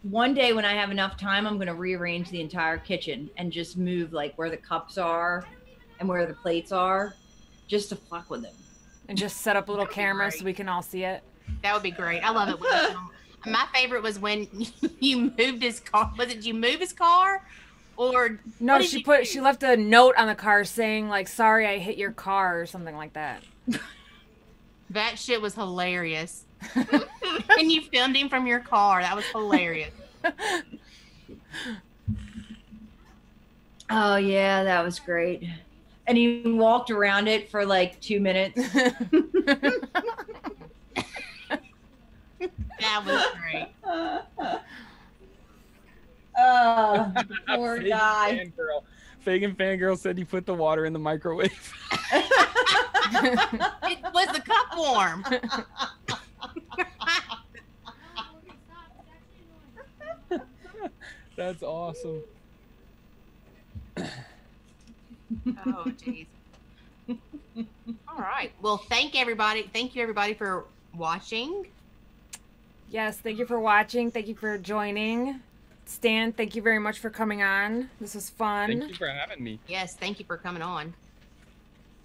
Speaker 4: One day when I have enough time, I'm going to rearrange the entire kitchen and just move like where the cups are and where the plates are, just to fuck with them.
Speaker 3: And just set up a little camera so we can all see it.
Speaker 1: That would be great. I love it. My favorite was when you moved his car. Was it you move his car? Or
Speaker 3: no, she left a note on the car saying like, "Sorry, I hit your car" or something like that.
Speaker 1: That shit was hilarious. And you filmed him from your car. That was hilarious.
Speaker 4: Oh yeah, that was great. And he walked around it for like 2 minutes.
Speaker 1: That was great.
Speaker 4: Oh, poor guy.
Speaker 5: Fagan Fangirl said he put the water in the microwave.
Speaker 1: It was the cup warm.
Speaker 5: That's awesome.
Speaker 1: Oh, jeez. All right. Well, thank you, everybody, for watching.
Speaker 3: Yes, thank you for watching. Thank you for joining. Stan, thank you very much for coming on. This was fun.
Speaker 5: Thank you for having me.
Speaker 1: Yes, thank you for coming on.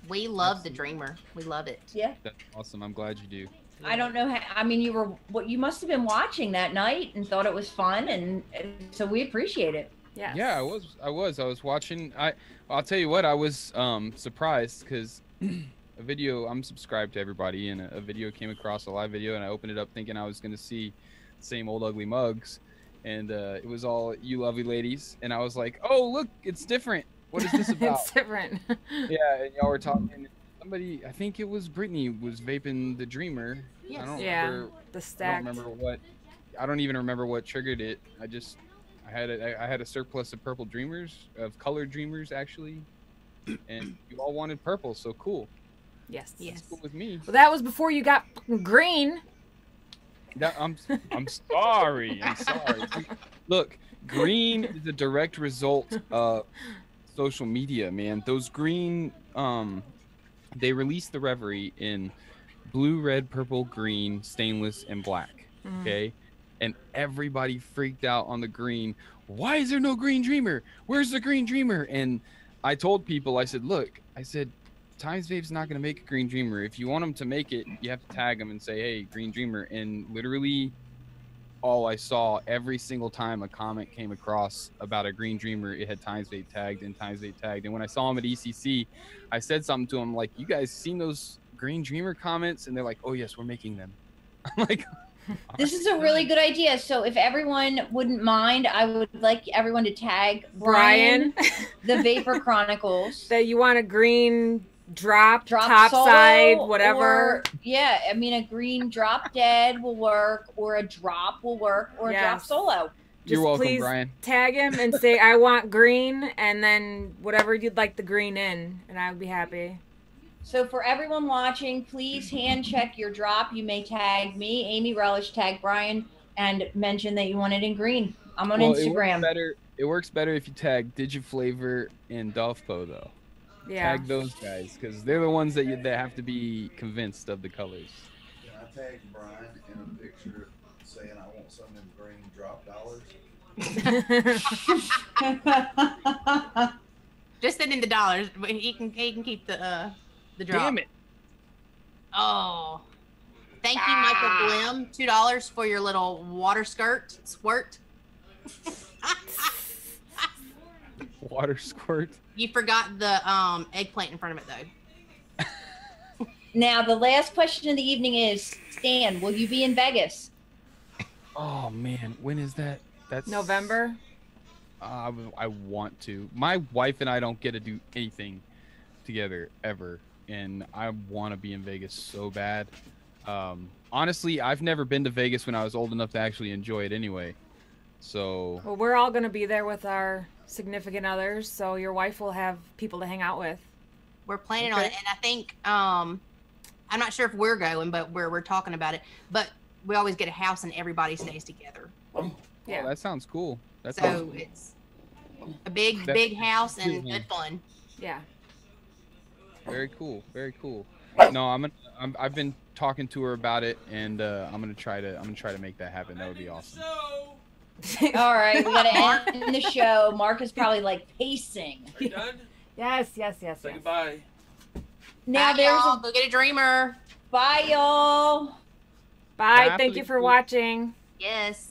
Speaker 1: We love the Dreamer. We love it.
Speaker 4: Yeah.
Speaker 5: That's awesome. I'm glad you do.
Speaker 4: I don't know how, I mean, you must have been watching that night and thought it was fun, and so we appreciate it.
Speaker 3: Yes.
Speaker 5: Yeah, I was watching. I'll tell you what, I was surprised because a video, I'm subscribed to everybody, and a video came across, a live video, and I opened it up thinking I was going to see the same old ugly mugs, and it was all you lovely ladies, and I was like, oh, look, it's different. What is this about?
Speaker 3: It's different.
Speaker 5: Yeah, and y'all were talking. Somebody, I think it was Brittany, was vaping the Dreamer.
Speaker 1: Yes.
Speaker 5: I don't
Speaker 3: Yeah,
Speaker 5: remember.
Speaker 3: the stack.
Speaker 5: I don't even remember what triggered it. I had a surplus of purple Dreamers, of colored Dreamers actually, and you all wanted purple, so cool.
Speaker 3: Yes.
Speaker 5: That's cool with me.
Speaker 3: Well, that was before you got green.
Speaker 5: I'm sorry. I'm sorry. Look, green is a direct result of social media, man. Those green, they released the Reverie in blue, red, purple, green, stainless, and black. Okay, and everybody freaked out on the green. Why is there no green Dreamer? Where's the green Dreamer? And I told people, I said, look, TimesVape's not going to make a green Dreamer. If you want them to make it, you have to tag them and say, hey, green Dreamer. And literally all I saw every single time a comment came across about a green Dreamer, it had TimesVape tagged and TimesVape tagged. And when I saw him at ECC, I said something to him like, you guys seen those green Dreamer comments? And they're like, oh yes, we're making them. I'm like,
Speaker 4: This is a really good idea. So if everyone wouldn't mind, I would like everyone to tag Brian, the Vapor Chronicles.
Speaker 3: That you want a green drop
Speaker 4: solo,
Speaker 3: side, whatever.
Speaker 4: Or, yeah, I mean, a green drop dead will work, or a drop will work, or a drop solo.
Speaker 5: You're welcome,
Speaker 3: please
Speaker 5: Brian.
Speaker 3: Tag him and say, I want green, and then whatever you'd like the green in, and I would be happy.
Speaker 4: So for everyone watching, please hand check your drop. You may tag me, Amy Relish, tag Brian, and mention that you want it in green. I'm on Instagram.
Speaker 5: It works better if you tag DigiFlavor and Dolphpo, though.
Speaker 3: Yeah.
Speaker 5: Tag those guys, because they're the ones that have to be convinced of the colors.
Speaker 7: Can I tag Brian in a picture saying I want some in green drop dollars?
Speaker 1: Just send in the dollars. He can keep the drop.
Speaker 5: Damn it!
Speaker 1: Oh, thank you, Michael Glim. $2 for your little water squirt.
Speaker 5: Water squirt.
Speaker 1: You forgot the eggplant in front of it though.
Speaker 4: Now the last question of the evening is, Stan, will you be in Vegas?
Speaker 5: Oh man, when is that? That's
Speaker 3: November.
Speaker 5: I want to. My wife and I don't get to do anything together ever, and I want to be in Vegas so bad. Honestly, I've never been to Vegas when I was old enough to actually enjoy it anyway. So.
Speaker 3: Well, we're all going to be there with our significant others, so your wife will have people to hang out with.
Speaker 1: We're planning on it, and I think I'm not sure if we're going, but we're talking about it. But we always get a house and everybody stays together.
Speaker 3: Yeah,
Speaker 5: oh, that sounds cool. That's
Speaker 1: so cool. It's a big house and good fun.
Speaker 3: Yeah.
Speaker 5: Very cool. Very cool. No, I've been talking to her about it, and I'm gonna try to make that happen. That would be awesome.
Speaker 4: All right, we gotta end the show. Mark is probably like pacing.
Speaker 2: Are you done?
Speaker 3: Yes.
Speaker 2: Say goodbye.
Speaker 4: Now
Speaker 1: Bye,
Speaker 4: there's
Speaker 1: y'all. Go get a dreamer.
Speaker 4: bye, y'all.
Speaker 3: Bye.
Speaker 5: Bye,
Speaker 3: Thank you for watching.
Speaker 1: Yes.